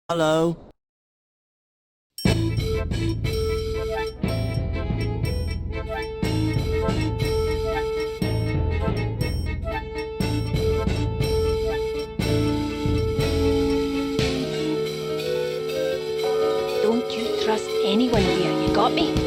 Hello. Don't you trust anyone here, you got me?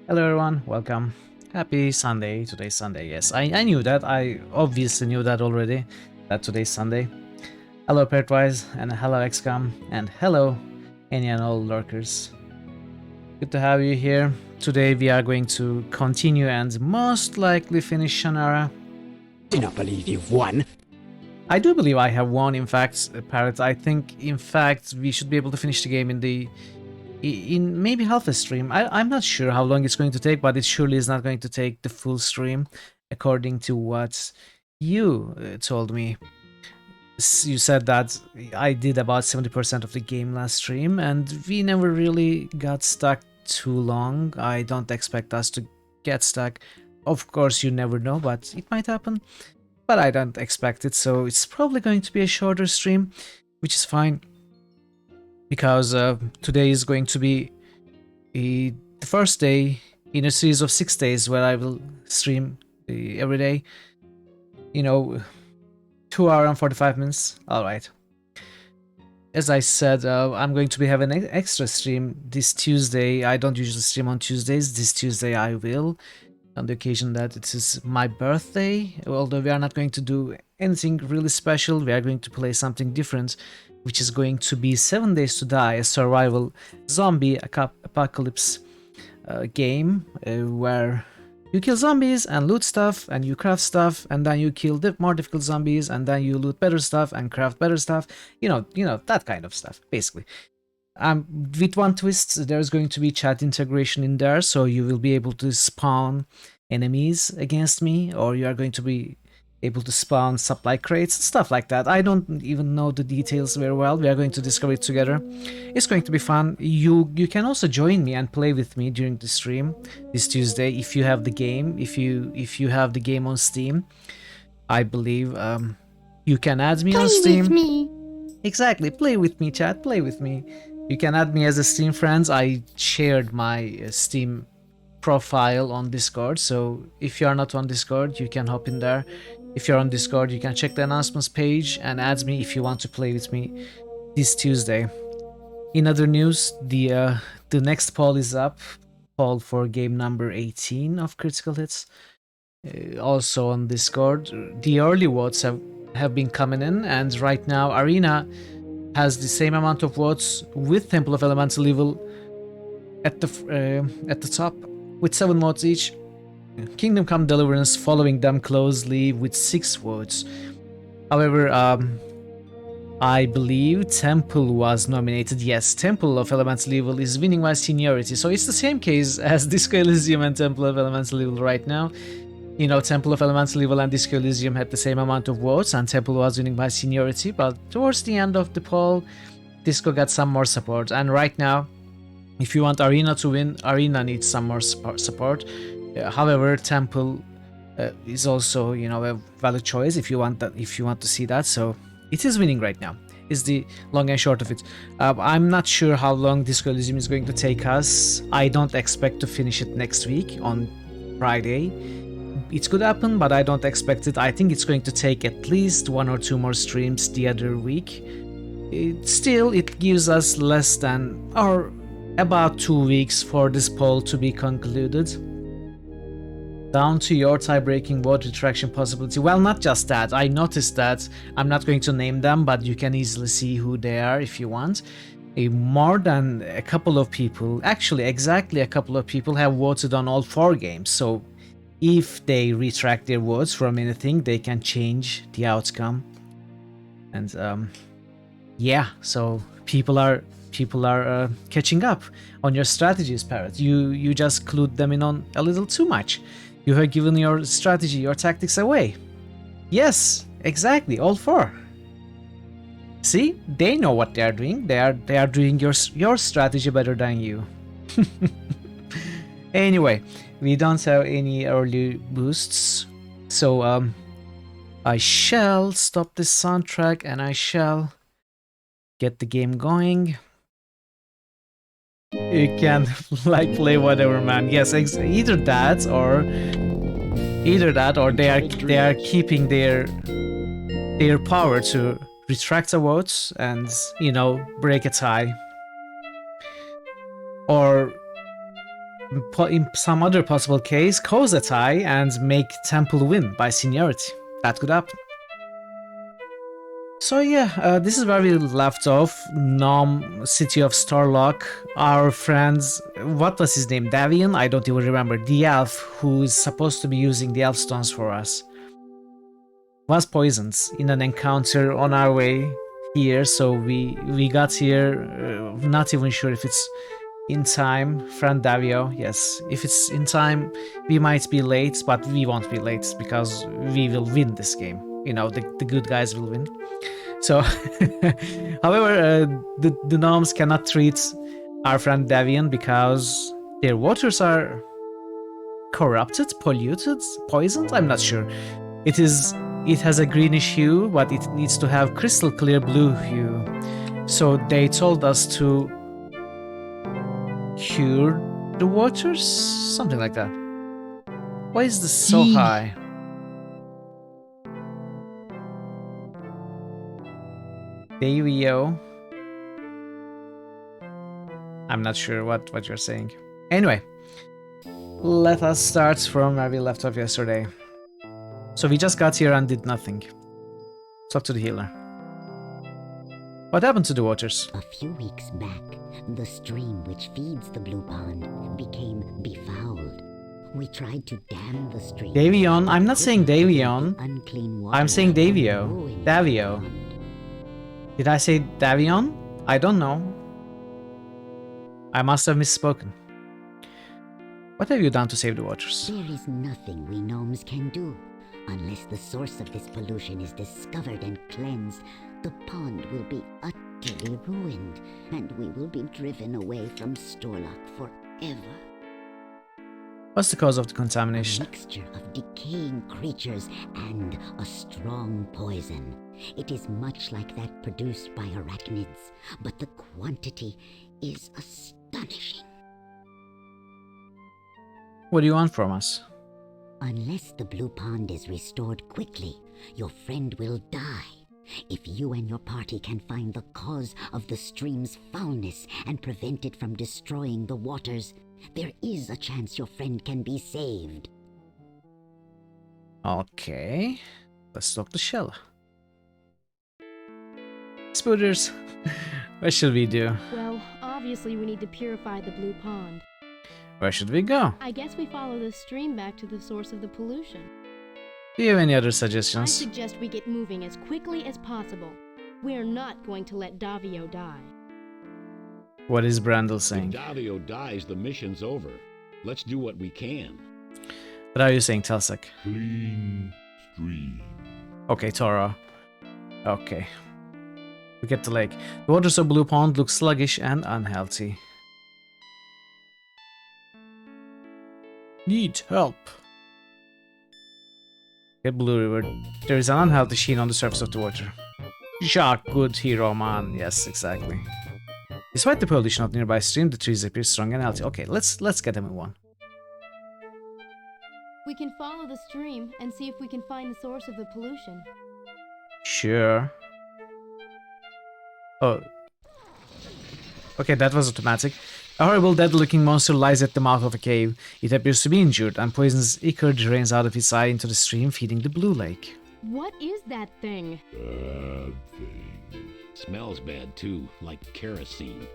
Hello everyone, welcome. Happy Sunday. Today's Sunday, yes. I knew that. I obviously knew that already, that today's Sunday. Hello Pairtwise, and hello XCOM, and hello any and all lurkers. Good to have you here. Today we are going to continue and most likely finish Shannara. Do not believe you've won. I do believe I have won, in fact, Parrot. I think, in fact, we should be able to finish the game in maybe half a stream. I'm not sure how long it's going to take, but it surely is not going to take the full stream, according to what you told me. You said that I did about 70% of the game last stream, and we never really got stuck too long. I don't expect us to get stuck. Of course, you never know, but it might happen. But I don't expect it, so it's probably going to be a shorter stream, which is fine. Because today is going to be the first day in a series of 6 days where I will stream every day. You know, 2 hours and 45 minutes. Alright. As I said, I'm going to be having an extra stream this Tuesday. I don't usually stream on Tuesdays. This Tuesday I will, on the occasion that it is my birthday. Although we are not going to do anything really special, we are going to play something different, which is going to be 7 Days to Die, a survival zombie apocalypse game where you kill zombies and loot stuff and you craft stuff, and then you kill more difficult zombies and then you loot better stuff and craft better stuff. You know that kind of stuff, basically. With one twist, there's going to be chat integration in there, so you will be able to spawn enemies against me, or you are going to be able to spawn supply crates, stuff like that. I don't even know the details very well. We are going to discover it together. It's going to be fun. You can also join me and play with me during the stream this Tuesday if you have the game. If you have the game on Steam, I believe you can add me on Steam. Play with me. Exactly, play with me, chat. Play with me. You can add me as a Steam friends. I shared my Steam profile on Discord, so if you are not on Discord, you can hop in there. If you're on Discord, you can check the announcements page and add me if you want to play with me this Tuesday. In other news, the next poll is up. Poll for game number 18 of Critical Hits. Also on Discord, the early votes have been coming in, and right now Arena has the same amount of votes with Temple of Elemental Evil at the top with 7 votes each. Kingdom Come Deliverance following them closely with 6 votes. However, I believe Temple was nominated. Yes, Temple of Elemental Evil is winning by seniority, so it's the same case as Disco Elysium and Temple of Elemental Evil right now. You know, Temple of Elemental Evil and Disco Elysium had the same amount of votes, and Temple was winning by seniority, but towards the end of the poll, Disco got some more support, and right now, if you want Arena to win, Arena needs some more support. However, Temple is also, you know, a valid choice if you want that. If you want to see that, so it is winning right now. is the long and short of it. I'm not sure how long Disco Elysium is going to take us. I don't expect to finish it next week on Friday. It could happen, but I don't expect it. I think it's going to take at least 1 or 2 more streams the other week. It gives us less than or about 2 weeks for this poll to be concluded. Down to your tie-breaking water attraction possibility. Well, not just that. I noticed that. I'm not going to name them, but you can easily see who they are if you want. More than a couple of people, actually exactly a couple of people have voted on all 4 games. So if they retract their votes from anything, they can change the outcome. And yeah, so people are catching up on your strategies, Parrot. You just clued them in on a little too much. You have given your strategy, your tactics away. Yes, exactly, all 4. See, they know what they are doing. They are doing your strategy better than you. Anyway, we don't have any early boosts, so I shall stop this soundtrack and I shall get the game going. You can play whatever, man. Yes, either that or they are keeping their power to retract a vote and break a tie, or in some other possible case cause a tie and make Temple win by seniority. That could happen. So yeah, this is where we left off. Nom, City of Starlock. Our friends, what was his name? Davian? I don't even remember. The elf who is supposed to be using the elf stones for us was poisoned in an encounter on our way here. So we got here, not even sure if it's in time. Friend Davio, yes. If it's in time, we might be late, but we won't be late because we will win this game. The good guys will win. So, however, the gnomes cannot treat our friend Davian because their waters are corrupted, polluted, poisoned. I'm not sure. It has a greenish hue, but it needs to have crystal clear blue hue. So they told us to cure the waters, something like that. Why is this so high? Davio. I'm not sure what you're saying. Anyway, let us start from where we left off yesterday. So we just got here and did nothing. Talk to the healer. What happened to the waters? A few weeks back, the stream which feeds the Blue Pond became befouled. We tried to dam the stream. Davion? I'm not saying Davion. I'm saying Davio. Davio. Did I say Davion? I don't know. I must have misspoken. What have you done to save the waters? There is nothing we gnomes can do. Unless the source of this pollution is discovered and cleansed, the pond will be utterly ruined, and we will be driven away from Starlock forever. What's the cause of the contamination? A mixture of decaying creatures and a strong poison. It is much like that produced by arachnids, but the quantity is astonishing. What do you want from us? Unless the Blue Pond is restored quickly, your friend will die. If you and your party can find the cause of the stream's foulness and prevent it from destroying the waters, there is a chance your friend can be saved. Okay, let's talk to Shella. Spooters, what should we do? Well, obviously we need to purify the Blue Pond. Where should we go? I guess we follow the stream back to the source of the pollution. Do you have any other I suggestions? suggest we get moving as quickly as possible. We're not going to let Davio die. What is Brandel saying? If Davio dies, the mission's over. Let's do what we can. What are you saying, Telsak? Clean stream. Okay, Toro. Okay. We get the lake. The waters of Blue Pond look sluggish and unhealthy. Need help. Get Blue River. There is an unhealthy sheen on the surface of the water. Jacques, good hero man. Yes, exactly. Despite the pollution of the nearby stream, the trees appear strong and healthy. Okay, let's get a move on. We can follow the stream and see if we can find the source of the pollution. Sure. Oh. Okay, that was automatic. A horrible dead-looking monster lies at the mouth of a cave. It appears to be injured, and poisonous ichor drains out of its eye into the stream, feeding the blue lake. What is that thing? Bad thing. Smells bad too, like kerosene.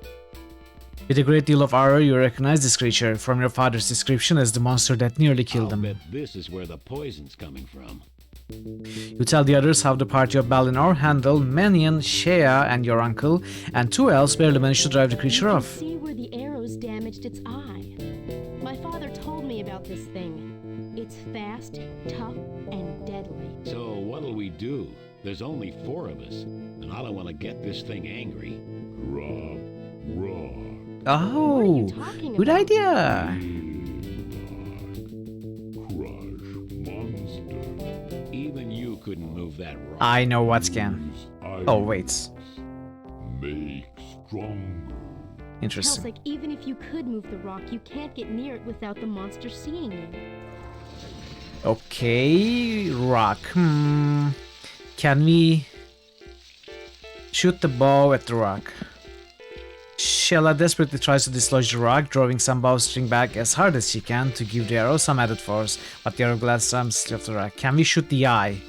With a great deal of horror, you recognize this creature from your father's description as the monster that nearly killed him. Bet this is where the poison's coming from. You tell the others how the party of Balinor handled Manion, Shea, and your uncle, and 2 elves barely managed to drive the creature You can off. see where the arrows damaged its eye. My father told me about this thing. It's fast, tough, and deadly. So what'll we do? There's only 4 of us, and I don't want to get this thing angry. Rob, Oh, What are you talking good about? idea. Even you couldn't move that rock. I know what can. Oh, wait. Make stronger. Interesting. Like even if you could move the rock, you can't get near it without the monster seeing you. Okay, rock. Can we shoot the bow at the rock? Shella desperately tries to dislodge the rock, drawing some bowstring back as hard as she can to give the arrow some added force, but the arrow glides harmlessly off the rock. Can we shoot the eye?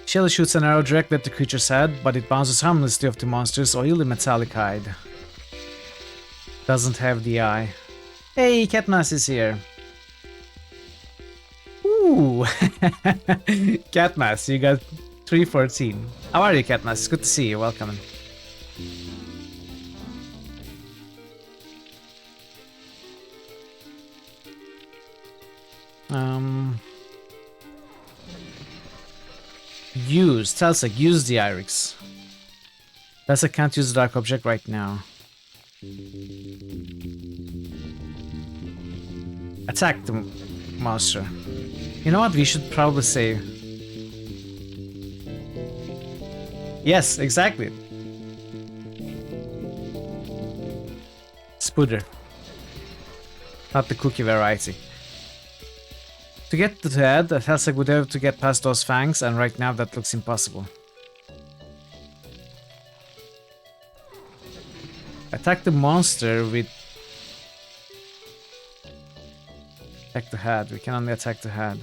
Shella shoots an arrow directly at the creature's head, but it bounces harmlessly off the monster's oily metallic hide. Doesn't have the eye. Hey, Catmas is here. Ooh! Catmas, you got 314. How are you, Catmas? It's good to see you. Welcome. Use. Telsec, use the Irix. Telsec can't use the dark object right now. Attack the monster. You know what? We should probably save. Yes, exactly. Spooder. Not the cookie variety. To get to the head, Telsec would have to get past those fangs, and right now that looks impossible. Attack the monster with... Attack the head. We can only attack the head.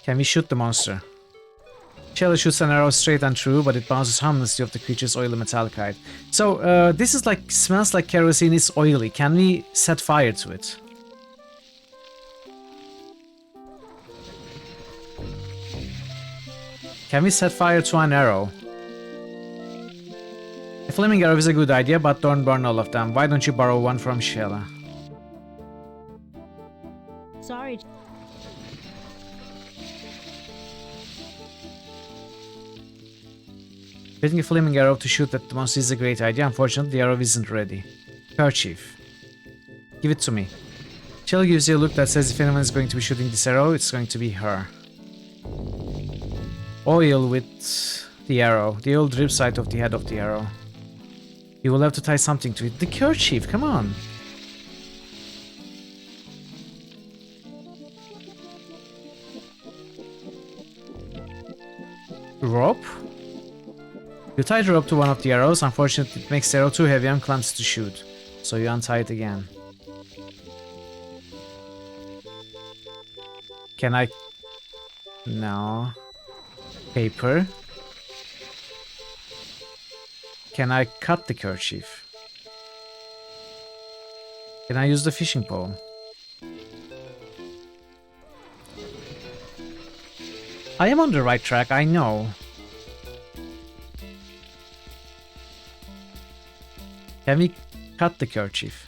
Can we shoot the monster? Shella shoots an arrow straight and true, but it bounces harmlessly off the creature's oily metallic hide. So, this is like... smells like kerosene, it's oily. Can we set fire to it? Can we set fire to an arrow? A flaming arrow is a good idea, but don't burn all of them. Why don't you borrow one from Shella? Sorry. Getting a flaming arrow to shoot at the monster is a great idea. Unfortunately, the arrow isn't ready. Kerchief. Give it to me. Shella gives you a look that says if anyone is going to be shooting this arrow, it's going to be her. Oil with the arrow. The oil drips out of the head of the arrow. You will have to tie something to it. The kerchief, come on. Rope? You tie the rope to one of the arrows. Unfortunately, it makes the arrow too heavy and clumsy to shoot. So you untie it again. Can I... No. Paper. Can I cut the kerchief? Can I use the fishing pole? I am on the right track, I know. Can we cut the kerchief?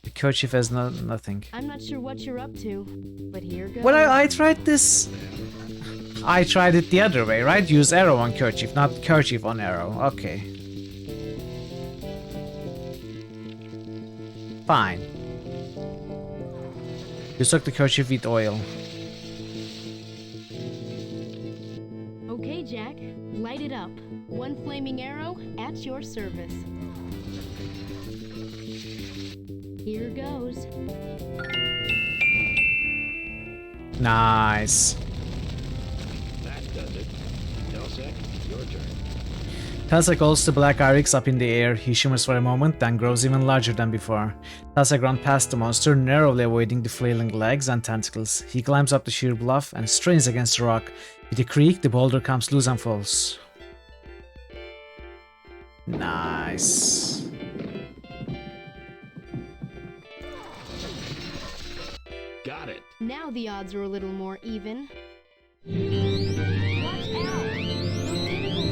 The kerchief has nothing. I'm not sure what you're up to, but here goes. Well, I tried this... I tried it the other way, right? Use arrow on kerchief, not kerchief on arrow. Okay. Fine. You soak the kerchief with oil. it up. One flaming arrow at your service. Here goes. Nice. That does it. Telsec, your turn. Telsec holds the black Arix up in the air. He shimmers for a moment, then grows even larger than before. Telsec runs past the monster, narrowly avoiding the flailing legs and tentacles. He climbs up the sheer bluff and strains against the rock. With a creak, the boulder comes loose and falls. Nice. Got it. Now the odds are a little more even. Watch out! Those tentacles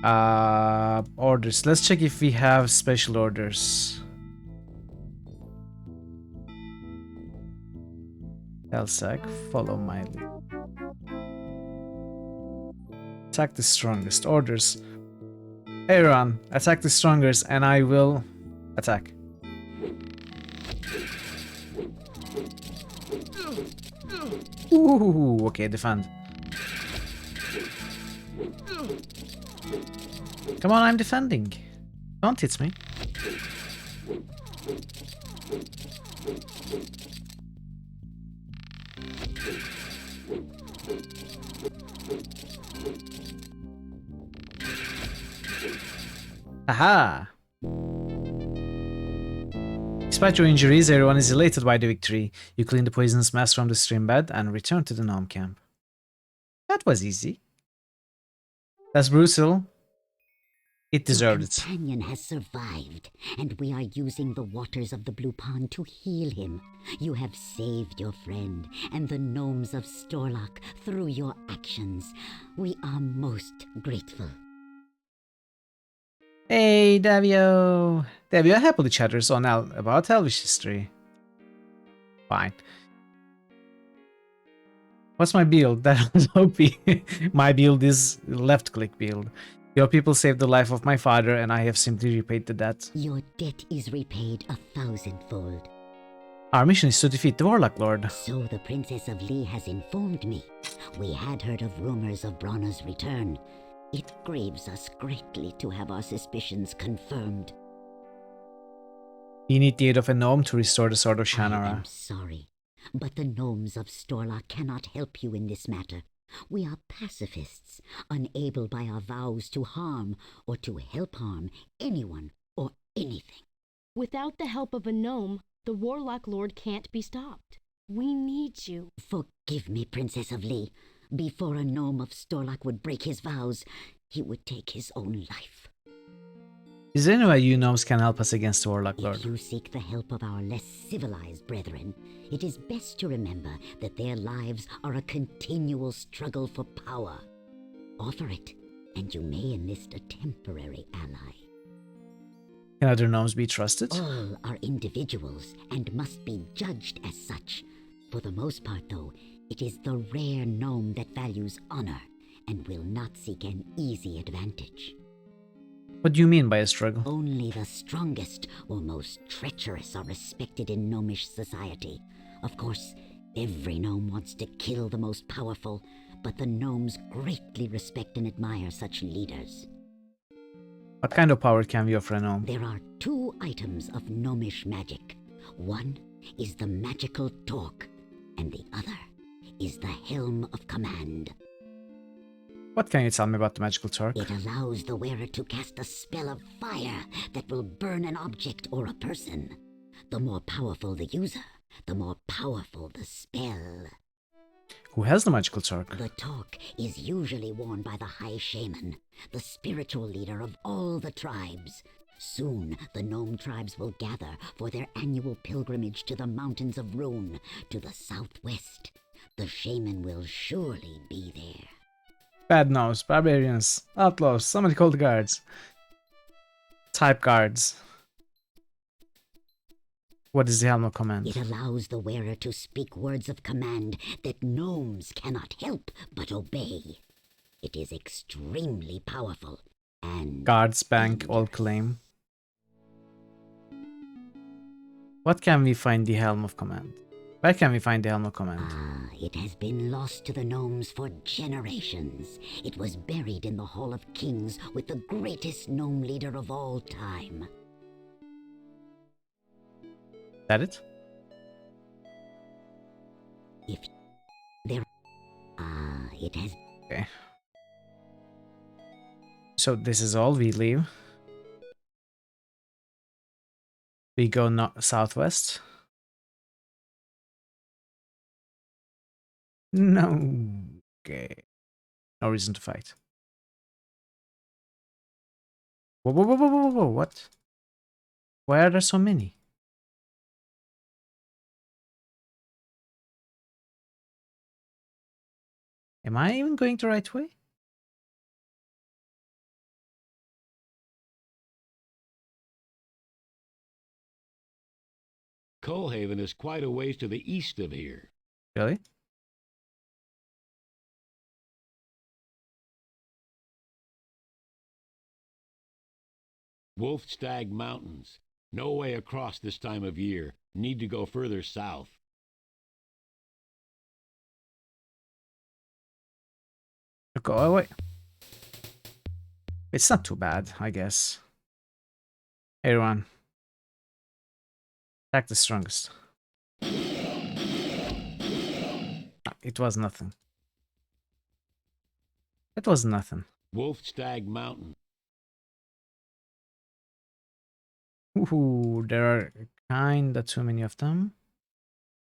are Orders. Let's check if we have special orders. Telsec, follow my lead. Attack the strongest. Orders. Aaron, attack the strongest and I will attack. Ooh, okay, defend. Come on, I'm defending. Don't hit me. Aha! Despite your injuries, everyone is elated by the victory. You clean the poisonous mess from the stream bed and return to the gnome camp. That was easy. That's brutal. It deserved it. Your companion has survived, and we are using the waters of the Blue Pond to heal him. You have saved your friend and the gnomes of Storlock through your actions. We are most grateful. Hey, Davio. Davio happily chatters on about Elvish history. Fine. What's my build? That was OP. My build is left-click build. Your people saved the life of my father, and I have simply repaid the debt. Your debt is repaid 1,000-fold. Our mission is to defeat the Warlock Lord. So the Princess of Lee has informed me. We had heard of rumors of Brana's return. It grieves us greatly to have our suspicions confirmed. You need the aid of a gnome to restore the Sword of I Shannara. am sorry, but the gnomes of Storlock cannot help you in this matter. We are pacifists, unable by our vows to harm or to help harm anyone or anything. Without the help of a gnome, the Warlock Lord can't be stopped. We need you. Forgive me, Princess of Lee. Before a gnome of Storlock would break his vows, he would take his own life. Is there any way you gnomes can help us against the Warlock Lord? If you seek the help of our less civilized brethren, it is best to remember that their lives are a continual struggle for power. Offer it, and you may enlist a temporary ally. Can other gnomes be trusted? All are individuals and must be judged as such. For the most part, though, it is the rare gnome that values honor and will not seek an easy advantage. What do you mean by a struggle? Only the strongest or most treacherous are respected in gnomish society. Of course, every gnome wants to kill the most powerful, but the gnomes greatly respect and admire such leaders. What kind of power can we offer a gnome? There are 2 items of gnomish magic. One is the magical torque, and the other is the Helm of Command. What can you tell me about the magical torque? It allows the wearer to cast a spell of fire that will burn an object or a person. The more powerful the user, the more powerful the spell. Who has the magical torque? The torque is usually worn by the High Shaman, the spiritual leader of all the tribes. Soon, the gnome tribes will gather for their annual pilgrimage to the mountains of Rune, to the southwest. The shaman will surely be there. Bad gnomes, barbarians, outlaws, somebody call the guards. Type guards. What is the Helm of Command? It allows the wearer to speak words of command that gnomes cannot help but obey. It is extremely powerful and... Guards, bank, all claim. What can we find the Helm of Command? Where can we find the Helm of Command? Ah, it has been lost to the gnomes for generations. It was buried in the Hall of Kings with the greatest gnome leader of all time. That it? If there... Ah, it has... Okay. So this is all. We leave. We go southwest. No. Okay. No reason to fight. Whoa, whoa, whoa, whoa, whoa, whoa, what? Why are there so many? Am I even going the right way? Coalhaven is quite a ways to the east of here. Really? Wolfstag Mountains. No way across this time of year. Need to go further south. Go away. It's not too bad, I guess. Hey, everyone. Attack the strongest. It was nothing. It was nothing. Wolfstag Mountain. Ooh, there are kinda too many of them.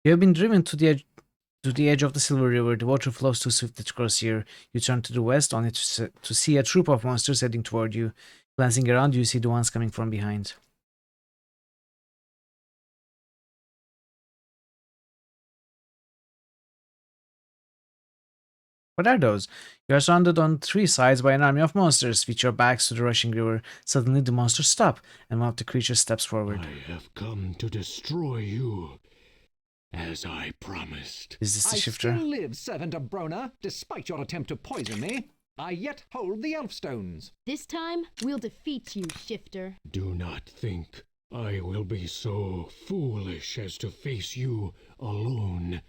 You have been driven to the edge of the Silver River. The water flows too swiftly to cross here. You turn to the west, only to see a troop of monsters heading toward you. Glancing around, you see the ones coming from behind. What are those? You are surrounded on three sides by an army of monsters, with your backs to the rushing river. Suddenly the monsters stop, and one of the creatures steps forward. I have come to destroy you, as I promised. Is this the I shifter? still live, servant of Brona, despite your attempt to poison me. I yet hold the elf stones. This time, we'll defeat you, Shifter. Do not think I will be so foolish as to face you alone.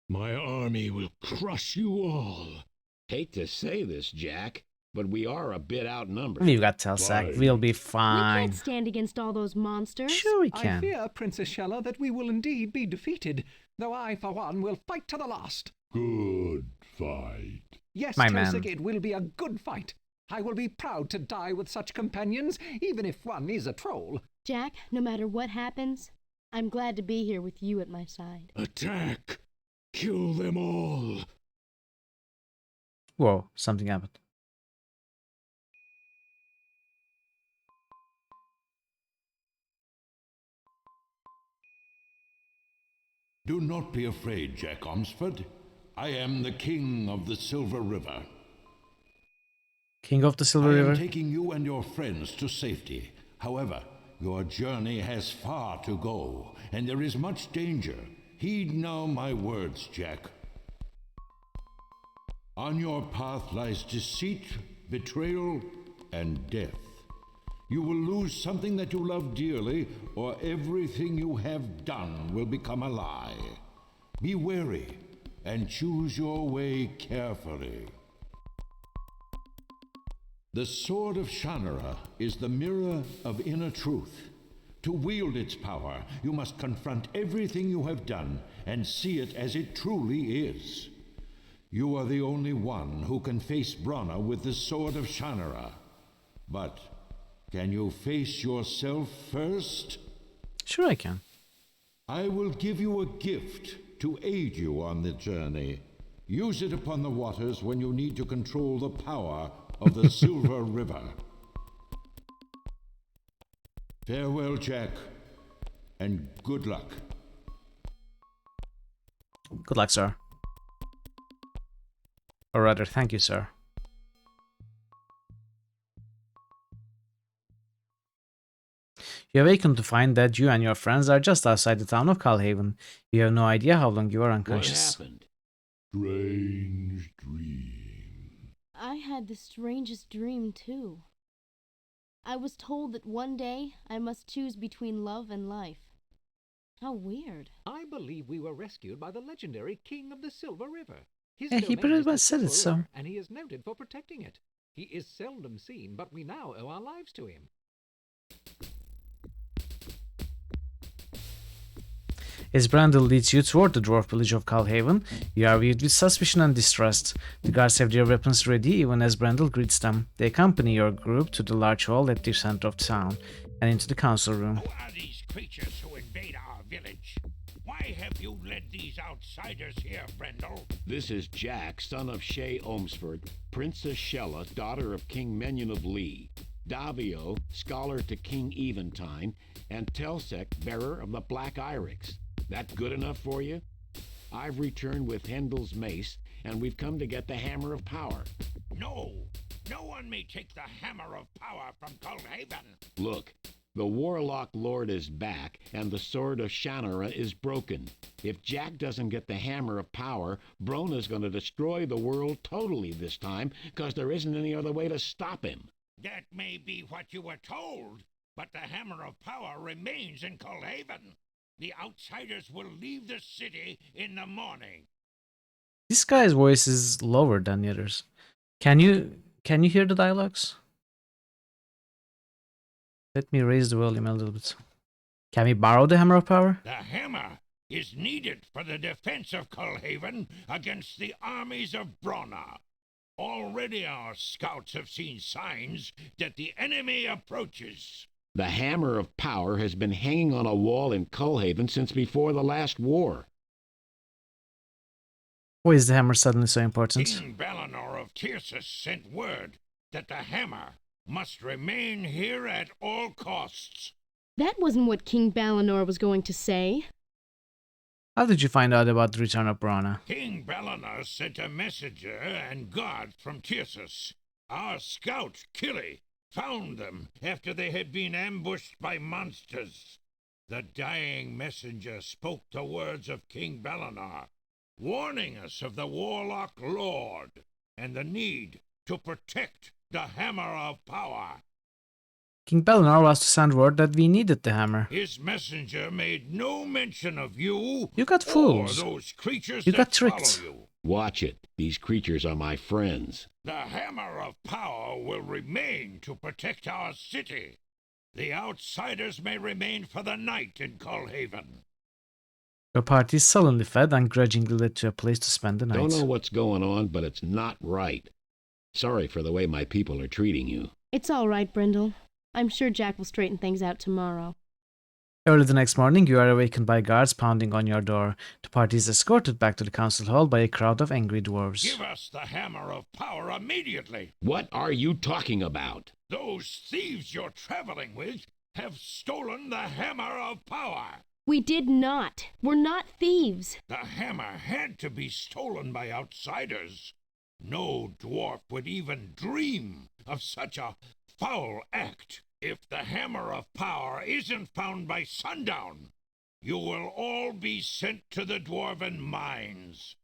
My army will crush you all. Hate to say this, Jack, but we are a bit outnumbered. We've got Telsac. Fine. We'll be We fine. can't stand against all those monsters. Sure we I can. fear, Princess Shella, that we will indeed be defeated, though I, for one, will fight to the last. Good fight. Yes, My Telsic, man. it will be a good fight. I will be proud to die with such companions, even if one is a troll. Jack, no matter what happens, I'm glad to be here with you at my side. Attack! Kill them all! Whoa, something happened. Do not be afraid, Jack Omsford. I am the King of the Silver River. King of the Silver I River. am taking you and your friends to safety. However, your journey has far to go, and there is much danger. Heed now my words, Jack. On your path lies deceit, betrayal, and death. You will lose something that you love dearly, or everything you have done will become a lie. Be wary and choose your way carefully. The Sword of Shannara is the mirror of inner truth. To wield its power, you must confront everything you have done and see it as it truly is. You are the only one who can face Brona with the Sword of Shannara. But can you face yourself first? Sure I can. I will give you a gift to aid you on the journey. Use it upon the waters when you need to control the power of the Silver River. Farewell, Jack, and good luck. Good luck, sir. Or rather, thank you, sir. You awaken to find that you and your friends are just outside the town of Calhaven. You have no idea how long you are What unconscious. happened? Strange dream. I had the strangest dream, too. I was told that one day I must choose between love and life. How weird. I believe we were rescued by the legendary King of the Silver River. His Yeah, he domain pretty is the much said it, Silver so. River, and he is noted for protecting it. He is seldom seen, but we now owe our lives to him. As Brandel leads you toward the dwarf village of Calhaven, you are viewed with suspicion and distrust. The guards have their weapons ready even as Brandel greets them. They accompany your group to the large hall at the center of town and into the council room. Who are these creatures who invade our village? Why have you led these outsiders here, Brendel? This is Jack, son of Shay Omsford, Princess Shella, daughter of King Menyon of Lee, Davio, scholar to King Eventine, and Telsec, bearer of the Black Irix. That good enough for you? I've returned with Hendel's mace, and we've come to get the Hammer of Power. No! No one may take the Hammer of Power from Culhaven! Look, the Warlock Lord is back, and the Sword of Shannara is broken. If Jack doesn't get the Hammer of Power, Brona's going to destroy the world totally this time, because there isn't any other way to stop him. That may be what you were told, but the Hammer of Power remains in Culhaven. The outsiders will leave the city in the morning. This guy's voice is lower than the others. Can you hear the dialogues? Let me raise the volume a little bit. Can we borrow the Hammer of Power? The hammer is needed for the defense of Culhaven against the armies of Brona. Already our scouts have seen signs that the enemy approaches. The Hammer of Power has been hanging on a wall in Culhaven since before the last war. Why is the hammer suddenly so important? King Balinor of Tirsus sent word that the hammer must remain here at all costs. That wasn't what King Balinor was going to say. How did you find out about the return of Brana? King Balinor sent a messenger and guard from Tirsus. Our scout, Killy, found them after they had been ambushed by monsters. The dying messenger spoke the words of King Balinor, warning us of the Warlock Lord and the need to protect the Hammer of Power. King Balinor was to send word that we needed the hammer. His messenger made no mention of you. You got fools. Or those creatures You that got tricked. follow you. Watch it. These creatures are my friends. The Hammer of Power will remain to protect our city. The outsiders may remain for the night in Culhaven. Your party is sullenly fed and grudgingly led to a place to spend the night. Don't know what's going on, but it's not right. Sorry for the way my people are treating you. It's all right, Brindle. I'm sure Jack will straighten things out tomorrow. Early the next morning, you are awakened by guards pounding on your door. The party is escorted back to the council hall by a crowd of angry dwarves. Give us the Hammer of Power immediately. What are you talking about? Those thieves you're traveling with have stolen the Hammer of Power. We did not. We're not thieves. The hammer had to be stolen by outsiders. No dwarf would even dream of such a foul act. If the Hammer of Power isn't found by sundown, you will all be sent to the dwarven mines.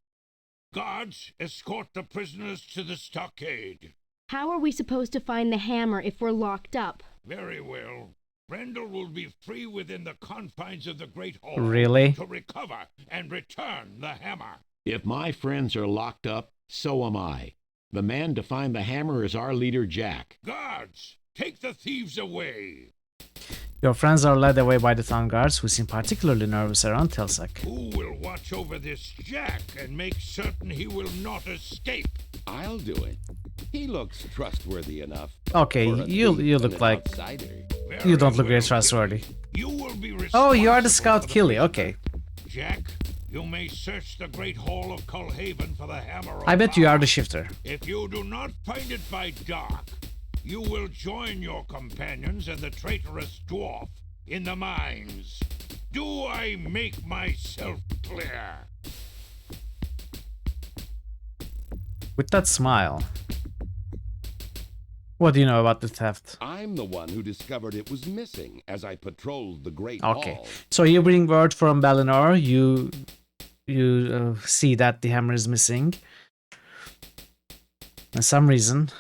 Guards, escort the prisoners to the stockade. How are we supposed to find the hammer if we're locked up? Very well. Brendel will be free within the confines of the Great Hall Really? to recover and return the hammer. If my friends are locked up, so am I. The man to find the hammer is our leader, Jack. Guards, take the thieves away. Your friends are led away by the town guards, who seem particularly nervous around Telsec. Who will watch over this Jack and make certain he will not escape? I'll do it. He looks trustworthy enough. Okay, for a you thief look and an like outsider. you don't look Very very well, trustworthy. You will be Oh, you are the responsible scout for the Killy. prisoner. Okay, Jack, you may search the Great Hall of Culhaven for the Hammer of I bet you are Power. the shifter. If you do not find it by dark, you will join your companions and the traitorous dwarf in the mines. Do I make myself clear? With that smile. What do you know about the theft? I'm the one who discovered it was missing as I patrolled the Great Okay, Hall. so you bring word from Balinor. You see that the hammer is missing. For some reason,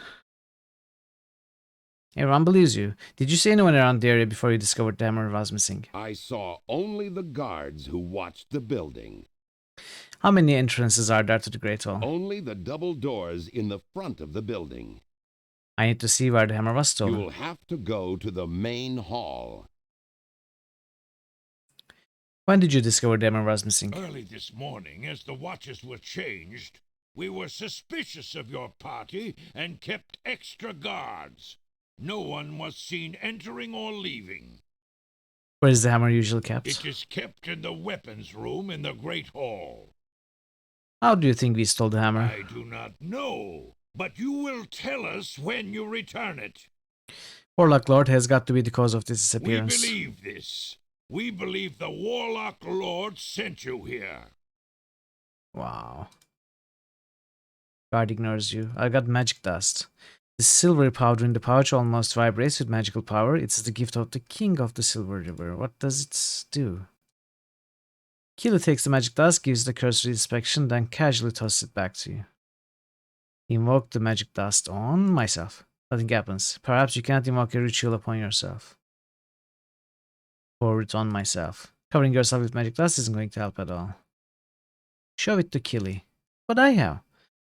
Everyone believes you. Did you see anyone around the area before you discovered the hammer was missing? I saw only the guards who watched the building. How many entrances are there to the Great Hall? Only the double doors in the front of the building. I need to see where the hammer was stolen. You'll have to go to the main hall. When did you discover the hammer was missing? Early this morning, as the watches were changed, we were suspicious of your party and kept extra guards. No one was seen entering or leaving. Where is the hammer usually kept? It is kept in the weapons room in the Great Hall. How do you think we stole the hammer? I do not know, but you will tell us when you return it. Warlock Lord has got to be the cause of this disappearance. We believe this. We believe the Warlock Lord sent you here. Wow. God ignores you. I got magic dust. The silvery powder in the pouch almost vibrates with magical power. It's the gift of the King of the Silver River. What does it do? Killer takes the magic dust, gives the cursory inspection, then casually tosses it back to you. Invoke the magic dust on myself. Nothing happens. Perhaps you can't invoke a ritual upon yourself. Pour it on myself. Covering yourself with magic dust isn't going to help at all. Show it to Killy. What I have.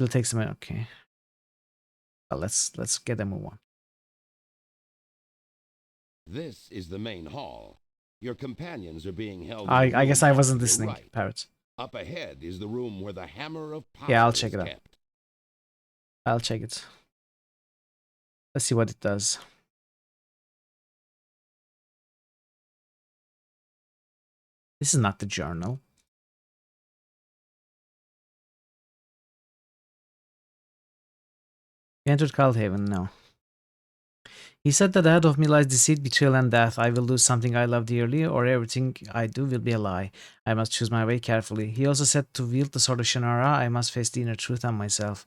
Killy takes the magic. Okay. Well, let's get a move on. This is the main hall. Your companions are being held. I guess I wasn't to the listening, right. Parrot. Up ahead is the room where the hammer of power Yeah, I'll is check it out. kept. I'll check it. Let's see what it does. This is not the journal. You entered Caldhaven, no. He said that ahead of me lies deceit, betrayal, and death. I will lose something I love dearly, or everything I do will be a lie. I must choose my way carefully. He also said to wield the sword of Shannara, I must face the inner truth and myself.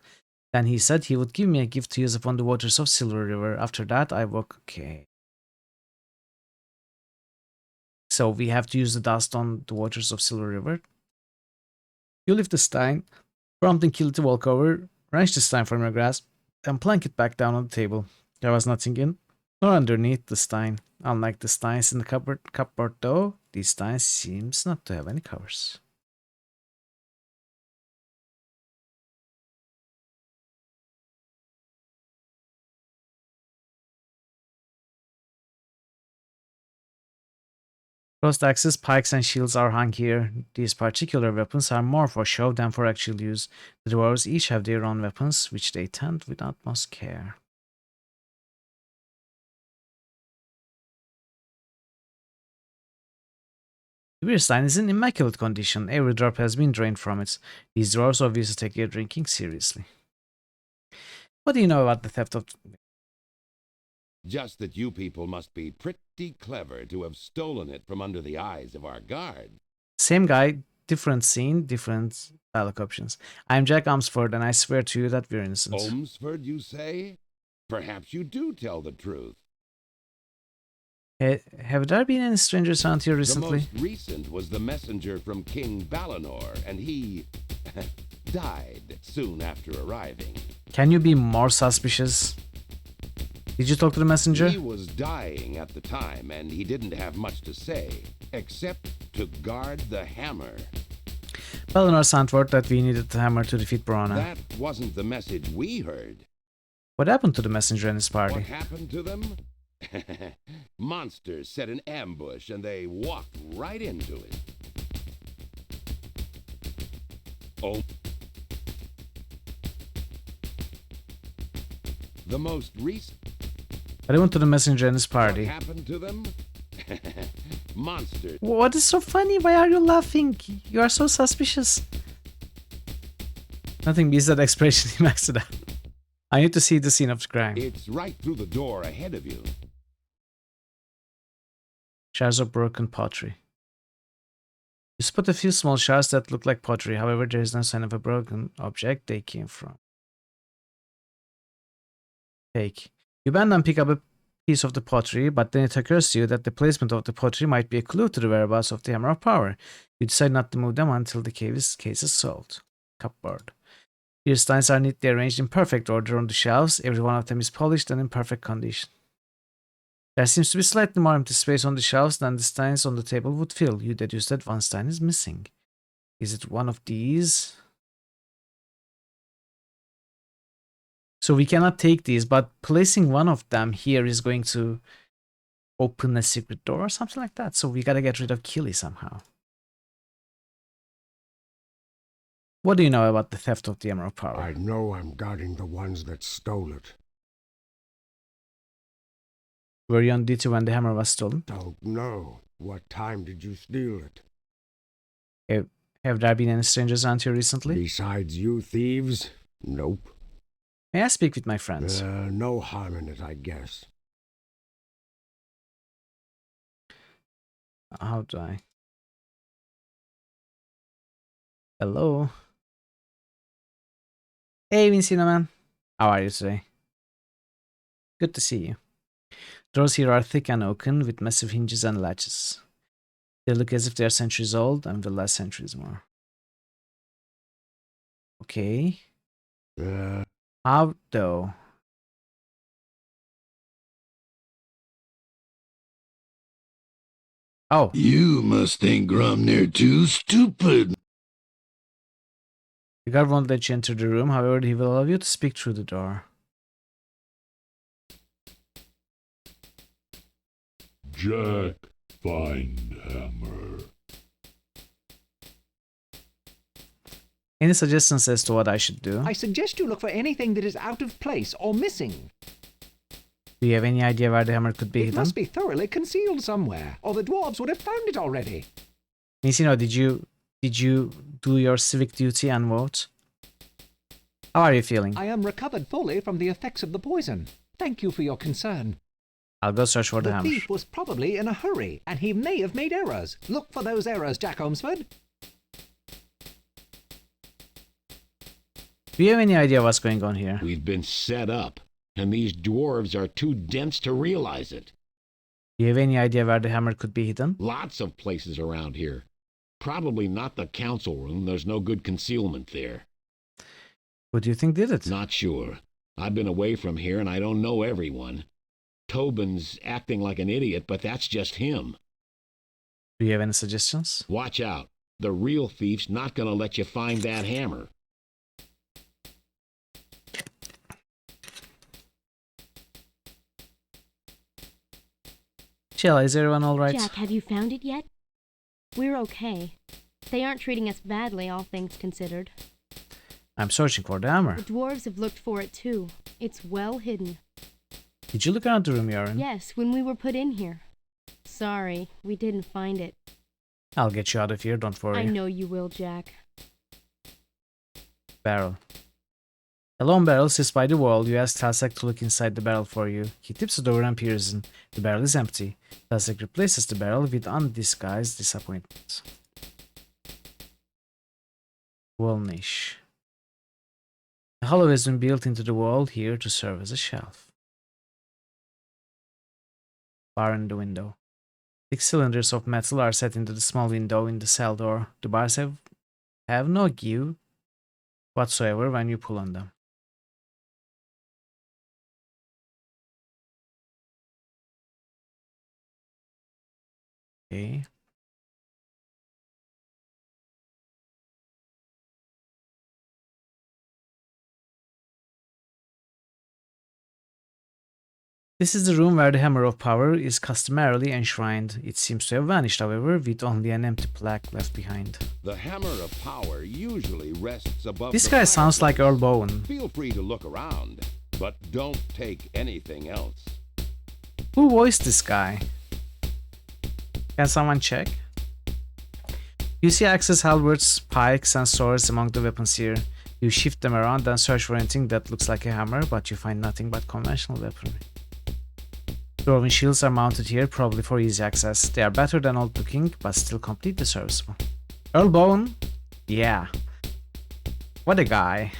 Then he said he would give me a gift to use upon the waters of Silver River. After that, I woke. Okay. So we have to use the dust on the waters of Silver River. You lift the stein, prompting Kill to walk over, wrench the stein from your grasp, and plank it back down on the table. There was nothing in nor underneath the stein. Unlike the steins in the cupboard though, these steins seems not to have any covers. Crossed axes, pikes, and shields are hung here. These particular weapons are more for show than for actual use. The dwarves each have their own weapons, which they tend with utmost care. The beer stein is in immaculate condition. Every drop has been drained from it. These dwarves obviously take their drinking seriously. What do you know about the theft of... Just that you people must be pretty clever to have stolen it from under the eyes of our guard. Same guy, different scene, different dialogue options. I'm Jack Umsford, and I swear to you that we're innocent. Omsford, you say? Perhaps you do tell the truth. Have there been any strangers around here recently? The most recent was the messenger from King Balinor, and he died soon after arriving. Can you be more suspicious? Did you talk to the messenger? He was dying at the time, and he didn't have much to say, except to guard the hammer. Balinor sent word that we needed the hammer to defeat Brona. That wasn't the message we heard. What happened to the messenger and his party? What happened to them? Monsters set an ambush, and they walked right into it. Oh. The most recent... What happened to the messenger and his party? What happened to them? Monsters. What is so funny? Why are you laughing? You are so suspicious. Nothing beats that expression he makes it up. I need to see the scene of the crime. It's right through the door ahead of you. Shards of broken pottery. You spot a few small shards that look like pottery. However, there is no sign of a broken object they came from. Take. You bend and pick up a piece of the pottery, but then it occurs to you that the placement of the pottery might be a clue to the whereabouts of the Hammer of Power. You decide not to move them until the case is solved. Cupboard. Your steins are neatly arranged in perfect order on the shelves. Every one of them is polished and in perfect condition. There seems to be slightly more empty space on the shelves than the steins on the table would fill. You deduce that one stein is missing. Is it one of these? So we cannot take these, but placing one of them here is going to open a secret door or something like that. So we gotta get rid of Killy somehow. What do you know about the theft of the Emerald Power? I know I'm guarding the ones that stole it. Were you on duty when the hammer was stolen? Don't know. What time did you steal it? Have there been any strangers around here recently? Besides you thieves? Nope. May I speak with my friends? No harm in it, I guess. How do I? Hello? Hey, Vincino man. How are you today? Good to see you. Doors here are thick and oaken with massive hinges and latches. They look as if they are centuries old and will last centuries more. Okay. How though? Oh. You must think Grumner too stupid. The guard won't let you enter the room, however, he will allow you to speak through the door. Jack, find hammer. Any suggestions as to what I should do? I suggest you look for anything that is out of place or missing. Do you have any idea where the hammer could be It hidden? must be thoroughly concealed somewhere, or the dwarves would have found it already. Vincino, did you do your civic duty and vote? How are you feeling? I am recovered fully from the effects of the poison. Thank you for your concern. I'll go search for the hammer. The thief was probably in a hurry, and he may have made errors. Look for those errors, Jack Holmesford. Do you have any idea what's going on here? We've been set up, and these dwarves are too dense to realize it. Do you have any idea where the hammer could be hidden? Lots of places around here. Probably not the council room. There's no good concealment there. Who do you think did it? Not sure. I've been away from here, and I don't know everyone. Tobin's acting like an idiot, but that's just him. Do you have any suggestions? Watch out. The real thief's not going to let you find that hammer. Sheila, is everyone alright? Jack, have you found it yet? We're okay. They aren't treating us badly, all things considered. I'm searching for the hammer. The dwarves have looked for it too. It's well hidden. Did you look around the room you're in? Yes, when we were put in here. Sorry, we didn't find it. I'll get you out of here, don't worry. I know you will, Jack. Barrel. A lone barrel sits by the wall. You ask Talsek to look inside the barrel for you. He tips it over and peers in. The barrel is empty. Talsek replaces the barrel with undisguised disappointment. Wall niche. A hollow has been built into the wall here to serve as a shelf. Bar in the window. 6 cylinders of metal are set into the small window in the cell door. The bars have no give whatsoever when you pull on them. Okay. This is the room where the Hammer of Power is customarily enshrined. It seems to have vanished, however, with only an empty plaque left behind. The Hammer of Power usually rests above. This guy sounds like Earl Bowen. Feel free to look around, but don't take anything else. Who voiced this guy? Can someone check? You see axes, halberds, pikes, and swords among the weapons here. You shift them around and search for anything that looks like a hammer, but you find nothing but conventional weaponry. Dwarven shields are mounted here, probably for easy access. They are better than old looking, but still completely serviceable. Earl Bowen? Yeah. What a guy.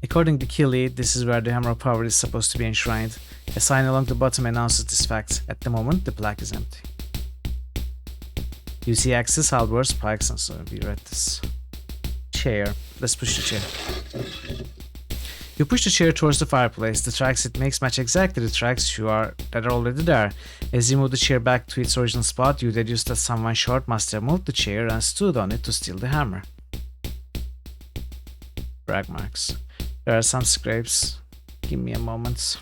According to Killy, this is where the Hammer of Power is supposed to be enshrined. A sign along the bottom announces this fact. At the moment, the plaque is empty. You see axes, halberds, pikes, and so we read this. Chair. Let's push the chair. You push the chair towards the fireplace. The tracks it makes match exactly the tracks that are already there. As you move the chair back to its original spot, you deduce that someone short must have moved the chair and stood on it to steal the hammer. Drag marks. There are some scrapes. Give me a moment.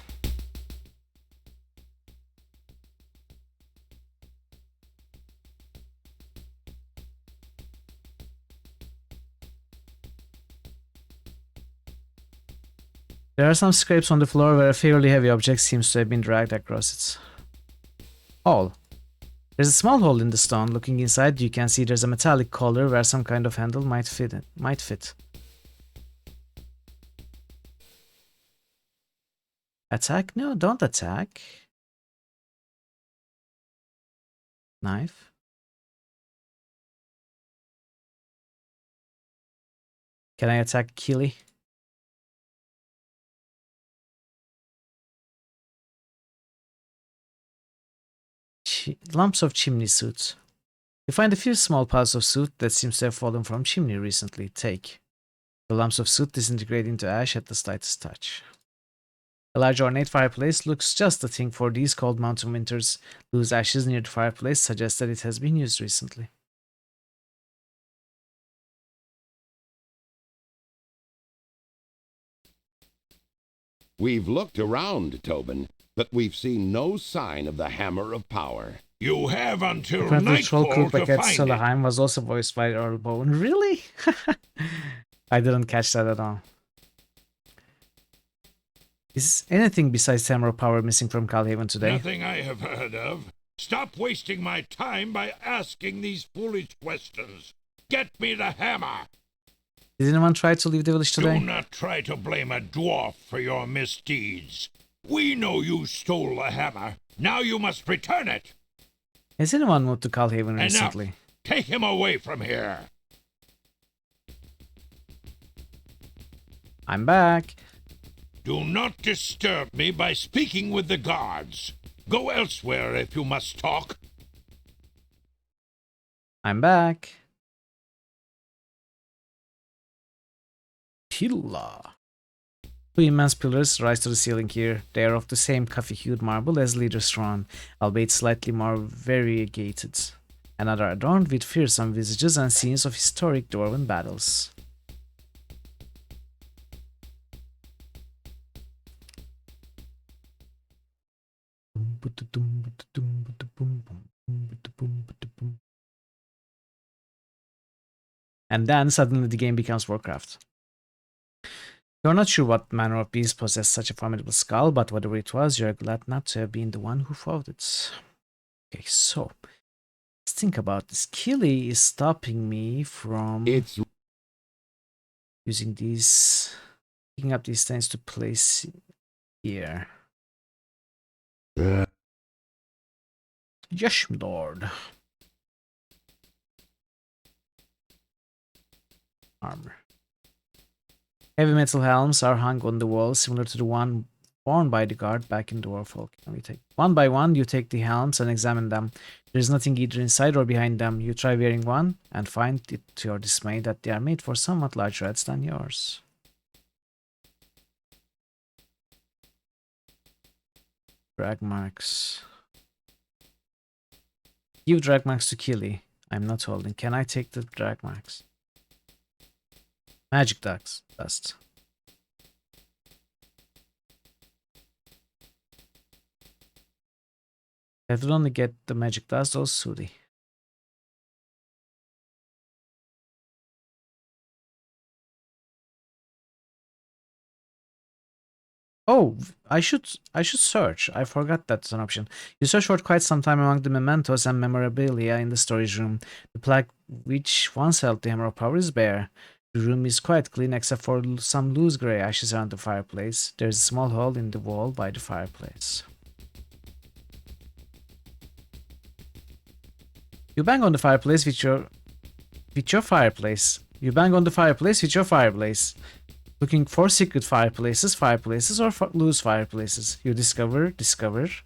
There are some scrapes on the floor where a fairly heavy object seems to have been dragged across it. Hole. There's a small hole in the stone. Looking inside, you can see there's a metallic collar where some kind of handle might fit. Attack? No, don't attack. Knife. Can I attack Keely? Lumps of chimney soot. You find a few small piles of soot that seems to have fallen from chimney recently. Take. The lumps of soot disintegrate into ash at the slightest touch. A large ornate fireplace looks just the thing for these cold mountain winters. Loose ashes near the fireplace suggest that it has been used recently. We've looked around, Tobin, but we've seen no sign of the Hammer of Power. You have until Apparently, nightfall Troll to Baguette find it. Solheim was also voiced by Earl Bowen. Really? I didn't catch that at all. Is anything besides Hammer of Power missing from Calhaven today? Nothing I have heard of. Stop wasting my time by asking these foolish questions. Get me the hammer. Did anyone try to leave the village today? Do not try to blame a dwarf for your misdeeds. We know you stole the hammer. Now you must return it. Has anyone moved to Calhaven Enough. recently? Take him away from here. I'm back. Do not disturb me by speaking with the guards. Go elsewhere if you must talk. I'm back. Pilla. Two immense pillars rise to the ceiling here. They are of the same coffee-hued marble as Leader's throne, albeit slightly more variegated, and are adorned with fearsome visages and scenes of historic dwarven battles. And then suddenly the game becomes Warcraft. You're not sure what manner of beast possessed such a formidable skull, but whatever it was, you're glad not to have been the one who fought it. Okay, so let's think about this. Keely is stopping me from using these, picking up these things to place here. Yes, Lord. Armor. Heavy metal helms are hung on the wall, similar to the one worn by the guard back in Dwarfolk. Let me take one by one. You take the helms and examine them. There is nothing either inside or behind them. You try wearing one and find it to your dismay that they are made for somewhat larger heads than yours. Drag marks. Give drag marks to Keely. I'm not holding. Can I take the drag marks? Magic dust. I would only get the magic dust or Sudi. Oh, I should search. I forgot that's an option. You search for quite some time among the mementos and memorabilia in the storage room. The plaque which once held the Hammer of Power is bare. The room is quite clean except for some loose grey ashes around the fireplace. There is a small hole in the wall by the fireplace. You bang on the fireplace with your fireplace. You bang on the fireplace with your fireplace. Looking for secret fireplaces or loose fireplaces. You discover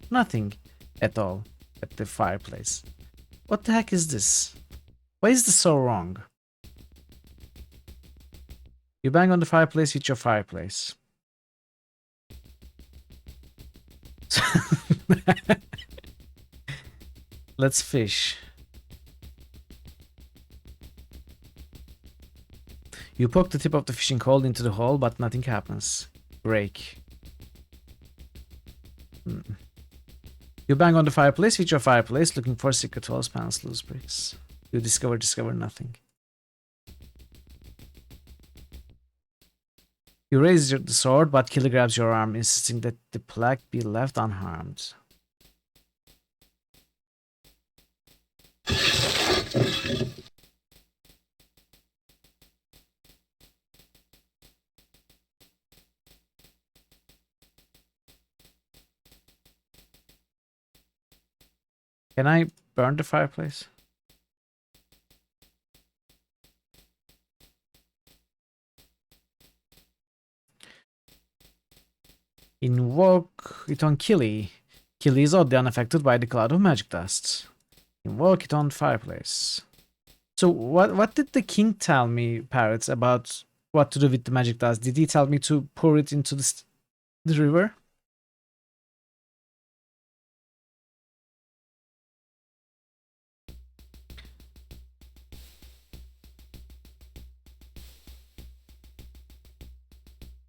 nothing at all at the fireplace. What the heck is this? Why is this so wrong? You bang on the fireplace with your fireplace. Let's fish. You poke the tip of the fishing pole into the hole, but nothing happens. Break. You bang on the fireplace with your fireplace, looking for secret walls, panels, loose bricks. You discover nothing. You raise the sword, but Killy grabs your arm, insisting that the plaque be left unharmed. Can I burn the fireplace? Invoke it on Killy. Killy is oddly unaffected by the cloud of magic dust. Invoke it on fireplace. So what did the king tell me, Parrots, about what to do with the magic dust? Did he tell me to pour it into the river?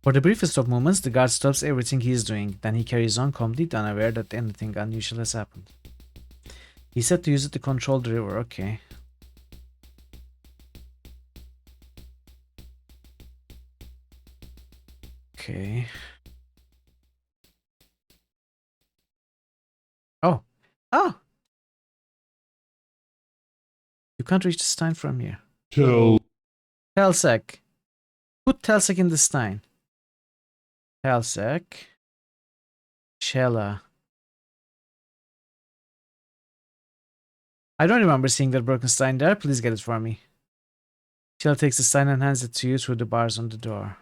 For the briefest of moments, the guard stops everything he is doing. Then he carries on, completely unaware that anything unusual has happened. He said to use it to control the river. Okay. Okay. Oh. Oh! You can't reach the Stein from here. Telsec. Put Telsec in the Stein. Telsec. Shella. I don't remember seeing that broken Stein there. Please get it for me. Shella takes the Stein and hands it to you through the bars on the door.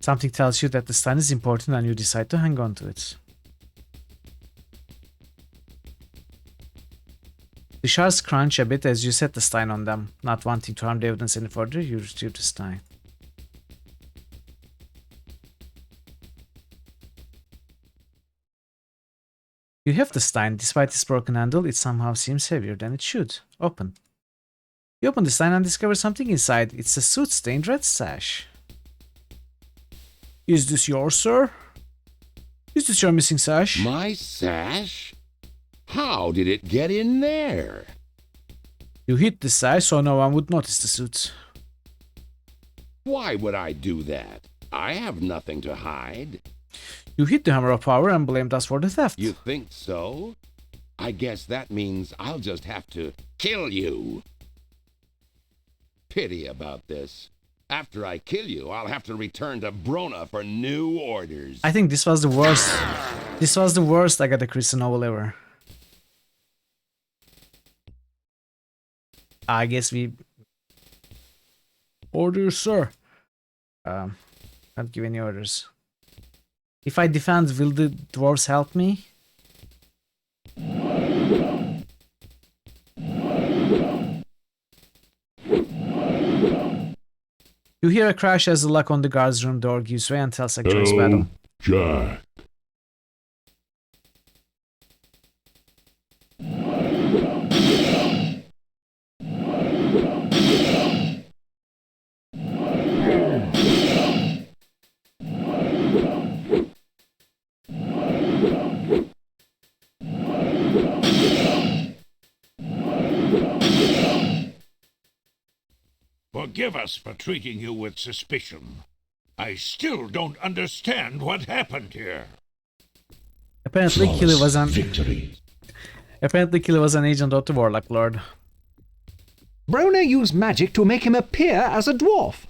Something tells you that the Stein is important and you decide to hang on to it. The shards crunch a bit as you set the Stein on them. Not wanting to harm the evidence any further, you retrieve the Stein. You have the Stein. Despite its broken handle, it somehow seems heavier than it should. Open. You open the Stein and discover something inside. It's a soot-stained red sash. Is this yours, sir? Is this your missing sash? My sash? How did it get in there? You hid the sash so no one would notice the suit. Why would I do that? I have nothing to hide. You hid the Hammer of Power and blamed us for the theft. You think so? I guess that means I'll just have to kill you. Pity about this. After I kill you, I'll have to return to Brona for new orders. I think this was the worst. This was the worst Agatha Christie novel ever. I guess we... Orders, sir. Can't give any orders. If I defend, will the dwarves help me? You hear a crash as the lock on the guard's room door gives way and Telsec joins battle. Jack. Forgive us for treating you with suspicion. I still don't understand what happened here. Apparently Killy was an... Victory. Apparently Killy was an agent of the Warlock Lord. Brona used magic to make him appear as a dwarf.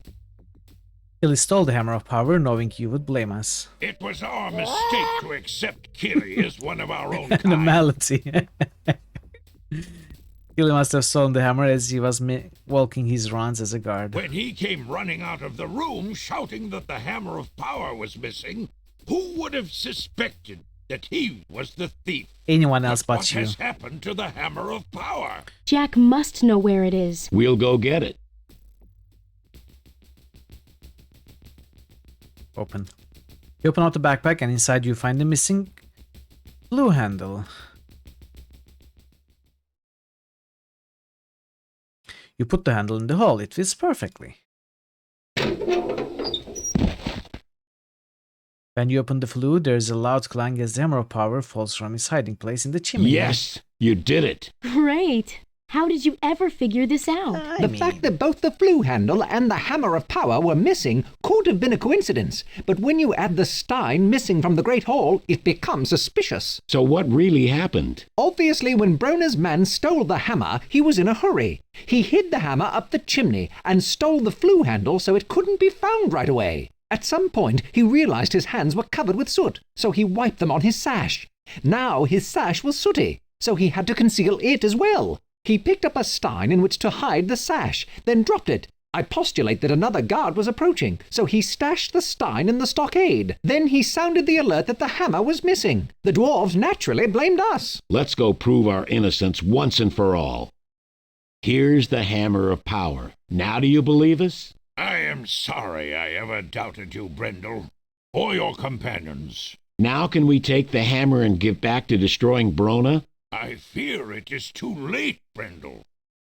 Killy stole the Hammer of Power, knowing you would blame us. It was our mistake to accept Killy as one of our own An kind. anomaly. Killy must have stolen the hammer as he was walking his rounds as a guard. When he came running out of the room shouting that the Hammer of Power was missing, who would have suspected that he was the thief? Anyone else but what you. has happened to the Hammer of Power? Jack must know where it is. We'll go get it. Open. You open out the backpack and inside you find the missing blue handle. You put the handle in the hole. It fits perfectly. When you open the flue, there is a loud clang as the hammer of power falls from its hiding place in the chimney. Yes, you did it. Great! How did you ever figure this out? The fact that both the flue handle and the hammer of power were missing could have been a coincidence, but when you add the stein missing from the Great Hall, it becomes suspicious. So what really happened? Obviously, when Brona's man stole the hammer, he was in a hurry. He hid the hammer up the chimney and stole the flue handle so it couldn't be found right away. At some point, he realized his hands were covered with soot, so he wiped them on his sash. Now his sash was sooty, so he had to conceal it as well. He picked up a stein in which to hide the sash, then dropped it. I postulate that another guard was approaching, so he stashed the stein in the stockade. Then he sounded the alert that the hammer was missing. The dwarves naturally blamed us. Let's go prove our innocence once and for all. Here's the hammer of power. Now do you believe us? I am sorry I ever doubted you, Brendel, or your companions. Now can we take the hammer and give back to destroying Brona? I fear it is too late, Brendel.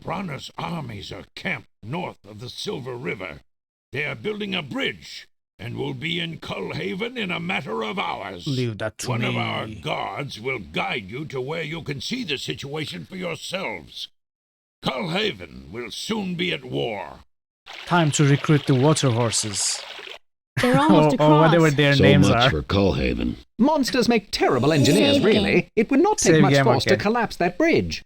Brana's armies are camped north of the Silver River. They are building a bridge, and will be in Cullhaven in a matter of hours. Leave that to One me. of our guards will guide you to where you can see the situation for yourselves. Cullhaven will soon be at war. Time to recruit the water horses. They're almost or across. whatever their So names much are. for Cullhaven. Monsters make terrible engineers, Save really. game. It would not take Save much game, force okay. to collapse that bridge.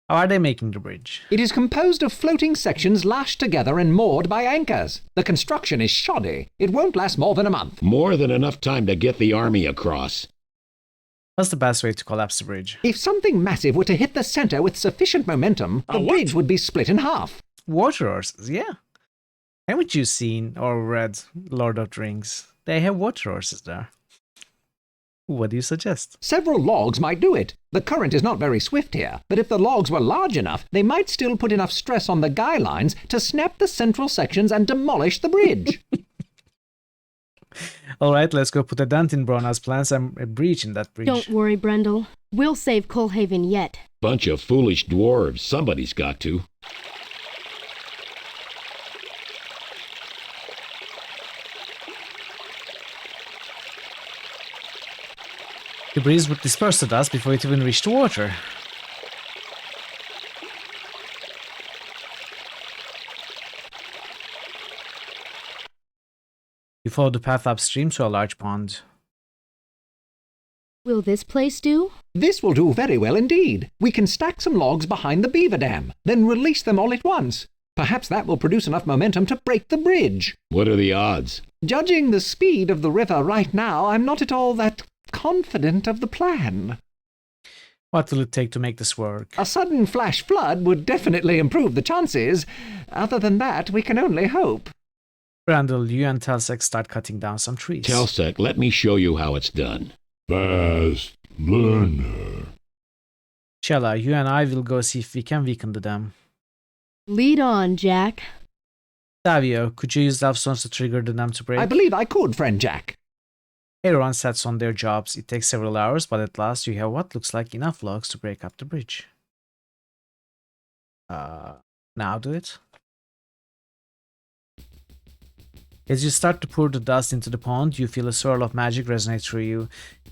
How are they making the bridge? It is composed of floating sections lashed together and moored by anchors. The construction is shoddy. It won't last more than a month. More than enough time to get the army across. What's the best way to collapse the bridge? If something massive were to hit the center with sufficient momentum, the bridge would be split in half. Water horses, yeah. Haven't you seen or read Lord of the Rings? They have water horses there. What do you suggest? Several logs might do it. The current is not very swift here, but if the logs were large enough, they might still put enough stress on the guy lines to snap the central sections and demolish the bridge. Alright, let's go put a dent in Brona's plans and a breach in that bridge. Don't worry, Brendel. We'll save Cullhaven yet. Bunch of foolish dwarves. Somebody's got to. The breeze would disperse the dust before it even reached the water. You follow the path upstream to a large pond. Will this place do? This will do very well indeed. We can stack some logs behind the beaver dam, then release them all at once. Perhaps that will produce enough momentum to break the bridge. What are the odds? Judging the speed of the river right now, I'm not at all that confident of the plan. What will it take to make this work? A sudden flash flood would definitely improve the chances. Other than that, we can only hope. Brandel, you and Telsek start cutting down some trees. Telsek, let me show you how it's done. Fast learner. Shella, you and I will go see if we can weaken the dam. Lead on, Jack. Davio, could you use Elfstones to trigger the dam to break? I believe I could, friend Jack. Everyone sets on their jobs. It takes several hours, but at last you have what looks like enough logs to break up the bridge. Now do it. As you start to pour the dust into the pond, you feel a swirl of magic resonate through you.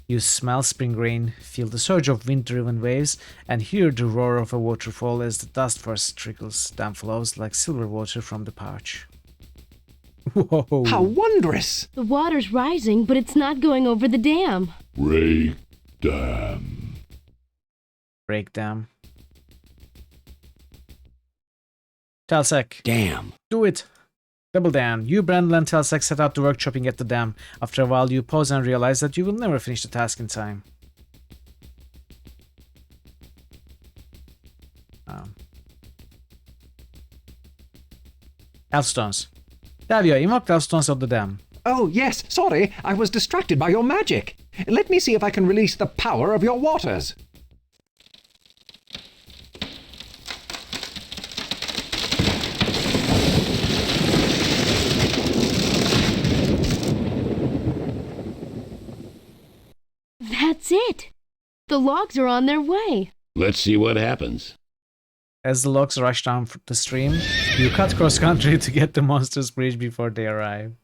You smell spring rain, feel the surge of wind-driven waves, and hear the roar of a waterfall as the dust first trickles down flows like silver water from the pouch. Whoa! How wondrous! The water's rising, but it's not going over the dam. Break dam. Break dam. Telsek, Damn. do it! Double down. You, Brandel, and Telsek set out to work chopping at the dam. After a while, you pause and realize that you will never finish the task in time. Elfstones. Davio, invoke the Elfstones of the dam. Oh, yes, sorry, I was distracted by your magic. Let me see if I can release the power of your waters. The logs are on their way. Let's see what happens. As the logs rush down the stream, you cut cross-country to get the monsters bridge before they arrive.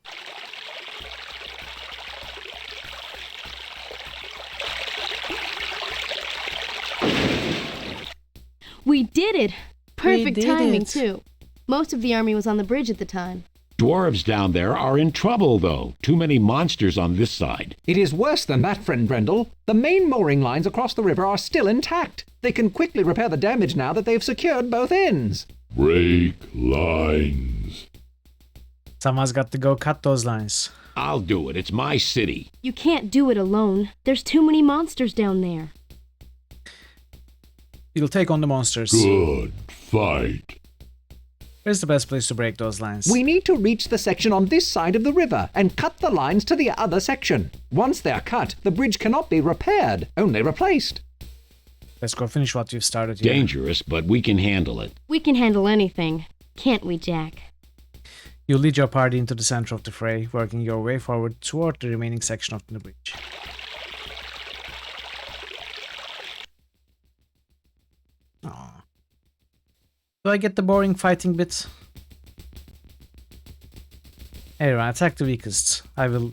We did it! Perfect did timing, it. too. Most of the army was on the bridge at the time. Dwarves down there are in trouble, though. Too many monsters on this side. It is worse than that, friend Brendel. The main mooring lines across the river are still intact. They can quickly repair the damage now that they've secured both ends. Break lines. Someone's got to go cut those lines. I'll do it. It's my city. You can't do it alone. There's too many monsters down there. You'll take on the monsters. Good fight. Where's the best place to break those lines? We need to reach the section on this side of the river and cut the lines to the other section. Once they're cut, the bridge cannot be repaired, only replaced. Let's go finish what you've started here. Dangerous, but we can handle it. We can handle anything. Can't we, Jack? You lead your party into the center of the fray, working your way forward toward the remaining section of the bridge. Aww. Do I get the boring fighting bit? Anyway, attack the weakest. I will...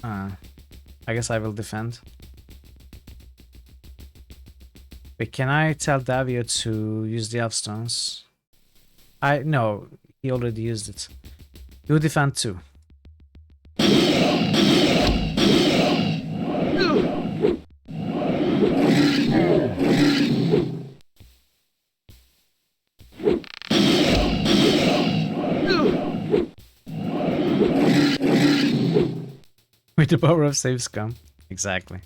I guess I will defend. Wait, can I tell Davio to use the elf stones? No, he already used it. You defend too. With the power of save scum. Exactly.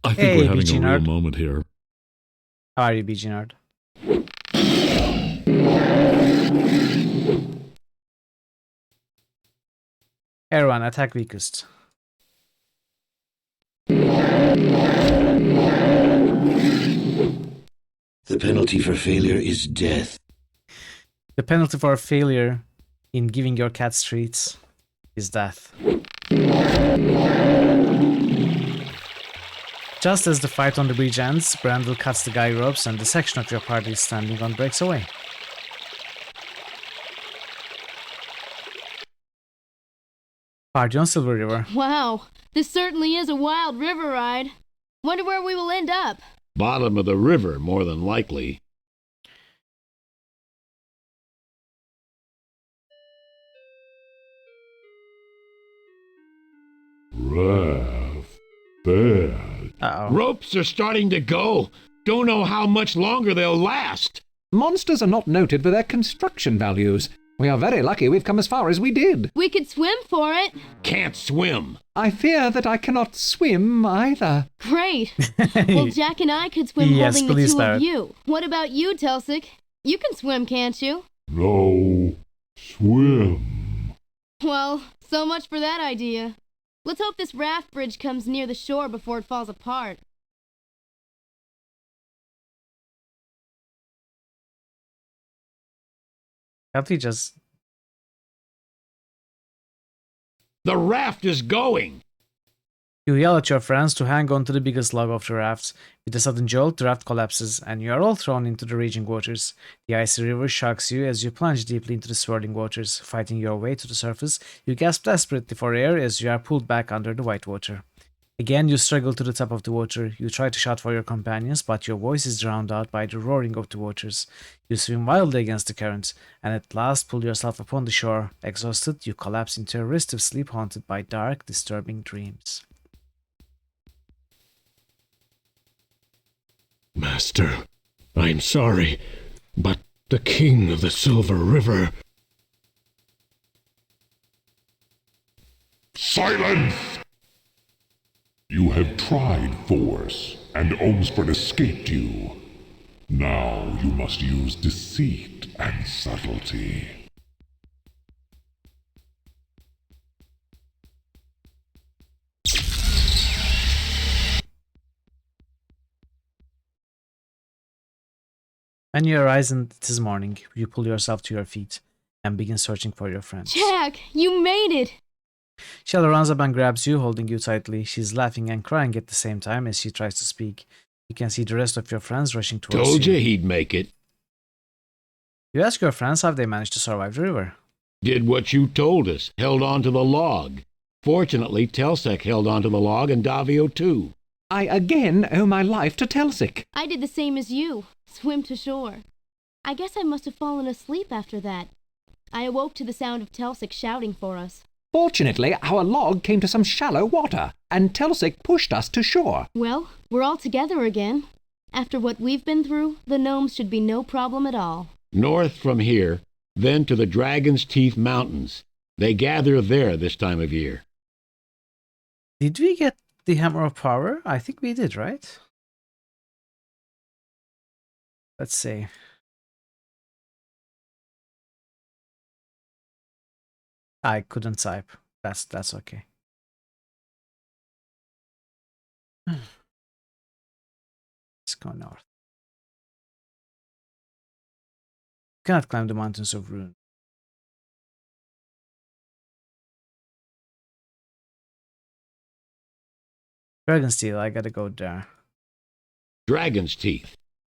I think we're having a real moment here. How are you, BG Nerd? Everyone, attack weakest. The penalty for failure is death. The penalty for failure in giving your cat treats is death. Just as the fight on the bridge ends, Brandel cuts the guy ropes and the section of your party standing on breaks away. Party on Silver River. Wow, this certainly is a wild river ride. Wonder where we will end up. Bottom of the river, more than likely. Bad. Ropes are starting to go. Don't know how much longer they'll last. Monsters are not noted for their construction values. We are very lucky we've come as far as we did. We could swim for it. Can't swim. I fear that I cannot swim either. Great. Well, Jack and I could swim Yes, holding the please, two Barrett. of you. What about you, Telsic? You can swim, can't you? No. Swim. Well, so much for that idea. Let's hope this raft bridge comes near the shore before it falls apart. Can't we just... The raft is going. You yell at your friends to hang on to the biggest log of the raft. With a sudden jolt, the raft collapses, and you are all thrown into the raging waters. The icy river shocks you as you plunge deeply into the swirling waters. Fighting your way to the surface, you gasp desperately for air as you are pulled back under the white water. Again, you struggle to the top of the water. You try to shout for your companions, but your voice is drowned out by the roaring of the waters. You swim wildly against the current, and at last pull yourself upon the shore. Exhausted, you collapse into a restive sleep haunted by dark, disturbing dreams. Master, I'm sorry, but the king of the Silver River... Silence! You have tried force, and Olmsford escaped you. Now you must use deceit and subtlety. When you arise and it is morning, you pull yourself to your feet and begin searching for your friends. Jack, you made it! Shella runs up and grabs you, holding you tightly. She's laughing and crying at the same time as she tries to speak. You can see the rest of your friends rushing towards you. Told you he'd make it. You ask your friends how they managed to survive the river. Did what you told us. Held on to the log. Fortunately, Telsec held on to the log and Davio too. I again owe my life to Telsec. I did the same as you. Swim to shore. I guess I must have fallen asleep after that. I awoke to the sound of Telsec shouting for us. Fortunately, our log came to some shallow water, and Telsec pushed us to shore. Well, we're all together again. After what we've been through, the gnomes should be no problem at all. North from here, then to the Dragon's Teeth Mountains. They gather there this time of year. Did we get the Hammer of Power? I think we did, right? Let's see. I couldn't type. That's okay. Let's go north. Cannot climb the mountains of ruin. Dragon's Teeth, I gotta go there. Dragon's Teeth.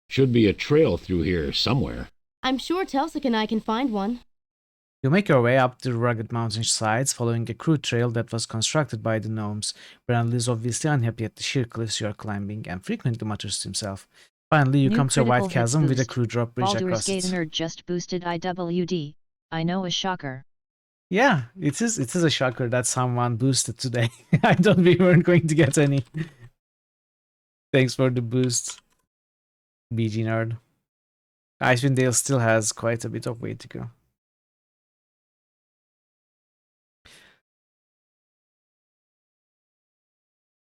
Should be a trail through here somewhere. I'm sure Telsec and I can find one. You make your way up the rugged mountain sides, following a crude trail that was constructed by the gnomes. Brandon is obviously unhappy at the sheer cliffs you are climbing, and frequently mutters to himself. Finally, you come to a wide chasm with a crude drop bridge across it. Baldur's Gate nerd just boosted IWD. I know, a shocker. Yeah, it is a shocker that someone boosted today. I thought we weren't going to get any. Thanks for the boost, BG nerd. Icewind Dale still has quite a bit of way to go.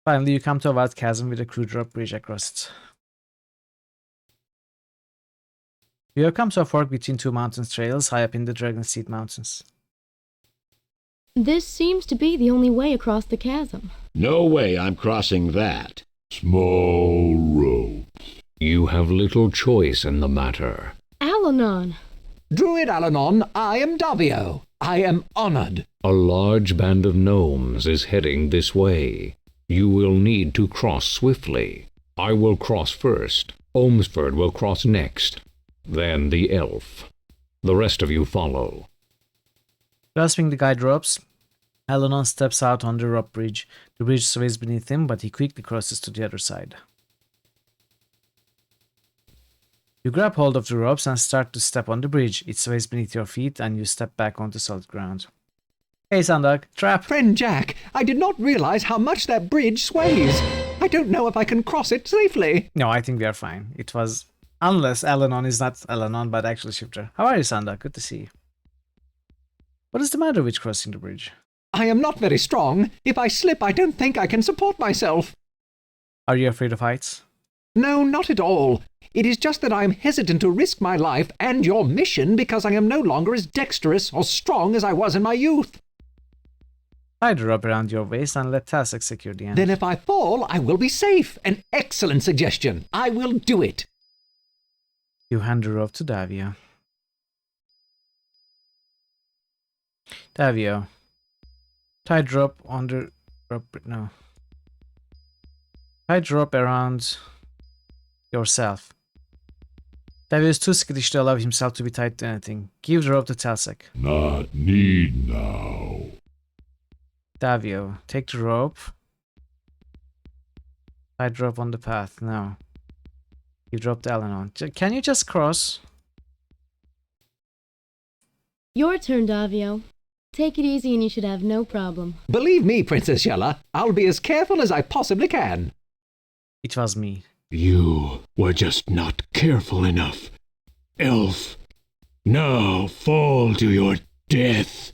Finally, you come to a wide chasm with a crude drop bridge across it. You have come to a fork between two mountain trails high up in the Dragon's Teeth Mountains. This seems to be the only way across the chasm. No way I'm crossing that. Small ropes. You have little choice in the matter. Alanon! Druid Alanon, I am Davio. I am honored. A large band of gnomes is heading this way. You will need to cross swiftly. I will cross first. Omsford will cross next. Then the elf. The rest of you follow. Grasping the guide ropes, Alanon steps out on the rope bridge. The bridge sways beneath him, but he quickly crosses to the other side. You grab hold of the ropes and start to step on the bridge. It sways beneath your feet and you step back onto solid ground. Hey Sandog, trap! Friend Jack, I did not realize how much that bridge sways. I don't know if I can cross it safely. No, I think we are fine. It was... Unless Alanon is not Alanon, but actually Shifter. How are you, Sandog? Good to see you. What is the matter with crossing the bridge? I am not very strong. If I slip, I don't think I can support myself. Are you afraid of heights? No, not at all. It is just that I am hesitant to risk my life and your mission because I am no longer as dexterous or strong as I was in my youth. Tie the rope around your waist and let Telsec secure the end. Then if I fall, I will be safe. An excellent suggestion. I will do it. You hand the rope to Davio. Davio, tie the rope on the rope. No. Tie the rope around yourself. Davio is too skittish to allow himself to be tied to anything. Give the rope to Telsec. Not need now. Davio, take the rope. Tie the rope on the path. No. Give the rope to Alanon. Can you just cross? Your turn, Davio. Take it easy and you should have no problem. Believe me, Princess Shella, I'll be as careful as I possibly can. It was me. You were just not careful enough. Elf, now fall to your death.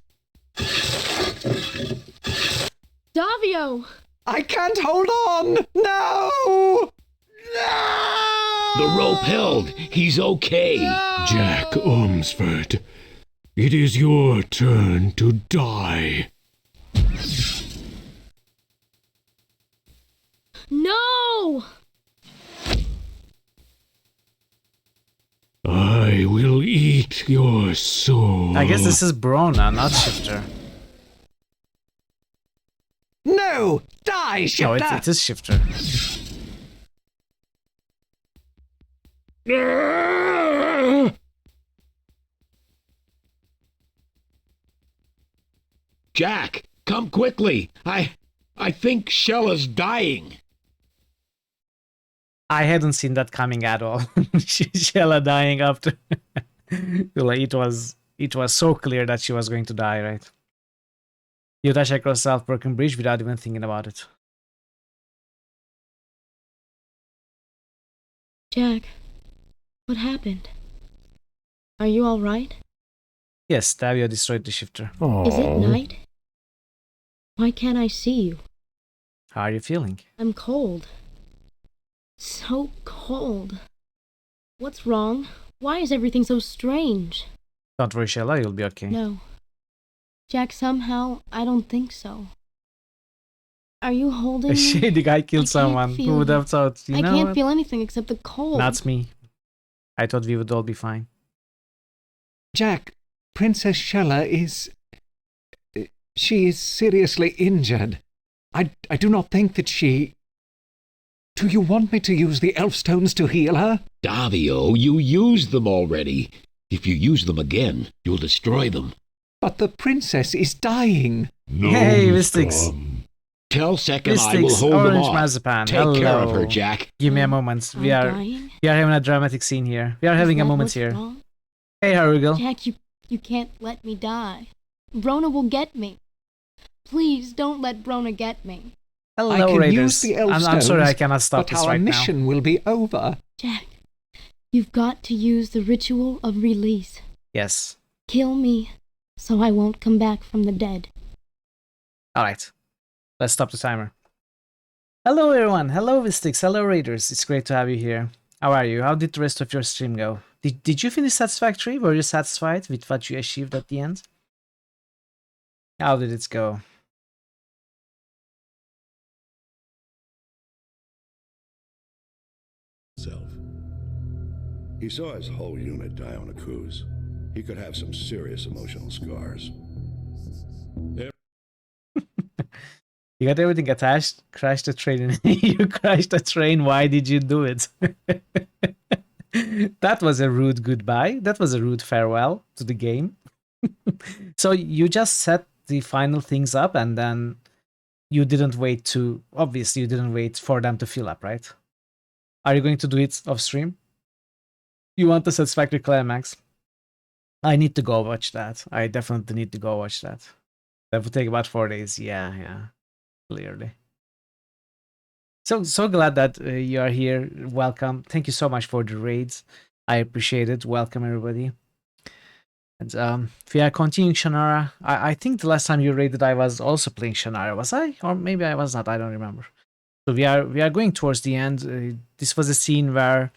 Davio! I can't hold on! No! No! The rope held. He's okay. Jack Ormsford, it is your turn to die. No! I will eat your soul. I guess this is Brona, not Shifter. No! Die, Shifter! No, it is Shifter. Jack, come quickly. I think Shella's dying. I hadn't seen that coming at all. Shella dying after. Like, it was so clear that she was going to die, right? You dash across South-Broken Bridge without even thinking about it. Jack, what happened? Are you all right? Yes, Davio destroyed the shifter. Is it night? Why can't I see you? How are you feeling? I'm cold. So cold. What's wrong? Why is everything so strange? Don't worry, Shella, you'll be okay. No. Jack, somehow, I don't think so. Are you holding me? Shady guy killed someone. Who would have thought? I can't feel anything except the cold. That's me. I thought we would all be fine. Jack, Princess Shella is... She is seriously injured. I do not think that she... Do you want me to use the elf stones to heal her? Davio, you used them already. If you use them again, you'll destroy them. But the princess is dying. No, hey, Mystics. Telsec and I will hold them off. Marzipan. Take Hello. care of her, Jack. Give me a moment. We are having a dramatic scene here. We are having a moment here. Wrong? Hey, Harugal. Jack, you can't let me die. Brona will get me. Please don't let Brona get me. Hello, I can Raiders. use the elf I'm stones, sorry I cannot stop but this our right now. mission will be over. Jack, you've got to use the ritual of release. Yes. Kill me, so I won't come back from the dead. Alright. Let's stop the timer. Hello, everyone. Hello, Mystics. Hello, Raiders. It's great to have you here. How are you? How did the rest of your stream go? Did you finish satisfactory? Were you satisfied with what you achieved at the end? How did it go? He saw his whole unit die on a cruise. He could have some serious emotional scars. You got everything attached, crashed the train. You crashed the train, why did you do it? That was a rude goodbye. That was a rude farewell to the game. So you just set the final things up and then you didn't wait to... Obviously, you didn't wait for them to fill up, right? Are you going to do it off stream? You want the satisfactory climax? I need to go watch that. I definitely need to go watch that. That would take about 4 days. Yeah. Clearly. So glad that you are here. Welcome. Thank you so much for the raids. I appreciate it. Welcome, everybody. And we are continuing Shannara. I think the last time you raided, I was also playing Shannara. Was I? Or maybe I was not. I don't remember. So we are going towards the end. This was a scene where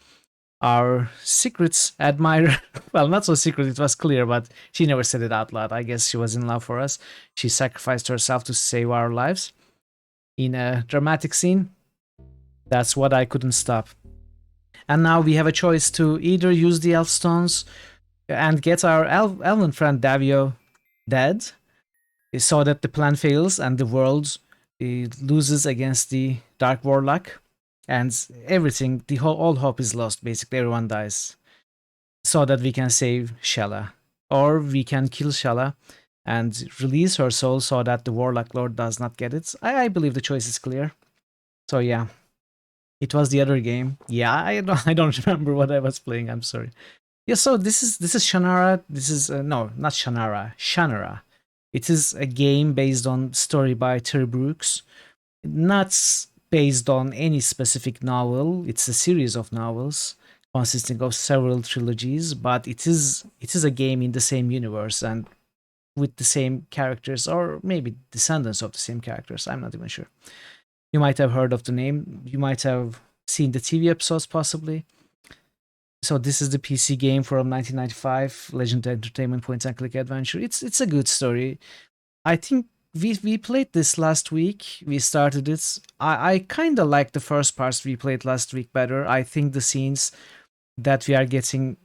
our secret admirer, well, not so secret, it was clear, but she never said it out loud. I guess she was in love for us. She sacrificed herself to save our lives in a dramatic scene. That's what I couldn't stop. And now we have a choice to either use the elf stones and get our elven friend Davio dead, so that the plan fails and the world loses against the Dark Warlock. And everything, all hope is lost, basically, everyone dies. So that we can save Shella. Or we can kill Shella and release her soul so that the Warlock Lord does not get it. I believe the choice is clear. So yeah, it was the other game. Yeah, I don't remember what I was playing, I'm sorry. Yeah, so this is Shannara. This is, no, not Shannara, Shannara. It is a game based on story by Terry Brooks. Not based on any specific novel. It's a series of novels consisting of several trilogies, but it is a game in the same universe and with the same characters, or maybe descendants of the same characters. I'm not even sure. You might have heard of the name. You might have seen the TV episodes, possibly. So this is the PC game from 1995, Legend Entertainment point and click adventure. It's a good story. I think we played this last week. We started it. I kind of like the first parts we played last week better. I think the scenes that we are getting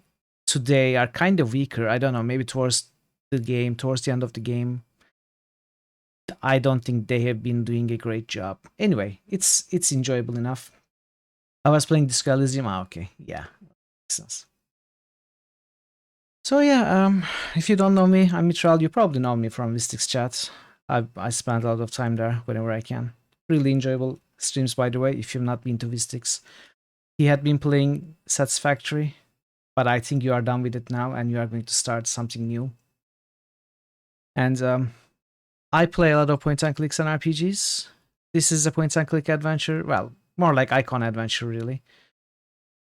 today are kind of weaker. I don't know, maybe towards the end of the game. I don't think they have been doing a great job. Anyway, it's enjoyable enough. I was playing Disco Elysium. Okay, yeah, makes sense. So yeah, if you don't know me, I'm Mitral. You probably know me from Mystics chat. I spend a lot of time there whenever I can. Really enjoyable streams, by the way, if you've not been to Mystics. He had been playing Satisfactory, but I think you are done with it now and you are going to start something new. And I play a lot of point and clicks and RPGs. This is a point and click adventure, well, more like icon adventure really,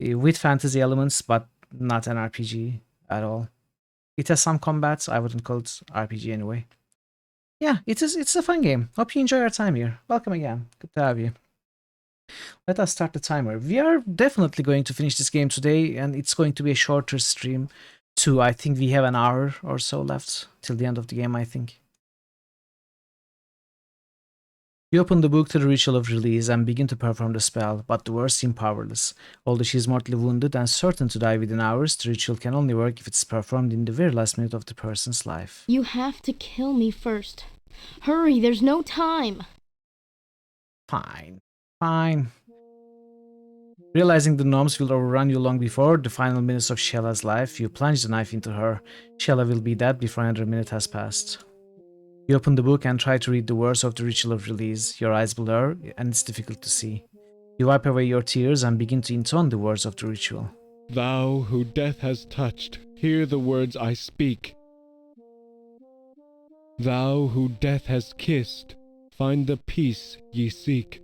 with fantasy elements, but not an RPG at all. It has some combats. I wouldn't call it RPG anyway. Yeah, it's a fun game. Hope you enjoy your time here. Welcome again. Good to have you. Let us start the timer. We are definitely going to finish this game today, and it's going to be a shorter stream too. I think we have an hour or so left till the end of the game, I think. You open the book to the ritual of release and begin to perform the spell, but the words seem powerless. Although she is mortally wounded and certain to die within hours, the ritual can only work if it's performed in the very last minute of the person's life. You have to kill me first. Hurry, there's no time. Fine. Fine. Realizing the gnomes will overrun you long before the final minutes of Shella's life, you plunge the knife into her. Shella will be dead before another minute has passed. You open the book and try to read the words of the ritual of release. Your eyes blur, and it's difficult to see. You wipe away your tears and begin to intone the words of the ritual. Thou who death has touched, hear the words I speak. Thou who death has kissed, find the peace ye seek.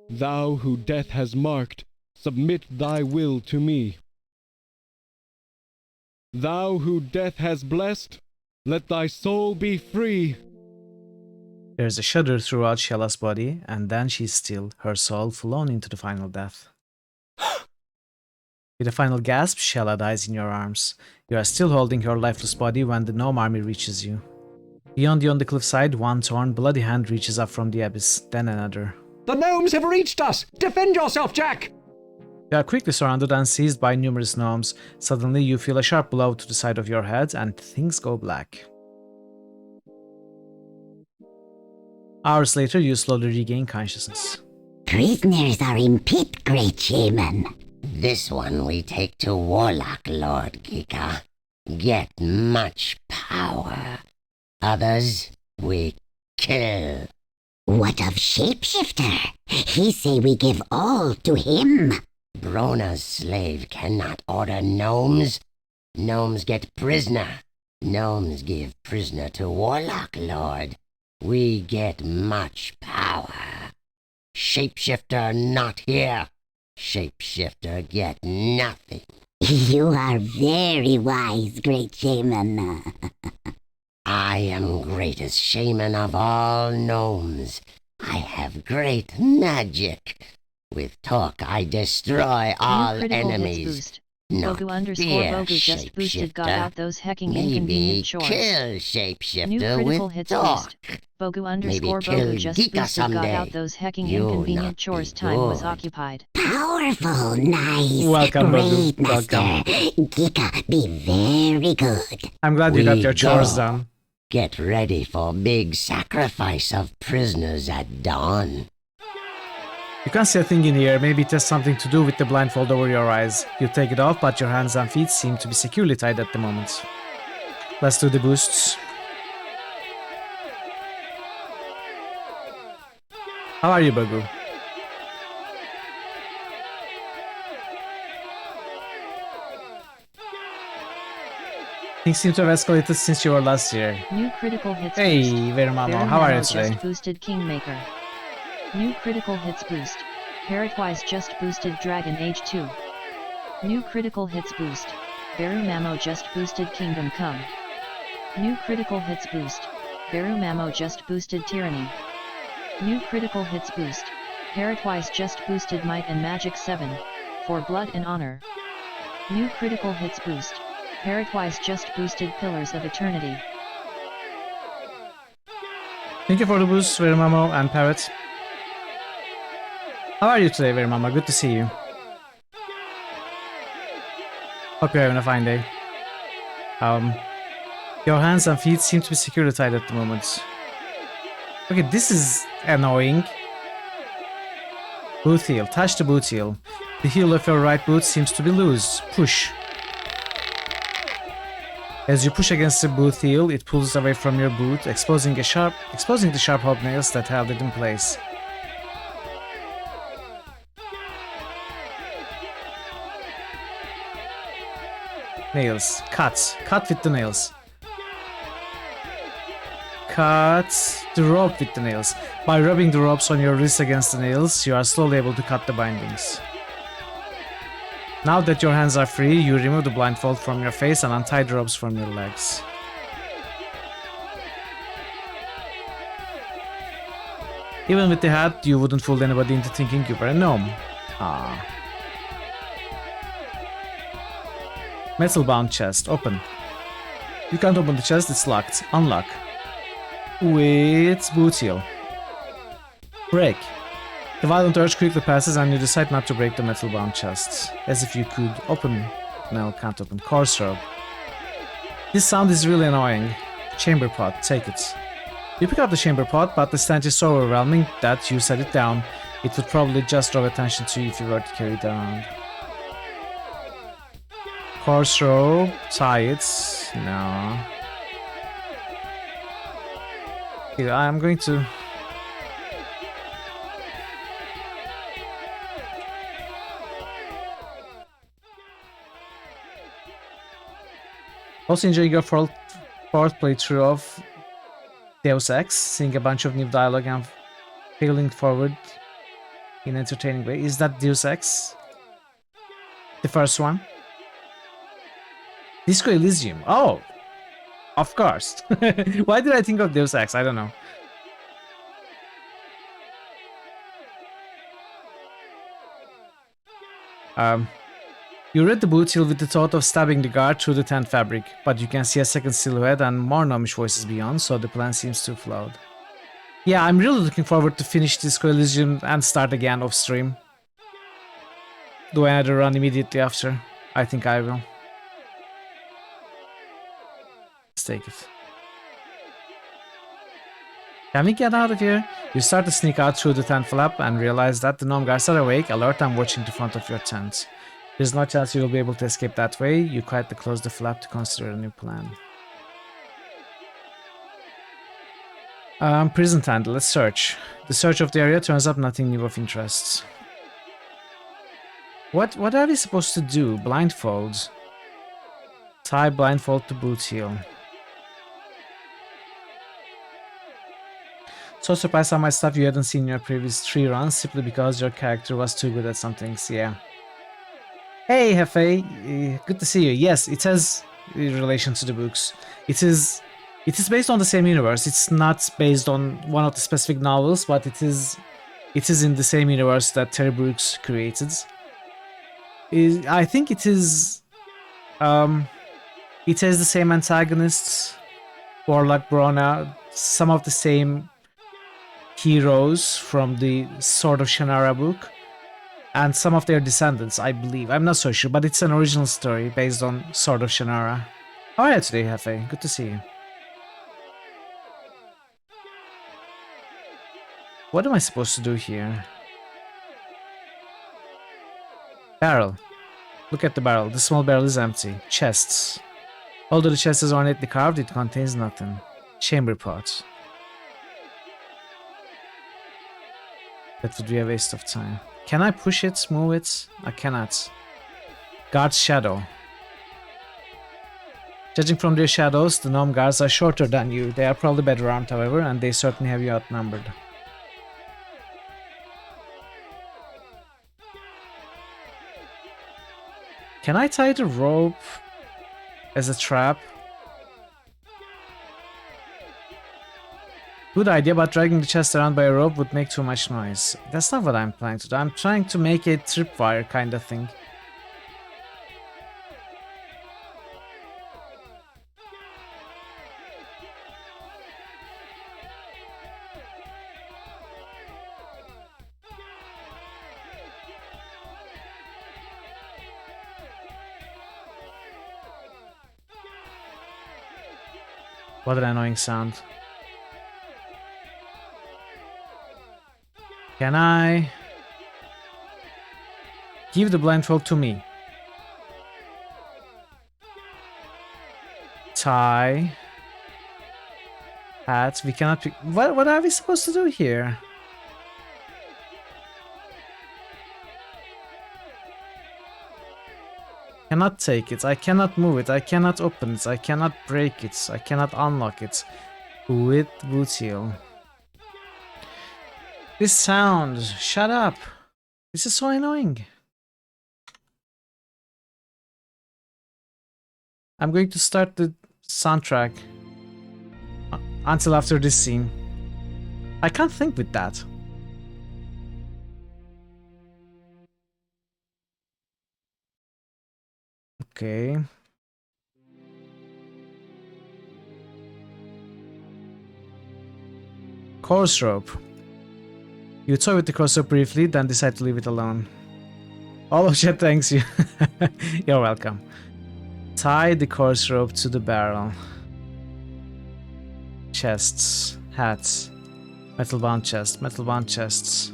Thou who death has marked, submit thy will to me. Thou who death has blessed, let thy soul be free. There's a shudder throughout Shella's body, and then she's still, her soul flown into the final death. With a final gasp, Shella dies in your arms. You are still holding her lifeless body when the gnome army reaches you. Beyond you on the cliffside, one torn, bloody hand reaches up from the abyss, then another. The gnomes have reached us! Defend yourself, Jack! You are quickly surrounded and seized by numerous gnomes. Suddenly, you feel a sharp blow to the side of your head, and things go black. Hours later, you slowly regain consciousness. Prisoners are in pit, great shaman. This one we take to Warlock, Lord Gika. Get much power. Others we kill. What of Shapeshifter? He say we give all to him. Brona's slave cannot order gnomes. Gnomes get prisoner. Gnomes give prisoner to Warlock, Lord. We get much power. Shapeshifter not here. Shapeshifter get nothing. You are very wise, great shaman. I am greatest shaman of all gnomes. I have great magic. With talk I destroy all enemies. Not Bogu fear, Bogu just boosted got Shapeshifter. out those hecking Maybe inconvenient chores. kill New Shapeshifter critical with hits talk. boost. Bogu Maybe Bogu kill just Gika boosted got someday. out those hecking You inconvenient not chores. be Time was good. occupied. Powerful, nice, Welcome, great Bogu. master. Welcome. Gika be very good. I'm glad you got your chores go. done. Get ready for big sacrifice of prisoners at dawn. You can't see a thing in here. Maybe it has something to do with the blindfold over your eyes. You take it off, but your hands and feet seem to be securely tied at the moment. Let's do the boosts. How are you, Bogu? Things seem to have escalated since you were last here. New critical hits Hey, boost. Verimamo, how are you Verimamo today? just boosted Kingmaker. New critical hits boost. Parrotwise just boosted Dragon Age 2. New critical hits boost. Verumamo just boosted Kingdom Come. New critical hits boost. Verumamo just boosted Tyranny. New critical hits boost. Parrotwise just boosted Might and Magic 7. For blood and honor. New critical hits boost. Parrotwise just boosted Pillars of Eternity. Thank you for the boost, Verimamo and Parrot. How are you today, Verimamo? Good to see you. Hope you're having a fine day. Your hands and feet seem to be securely tied at the moment. Okay, this is annoying. Boot heel. Touch the boot heel. The heel of your right boot seems to be loose. Push. As you push against the boot heel, it pulls away from your boot, exposing the sharp hobnails that held it in place. Nails. Cut. Cut with the nails. Cut the rope with the nails. By rubbing the ropes on your wrists against the nails, you are slowly able to cut the bindings. Now that your hands are free, you remove the blindfold from your face and untie the ropes from your legs. Even with the hat, you wouldn't fool anybody into thinking you were a gnome. Ah. Metal-bound chest. Open. You can't open the chest, it's locked. Unlock. With boot heel. Break. The violent urge quickly passes and you decide not to break the metal-bound chest. As if you could open... No, can't open. Course rope. This sound is really annoying. Chamber pot. Take it. You pick up the chamber pot, but the stench is so overwhelming that you set it down. It would probably just draw attention to you if you were to carry it around. Course rope. Tie it. No. Here, I'm going to... Also enjoying your fourth playthrough of Deus Ex, seeing a bunch of new dialogue and failing forward in an entertaining way. Is that Deus Ex? The first one? Disco Elysium. Oh! Of course. Why did I think of Deus Ex? I don't know. You read the boot heel with the thought of stabbing the guard through the tent fabric, but you can see a second silhouette and more gnomish voices beyond, so the plan seems to float. Yeah, I'm really looking forward to finish Disco Elysium and start again off stream. Do I either run immediately after? I think I will. Let's take it. Can we get out of here? You start to sneak out through the tent flap and realize that the gnome guards are awake, alert and watching the front of your tent. There's no chance you will be able to escape that way. You quietly close the flap to consider a new plan. Prison tent, let's search. The search of the area turns up nothing new of interest. What are we supposed to do? Blindfolds. Tie blindfold to boot heel. So surprised how much stuff you hadn't seen in your previous 3 runs simply because your character was too good at some things, yeah. Hey Hefe, good to see you. Yes, it has in relation to the books. It is based on the same universe. It's not based on one of the specific novels, but it is in the same universe that Terry Brooks created. I think it is it has the same antagonists, Warlock Brona, some of the same heroes from the Sword of Shannara book, and some of their descendants, I believe. I'm not so sure, but it's an original story based on Sword of Shannara. How are you today, Hefe? Good to see you. What am I supposed to do here? Barrel. Look at the barrel. The small barrel is empty. Chests. Although the chest is ornately carved, it contains nothing. Chamber pot. That would be a waste of time. Can I push it, move it? I cannot. Guard's shadow. Judging from their shadows, the gnome guards are shorter than you. They are probably better armed, however, and they certainly have you outnumbered. Can I tie the rope as a trap? Good idea, but dragging the chest around by a rope would make too much noise. That's not what I'm planning to do. I'm trying to make a tripwire kind of thing. What an annoying sound. Can I give the blindfold to me? Tie. Hat. We cannot pick. What are we supposed to do here? Cannot take it. I cannot move it. I cannot open it. I cannot break it. I cannot unlock it. With boot heel. This sound. Shut up. This is so annoying. I'm going to start the soundtrack until after this scene. I can't think with that. Okay. Course rope. You toy with the course rope briefly, then decide to leave it alone. All of chat thanks you. You're welcome. Tie the course rope to the barrel. Chests, hats, metal bound chest, metal bound chests,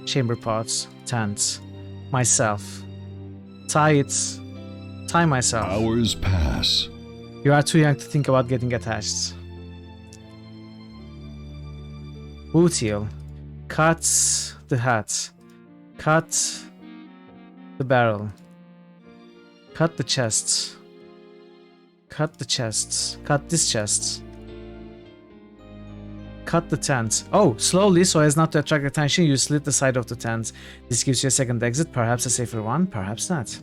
chamber pots, tents, myself. Tie myself. Hours pass. You are too young to think about getting attached. Boot heel. Cut the hat. Cut the barrel. Cut the chests. Cut the chests. Cut this chest. Cut the tent. Oh, slowly, so as not to attract attention, you slit the side of the tent. This gives you a second exit, perhaps a safer one, perhaps not.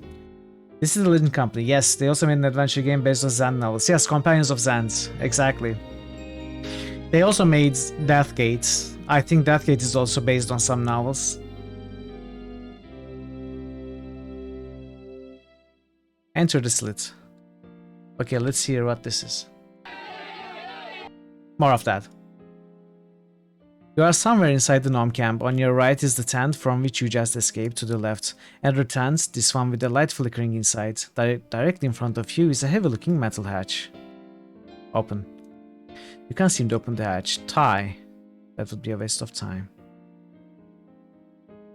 This is the Legend Company. Yes, they also made an adventure game based on Zand novels. Yes, Companions of Zand. Exactly. They also made Deathgate. I think Deathgate is also based on some novels. Enter the slit. Okay, let's hear what this is. More of that. You are somewhere inside the gnome camp. On your right is the tent from which you just escaped. To the left, another tent, this one with the light flickering inside. Directly in front of you is a heavy-looking metal hatch. Open. You can't seem to open the hatch. Tie. That would be a waste of time.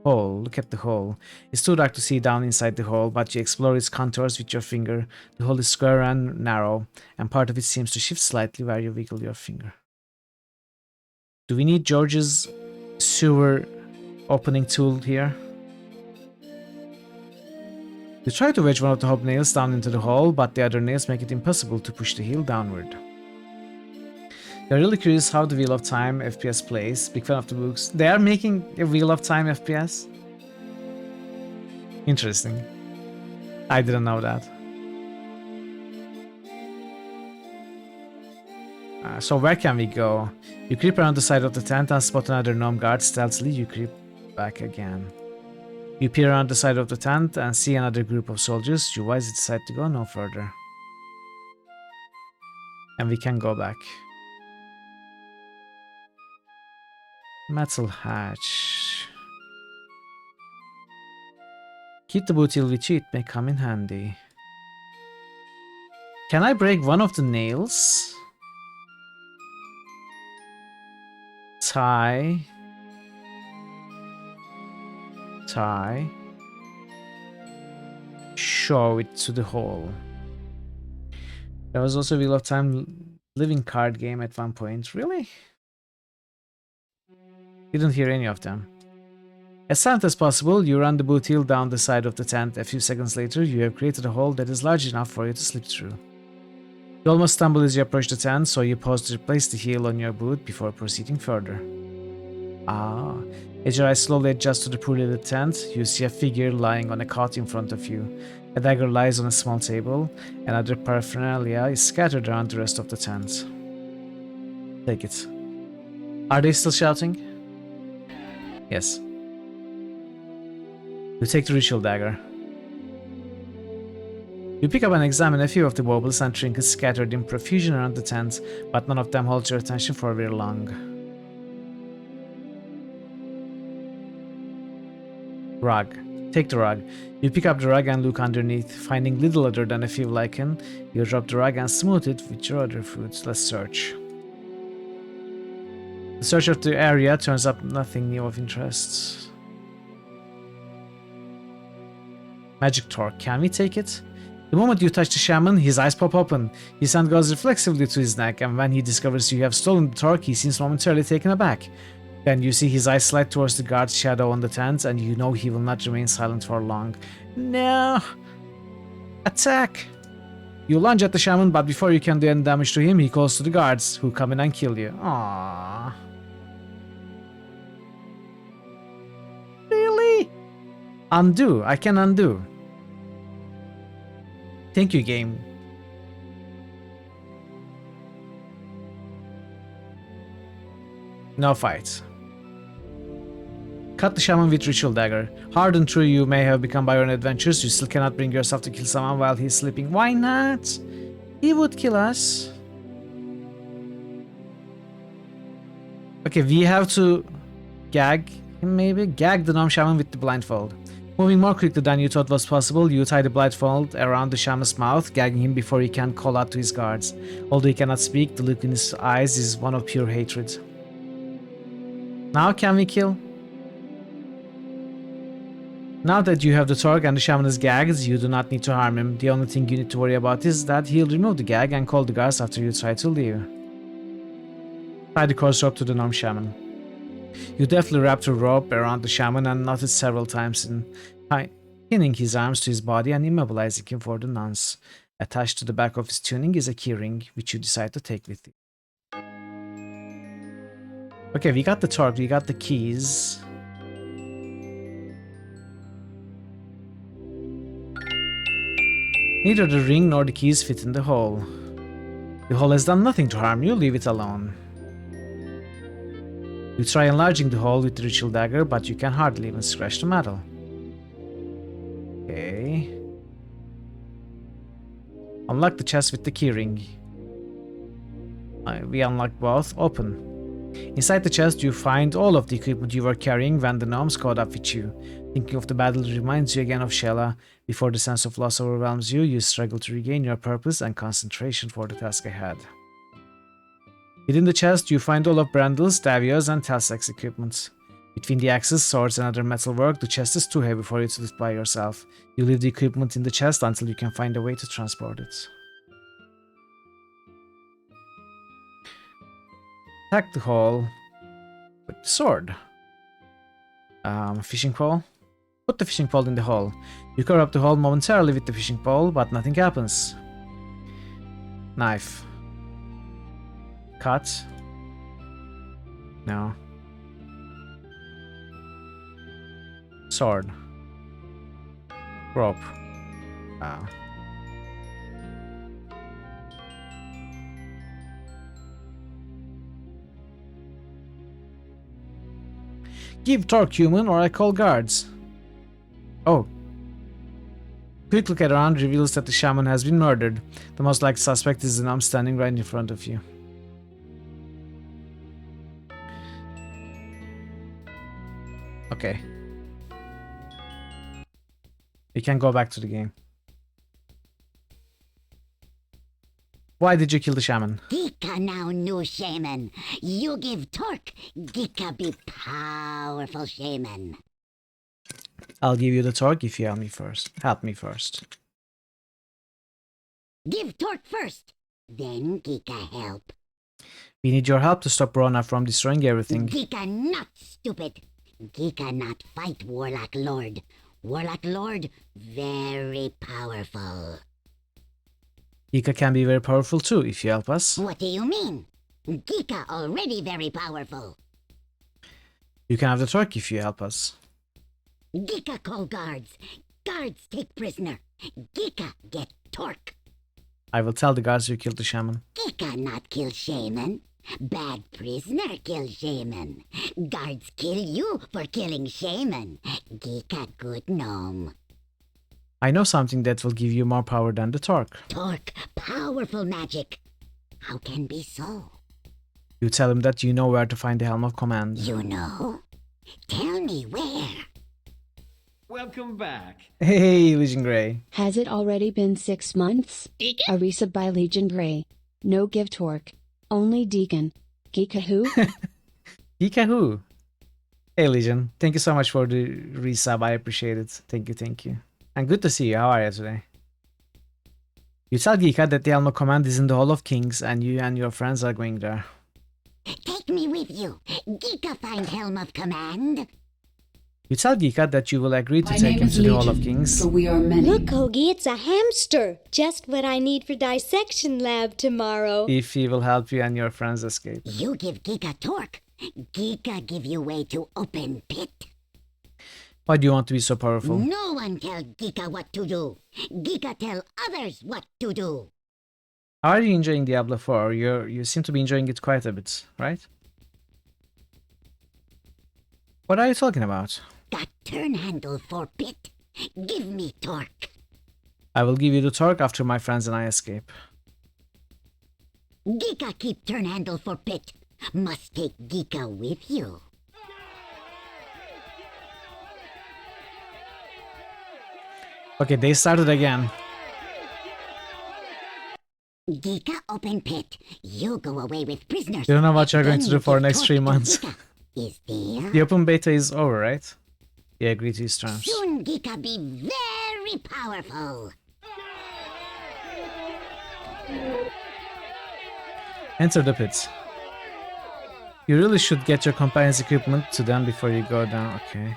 Hole. Look at the hole. It's too dark to see down inside the hole, but you explore its contours with your finger. The hole is square and narrow, and part of it seems to shift slightly where you wiggle your finger. Do we need George's sewer opening tool here? You try to wedge one of the hobnails down into the hole, but the other nails make it impossible to push the heel downward. You're really curious how the Wheel of Time FPS plays. Big fan of the books. They are making a Wheel of Time FPS? Interesting. I didn't know that. So where can we go? You creep around the side of the tent and spot another gnome guard. Stealthily, you creep back again. You peer around the side of the tent and see another group of soldiers. You wisely decide to go no further. And we can go back. Metal hatch. Keep the boot heel with you, it may come in handy. Can I break one of the nails? Tie. Show it to the hole. There was also a Wheel of Time living card game at one point. Really? Didn't hear any of them. As silent as possible, you run the boot heel down the side of the tent. A few seconds later, you have created a hole that is large enough for you to slip through. You almost stumble as you approach the tent, so you pause to replace the heel on your boot before proceeding further. As your eyes slowly adjust to the poorly lit tent, you see a figure lying on a cot in front of you. A dagger lies on a small table, and other paraphernalia is scattered around the rest of the tent. Take it. Are they still shouting? Yes. You take the ritual dagger. You pick up and examine a few of the baubles and trinkets scattered in profusion around the tent, but none of them hold your attention for very long. Rug. Take the rug. You pick up the rug and look underneath. Finding little other than a few lichen, you drop the rug and smooth it with your other foot. Let's search. The search of the area turns up nothing new of interest. Magic torque. Can we take it? The moment you touch the shaman, his eyes pop open. His hand goes reflexively to his neck, and when he discovers you have stolen the torque, he seems momentarily taken aback. Then you see his eyes slide towards the guard's shadow on the tent, and you know he will not remain silent for long. No! Attack! You lunge at the shaman, but before you can do any damage to him, he calls to the guards, who come in and kill you. Aww. Really? Undo. I can undo. Thank you, game. No fight. Cut the shaman with ritual dagger. Hard and true you may have become by your own adventures, you still cannot bring yourself to kill someone while he's sleeping. Why not? He would kill us. Okay, we have to gag him maybe? Gag the gnome shaman with the blindfold. Moving more quickly than you thought was possible, you tie the blindfold around the shaman's mouth, gagging him before he can call out to his guards. Although he cannot speak, the look in his eyes is one of pure hatred. Now can we kill? Now that you have the torque and the shaman is gagged, you do not need to harm him. The only thing you need to worry about is that he'll remove the gag and call the guards after you try to leave. Tie the coarse rope to the gnome shaman. You deftly wrap the rope around the shaman and knot it several times, pinning his arms to his body and immobilizing him for the nonce. Attached to the back of his tunic is a keyring, which you decide to take with you. Okay, we got the torque, we got the keys. Neither the ring nor the keys fit in the hole. The hole has done nothing to harm you, leave it alone. You try enlarging the hole with the ritual dagger, but you can hardly even scratch the metal. Okay. Unlock the chest with the keyring. We unlock both. Open. Inside the chest, you find all of the equipment you were carrying when the gnomes caught up with you. Thinking of the battle reminds you again of Shella. Before the sense of loss overwhelms you, you struggle to regain your purpose and concentration for the task ahead. Within the chest, you find all of Brandel's, Davio's, and Telsek's equipment. Between the axes, swords, and other metalwork, the chest is too heavy for you to lift by yourself. You leave the equipment in the chest until you can find a way to transport it. Attack the hole with the sword. Fishing pole. Put the fishing pole in the hole. You cover up the hole momentarily with the fishing pole, but nothing happens. Knife. Cut. No. Sword. Rope. Wow. Give torque, human, or I call guards. Oh. Quick look around reveals that the shaman has been murdered. The most likely suspect is the gnome standing right in front of you. Okay. We can go back to the game. Why did you kill the shaman? Gika now new shaman. You give torque. Gika be powerful shaman. I'll give you the torque if you help me first. Help me first. Give torque first. Then Gika help. We need your help to stop Rona from destroying everything. Gika not stupid. Gika not fight Warlock Lord. Warlock Lord very powerful. Gika can be very powerful too if you help us. What do you mean? Gika already very powerful. You can have the torque if you help us. Gika call guards. Guards take prisoner. Gika get torque. I will tell the guards you killed the shaman. Gika not kill shaman. Bad prisoner kill shaman. Guards kill you for killing shaman. Gika good gnome. I know something that will give you more power than the torque. Torque, powerful magic. How can be so? You tell him that you know where to find the Helm of Command. You know? Tell me where. Welcome back. Hey, Legion Grey. Has it already been 6 months? A resub by Legion Grey. No give torque. Only Deacon. Geeka who? Geeka who? Hey, Legion. Thank you so much for the resub. I appreciate it. Thank you, thank you. And good to see you. How are you today? You tell Geeka that the Helm of Command is in the Hall of Kings and you and your friends are going there. Take me with you. Geeka find Helm of Command. You tell Geeka that you will agree to take him to the Hall of Kings. Look, Hoagie, it's a hamster. Just what I need for dissection lab tomorrow. If he will help you and your friends escape. You give Geeka torque. Geeka give you way to open pit. Why do you want to be so powerful? No one tell Geeka what to do. Geeka tell others what to do. Are you enjoying Diablo 4? You seem to be enjoying it quite a bit, right? What are you talking about? Got turn handle for pit. Give me torque. I will give you the torque after my friends and I escape. Geeka keep turn handle for pit. Must take Geeka with you. Okay, they started again. Geeka open pit. You go away with prisoners. You don't know what you're going to do for the next 3 months. Is there? The open beta is over, right? You agree to his terms. Soon Geeka be very powerful. Enter the pits. You really should get your companion's equipment to them before you go down. Okay.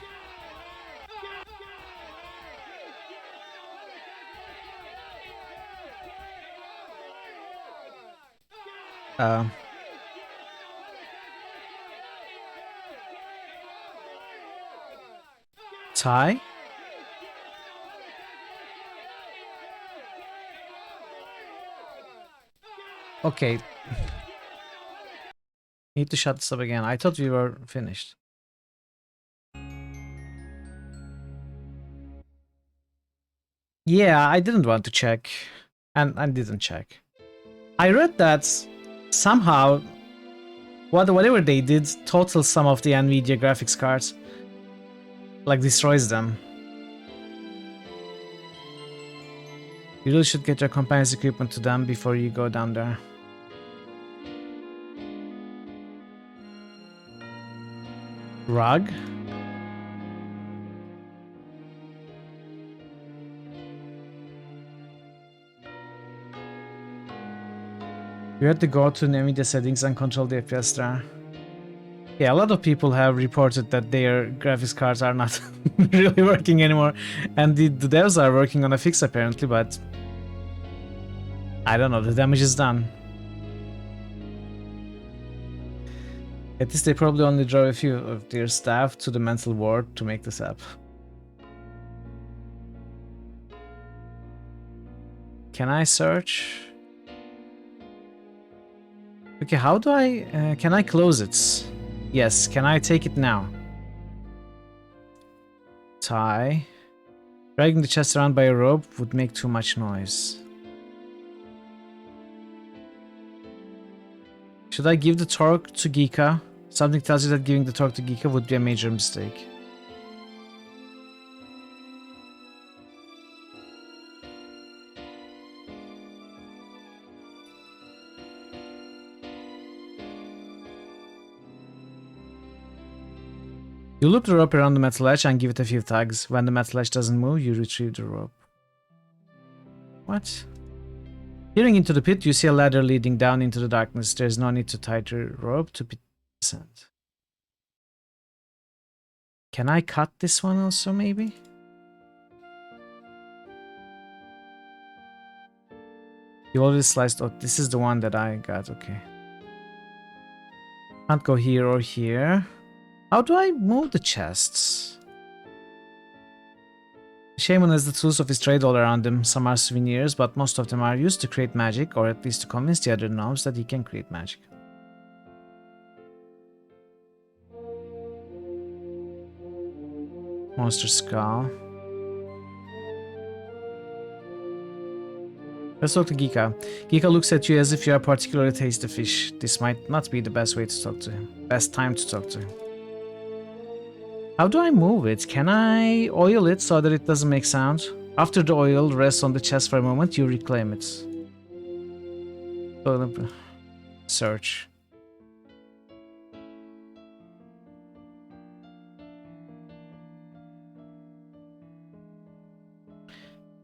Tie? Okay. Need to shut this up again. I thought we were finished. Yeah, I didn't want to check. And I didn't check. I read that somehow whatever they did totals some of the Nvidia graphics cards. Like destroys them. You really should get your companion's equipment to them before you go down there. Rug? You have to go to NVIDIA settings and control the FPS there. Yeah, a lot of people have reported that their graphics cards are not really working anymore, and the devs are working on a fix apparently, but I don't know, the damage is done. At least they probably only drove a few of their staff to the mental ward to make this up. Can I search? Okay, how do I... can I close it? Yes, can I take it now? Tie. Dragging the chest around by a rope would make too much noise. Should I give the torque to Geeka? Something tells you that giving the torque to Geeka would be a major mistake. You loop the rope around the metal edge and give it a few tugs. When the metal edge doesn't move, you retrieve the rope. What? Peering into the pit, you see a ladder leading down into the darkness. There is no need to tie the rope to descend. Can I cut this one also, maybe? You already sliced... Oh, this is the one that I got, okay. Can't go here or here. How do I move the chests? Shaman has the tools of his trade all around him. Some are souvenirs, but most of them are used to create magic, or at least to convince the other gnomes that he can create magic. Monster skull. Let's talk to Gika. Gika looks at you as if you are particularly tasty fish. This might not be the best way to talk to him. Best time to talk to him. How do I move it? Can I oil it so that it doesn't make sound? After the oil rests on the chest for a moment, you reclaim it. Search.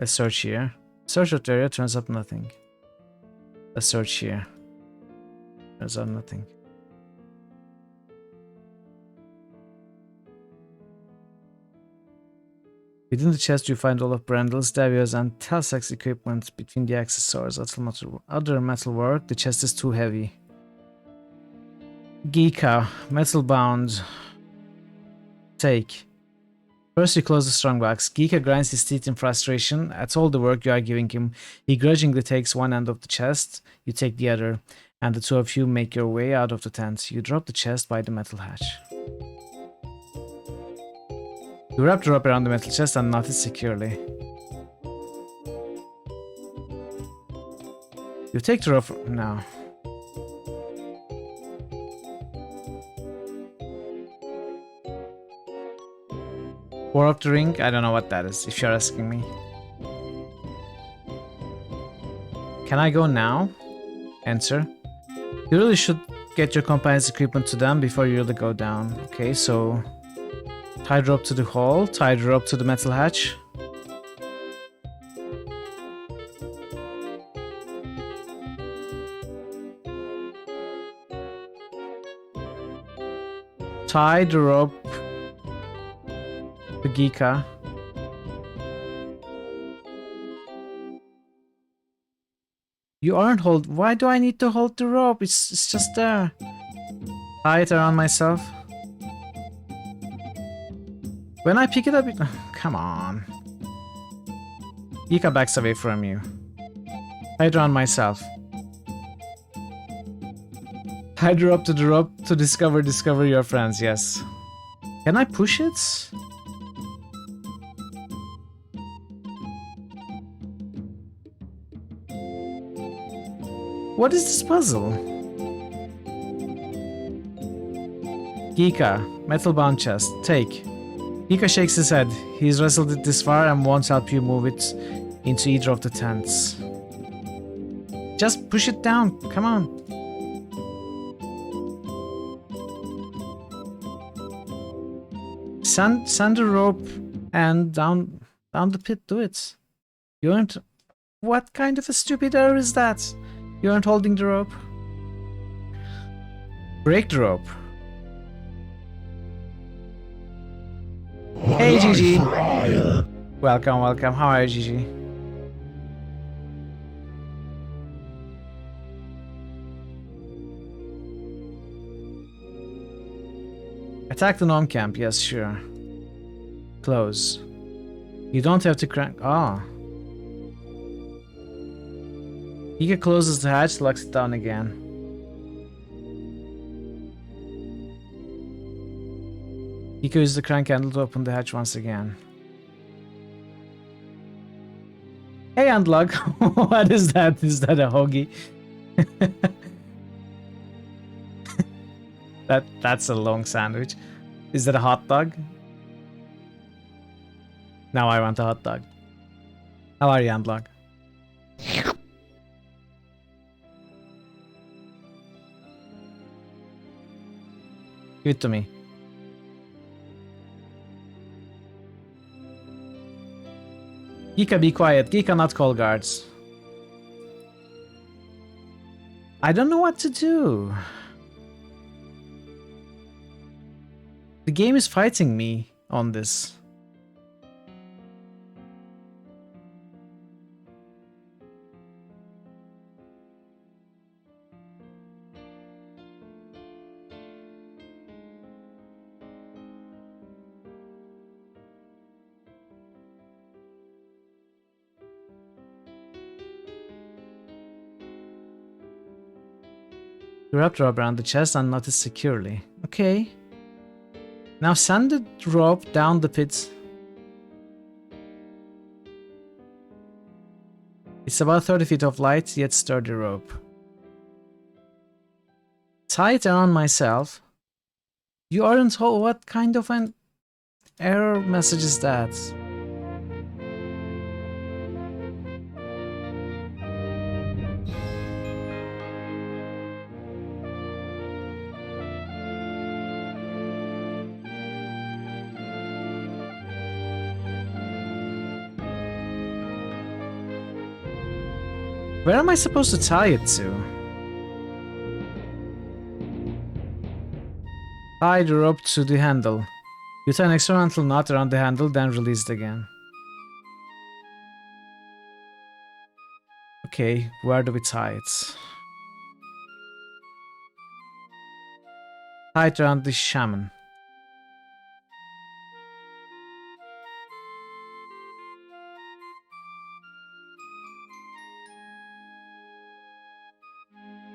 Let's search here. Search that area, turns up nothing. Let's search here. Turns up nothing. Within the chest you find all of Brandel's, Davio's and Telsek's equipment. Between the accessories, other metal work. The chest is too heavy. Gika, metal bound. Take. First you close the strongbox. Gika grinds his teeth in frustration at all the work you are giving him. He grudgingly takes one end of the chest, you take the other, and the two of you make your way out of the tent. You drop the chest by the metal hatch. You wrap the rope around the metal chest and knot it securely. You take the rope now. War of the Ring? I don't know what that is, if you're asking me. Can I go now? Answer. You really should get your companion's equipment to them before you really go down. Okay, so... tie the rope to the hole, tie the rope to the metal hatch. Tie the rope to Gika. You aren't hold. Why do I need to hold the rope? It's just there. Tie it around myself. When I pick it up, come on. Gika backs away from you. Tie it around myself. Tie the rope to the rope to discover your friends, yes. Can I push it? What is this puzzle? Gika, metal bound chest, take. Gika shakes his head. He's wrestled it this far and won't help you move it into either of the tents. Just push it down, come on. Sand the rope and down the pit, do it. You aren't... What kind of a stupid error is that? You aren't holding the rope. Break the rope. Hey Gigi. Welcome, welcome. How are you, Gigi? Attack the gnome camp, yes, sure. Close. You don't have to crank. Ah. Gika closes the hatch, locks it down again. Gika uses the crank handle to open the hatch once again. Hey, Unlock! What is that? Is that a hoagie? That's a long sandwich. Is that a hot dog? Now I want a hot dog. How are you, Unlock? Give it to me. Gika, be quiet. Gika, not call guards. I don't know what to do. The game is fighting me on this. You wrap the rope around the chest and knot it securely. Okay. Now sand the rope down the pit It's about 30 feet of light, yet sturdy rope. Tie it around myself. You aren't whole. What kind of an error message is that? Where am I supposed to tie it to? Tie the rope to the handle. You tie an experimental knot around the handle, then release it again. Okay, where do we tie it? Tie it around the shaman.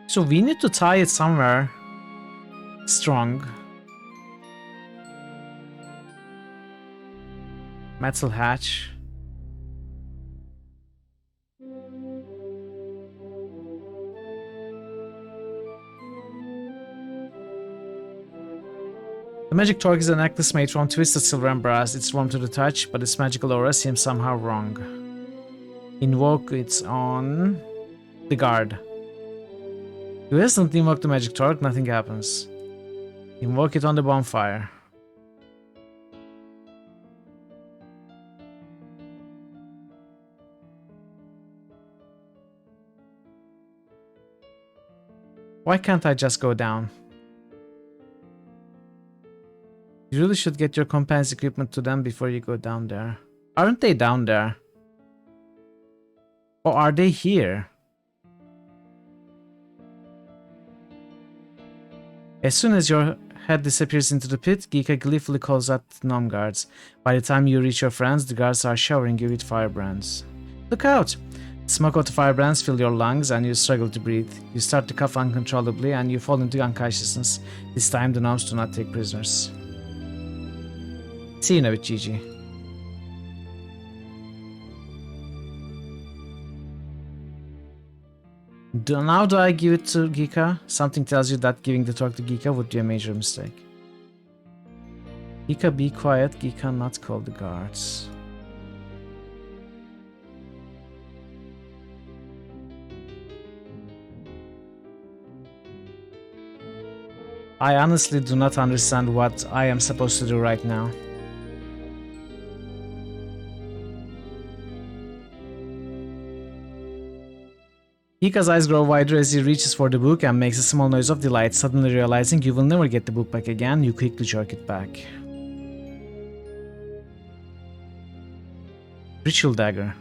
So we need to tie it somewhere strong. Metal hatch. The magic torque is a necklace made from twisted silver and brass. It's warm to the touch, but its magical aura seems somehow wrong. Invoke it on the guard. You instantly invoke the magic torque, nothing happens. Invoke it on the bonfire. Why can't I just go down? You really should get your companion's equipment to them before you go down there. Aren't they down there? Or are they here? As soon as your head disappears into the pit, Geeka gleefully calls out the gnome guards. By the time you reach your friends, the guards are showering you with firebrands. Look out! The smoke of the firebrands fill your lungs and you struggle to breathe. You start to cough uncontrollably and you fall into unconsciousness. This time the gnomes do not take prisoners. See you in a bit, Gigi. Now do I give it to Geeka? Something tells you that giving the torque to Geeka would be a major mistake. Geeka, be quiet. Geeka, not call the guards. I honestly do not understand what I am supposed to do right now. Geeka's eyes grow wider as he reaches for the book and makes a small noise of delight. Suddenly realizing you will never get the book back again, you quickly jerk it back. Ritual dagger.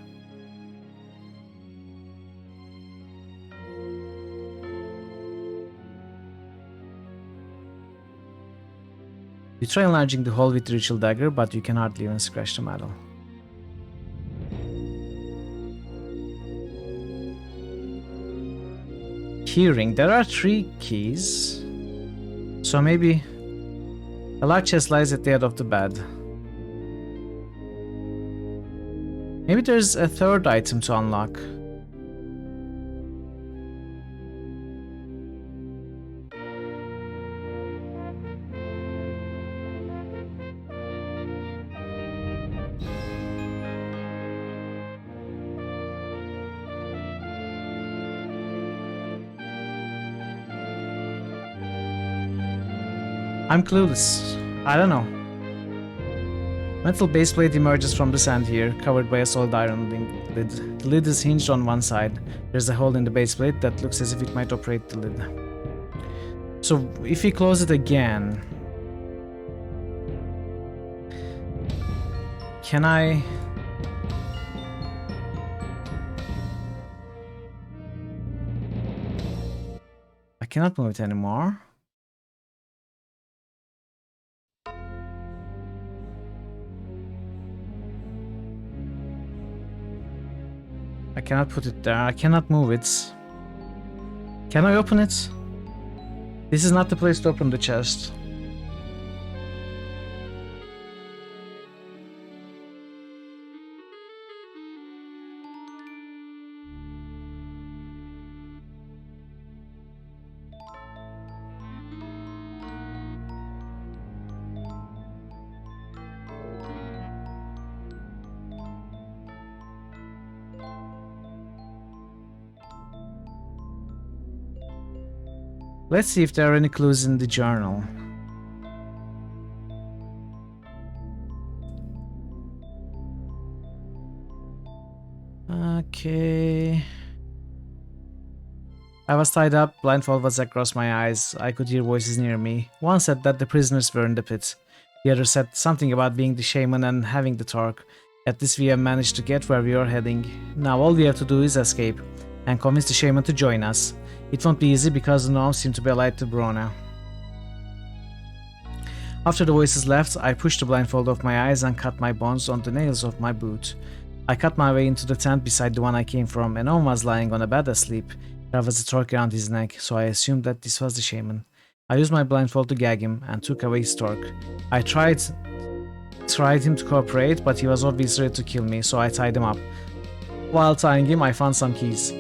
You try enlarging the hole with the ritual dagger, but you can hardly even scratch the metal. Hearing. There are 3 keys. So maybe a large chest lies at the head of the bed. Maybe there's a 3rd item to unlock. I'm clueless. I don't know. Metal base plate emerges from the sand here, covered by a solid iron lid. The lid is hinged on one side. There's a hole in the base plate that looks as if it might operate the lid. So if we close it again... Can I... I cannot move it anymore. I cannot put it there. I cannot move it. Can I open it? This is not the place to open the chest. Let's see if there are any clues in the journal. Okay. I was tied up, blindfold was across my eyes. I could hear voices near me. One said that the prisoners were in the pit. The other said something about being the shaman and having the torque. At least we have managed to get where we are heading. Now all we have to do is escape and convince the shaman to join us. It won't be easy because the gnomes seem to be allied to Brona. After the voices left, I pushed the blindfold off my eyes and cut my bonds on the nails of my boot. I cut my way into the tent beside the one I came from. A gnome was lying on a bed asleep. There was a torque around his neck, so I assumed that this was the shaman. I used my blindfold to gag him and took away his torque. I tried him to cooperate, but he was obviously ready to kill me, so I tied him up. While tying him, I found some keys.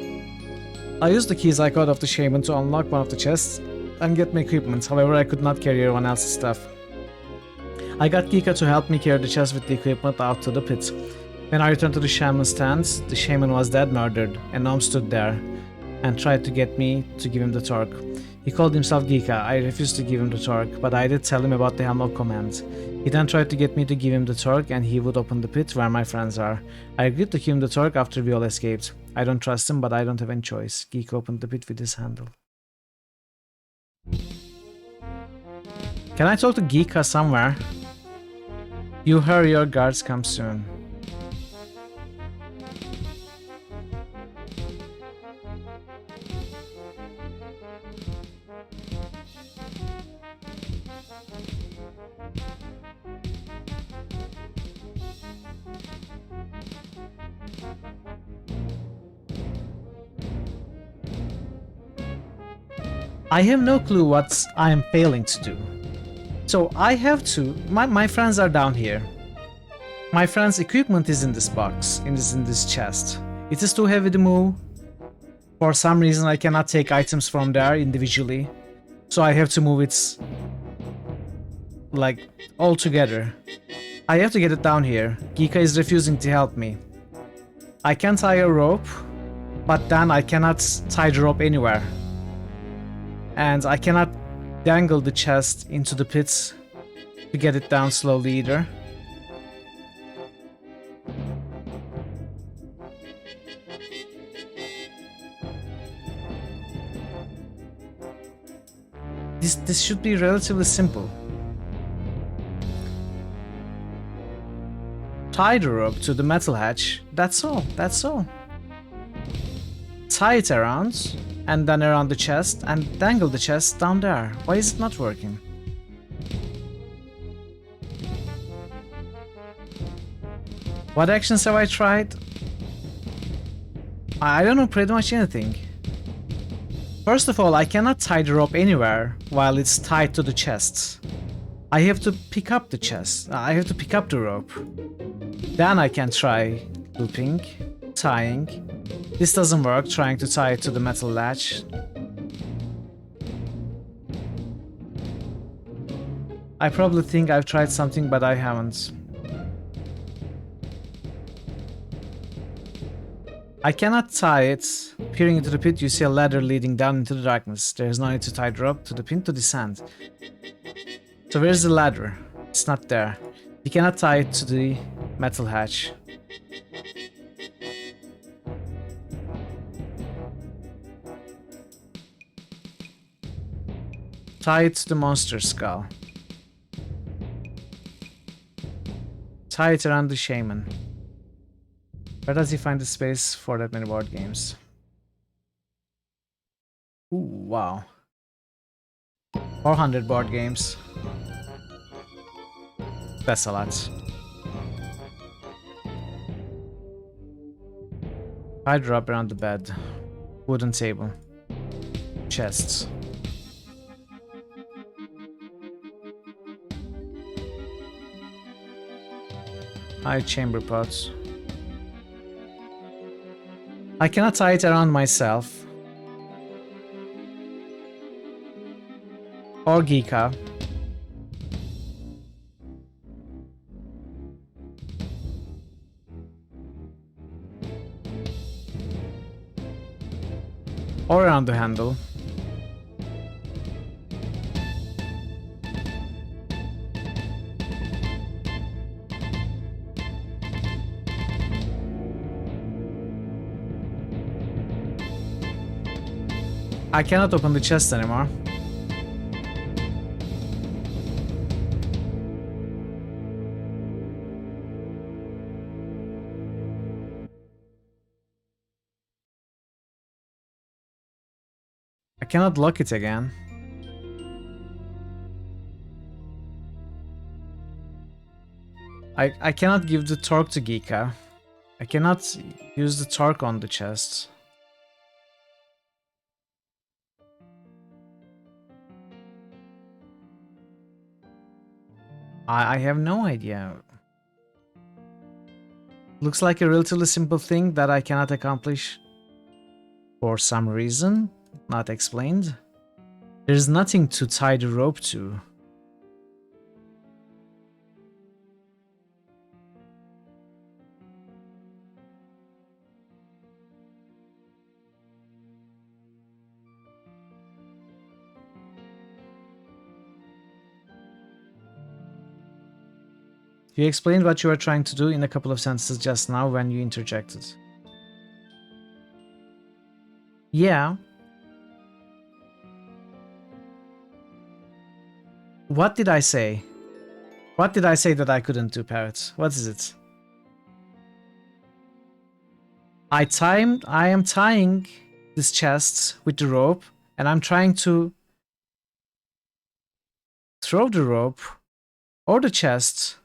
I used the keys I got off the shaman to unlock one of the chests and get my equipment. However, I could not carry everyone else's stuff. I got Gika to help me carry the chest with the equipment out to the pit. When I returned to the shaman's tent, the shaman was dead, murdered. A gnome stood there and tried to get me to give him the torque. He called himself Gika. I refused to give him the torque, but I did tell him about the Helm of Command. He then tried to get me to give him the torque and he would open the pit where my friends are. I agreed to give him the torque after we all escaped. I don't trust him, but I don't have any choice. Gika opened the pit with his handle. Can I talk to Gika somewhere? You hurry, your guards come soon. I have no clue what I am failing to do. So I have to... My friends are down here. My friend's equipment is in this box, in this chest. It is too heavy to move. For some reason I cannot take items from there individually. So I have to move it... like, all together. I have to get it down here. Gika is refusing to help me. I can tie a rope, but then I cannot tie the rope anywhere. And I cannot dangle the chest into the pits to get it down slowly either. This should be relatively simple. Tie the rope to the metal hatch. That's all. That's all. Tie it around. And then around the chest, and dangle the chest down there. Why is it not working? What actions have I tried? I don't know pretty much anything. First of all, I cannot tie the rope anywhere while it's tied to the chest. I have to pick up the chest. I have to pick up the rope. Then I can try looping, tying. This doesn't work, trying to tie it to the metal latch. I probably think I've tried something, but I haven't. I cannot tie it. Peering into the pit, you see a ladder leading down into the darkness. There is no need to tie the rope to the pin to descend. So where's the ladder? It's not there. You cannot tie it to the metal hatch. Tie it to the monster skull. Tie it around the shaman. Where does he find the space for that many board games? Ooh, wow. 400 board games. That's a lot. Tie the rope around the bed. Wooden table. Chests. High chamber pots. I cannot tie it around myself. Or Gika. Or around the handle. I cannot open the chest anymore. I cannot lock it again. I cannot give the torque to Geeka. I cannot use the torque on the chest. I have no idea. Looks like a relatively simple thing that I cannot accomplish for some reason, not explained. There's nothing to tie the rope to. You explained what you were trying to do in a couple of sentences just now when you interjected. Yeah. What did I say? What did I say that I couldn't do, Parrot? What is it? I am tying this chest with the rope, and I'm trying to throw the rope or the chest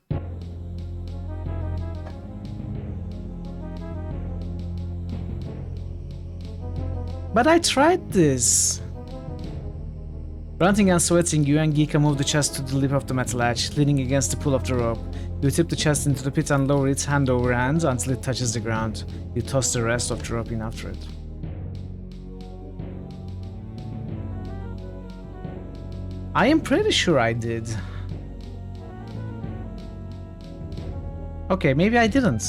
but I tried this. Grunting and sweating, you and Geeka move the chest to the lip of the metal edge, leaning against the pull of the rope. You tip the chest into the pit and lower it hand over hand until it touches the ground. You toss the rest of the rope in after it. I am pretty sure I did. Okay, maybe I didn't.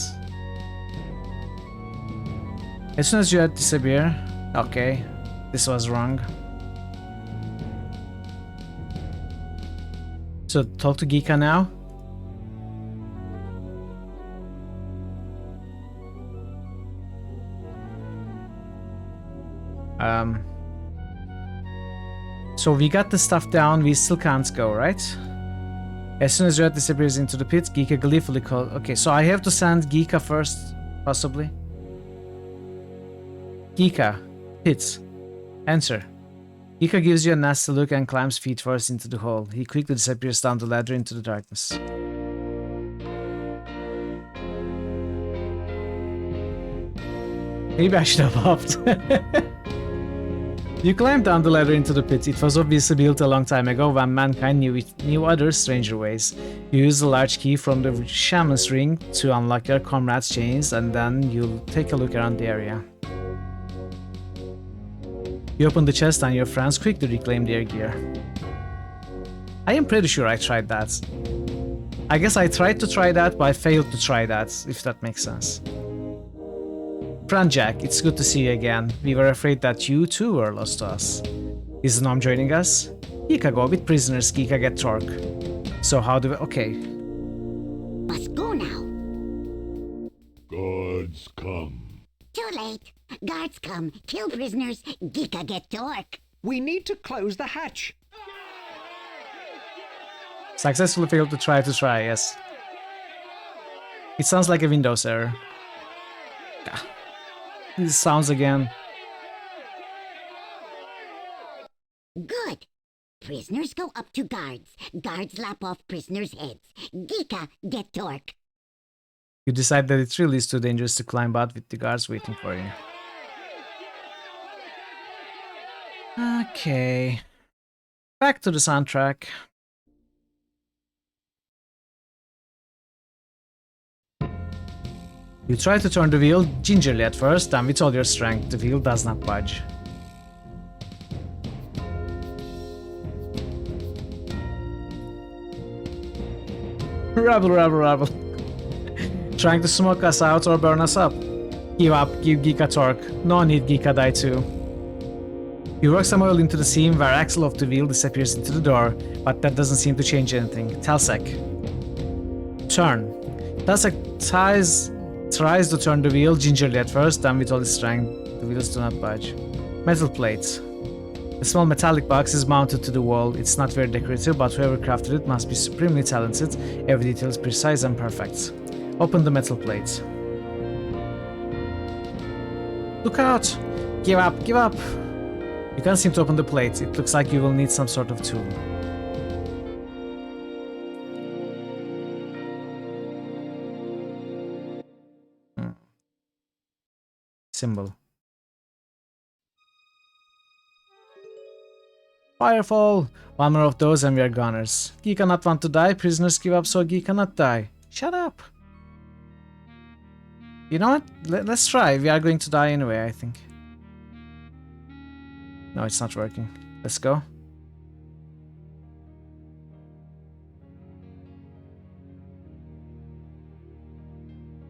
As soon as you had disappear. Okay, this was wrong. So talk to Geeka now. So we got the stuff down, we still can't go, right? As soon as Red disappears into the pit, Geeka gleefully calls. Okay, so I have to send Geeka first, possibly. Geeka, pit, enter. Geeka gives you a nasty look and climbs feet first into the hole. He quickly disappears down the ladder into the darkness. Maybe I should have hopped. You climbed down the ladder into the pit. It was obviously built a long time ago when mankind knew other stranger ways. You use the large key from the shaman's ring to unlock your comrade's chains, and then you'll take a look around the area. You open the chest and your friends quickly reclaim their gear. I am pretty sure I tried that. I guess I tried to try that, but I failed to try that, if that makes sense. Friend Jack, it's good to see you again. We were afraid that you too were lost to us. Is Nom joining us? Geeka go with prisoners, Geeka get torque. So how do we... okay. Must go now. Guards come. Too late. Guards come, kill prisoners, Geeka get torque. We need to close the hatch. Successfully failed to try, yes. It sounds like a Windows error. These sounds again. Good. Prisoners go up to guards. Guards lap off prisoners' heads. Geeka get torque. You decide that it really is too dangerous to climb out with the guards waiting for you. Okay. Back to the soundtrack. You try to turn the wheel gingerly at first, and with all your strength, the wheel does not budge. Rubble, rubble, rubble. Trying to smoke us out or burn us up. Give up, give Geeka torque. No need Geeka die too. You work some oil into the seam where axle of the wheel disappears into the door, but that doesn't seem to change anything. Telsec. Turn. Telsec tries to turn the wheel gingerly at first, then with all his strength, the wheels do not budge. Metal plate. A small metallic box is mounted to the wall. It's not very decorative, but whoever crafted it must be supremely talented. Every detail is precise and perfect. Open the metal plate. Look out! Give up, give up! You can't seem to open the plate. It looks like you will need some sort of tool. Symbol. Firefall! One more of those and we are goners. Ge cannot want to die. Prisoners give up so Ge cannot die. Shut up! You know what? Let's try. We are going to die anyway, I think. No, it's not working. Let's go.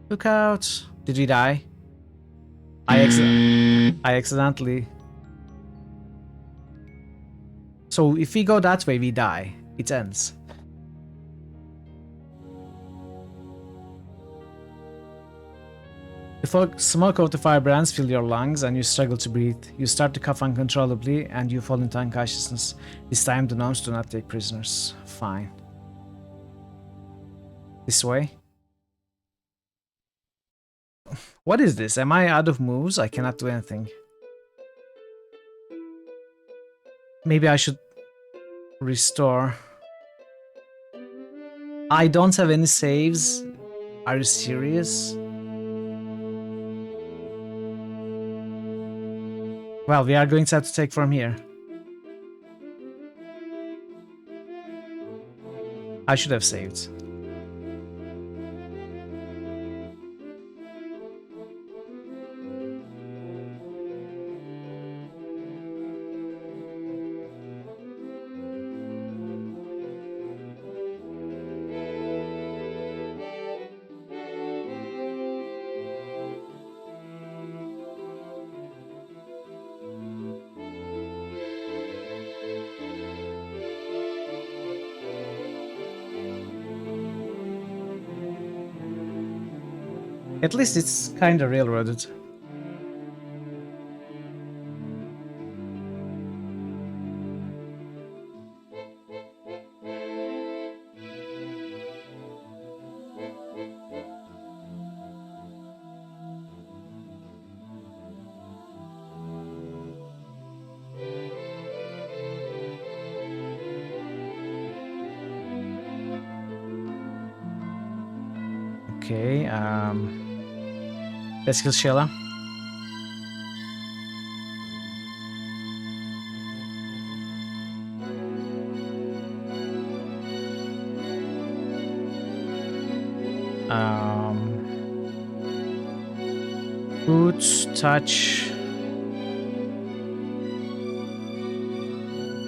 Look out! Did we die? I accidentally. So if we go that way, we die. It ends. The smoke of the firebrands fill your lungs and you struggle to breathe. You start to cough uncontrollably and you fall into unconsciousness. This time the gnomes do not take prisoners. Fine. This way? What is this? Am I out of moves? I cannot do anything. Maybe I should restore. I don't have any saves. Are you serious? Well, we are going to have to take from here. I should have saved. At least it's kinda railroaded. Okay, let's kill Sheila. Boot, touch.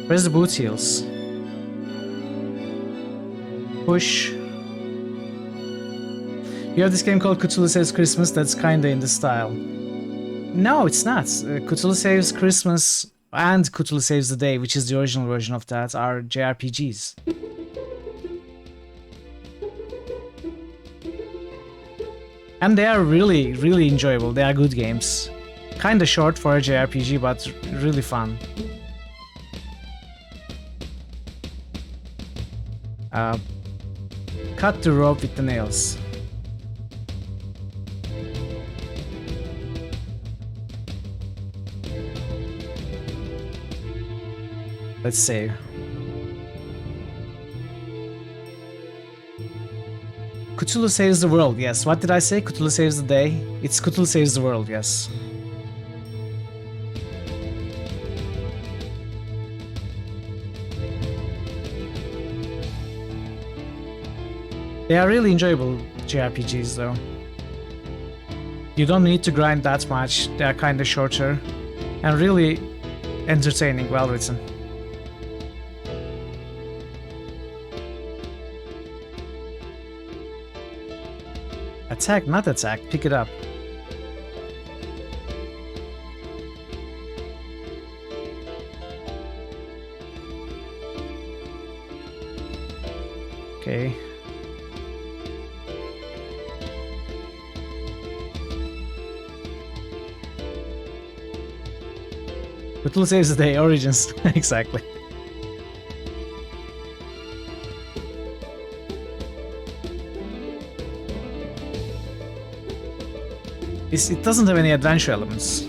Where's the boot heals? Push. You have this game called Cthulhu Saves Christmas that's kinda in the style. No, it's not. Cthulhu Saves Christmas and Cthulhu Saves the Day, which is the original version of that, are JRPGs. And they are really, really enjoyable. They are good games. Kinda short for a JRPG, but really fun. Cut the rope with the nails. Let's save. Cthulhu saves the world, yes. What did I say? Cthulhu saves the day? It's Cthulhu saves the world, yes. They are really enjoyable JRPGs though. You don't need to grind that much, they are kinda shorter and really entertaining, well written. Attack, not attack, pick it up. Okay. Little saves the day, origins. Exactly. It doesn't have any adventure elements.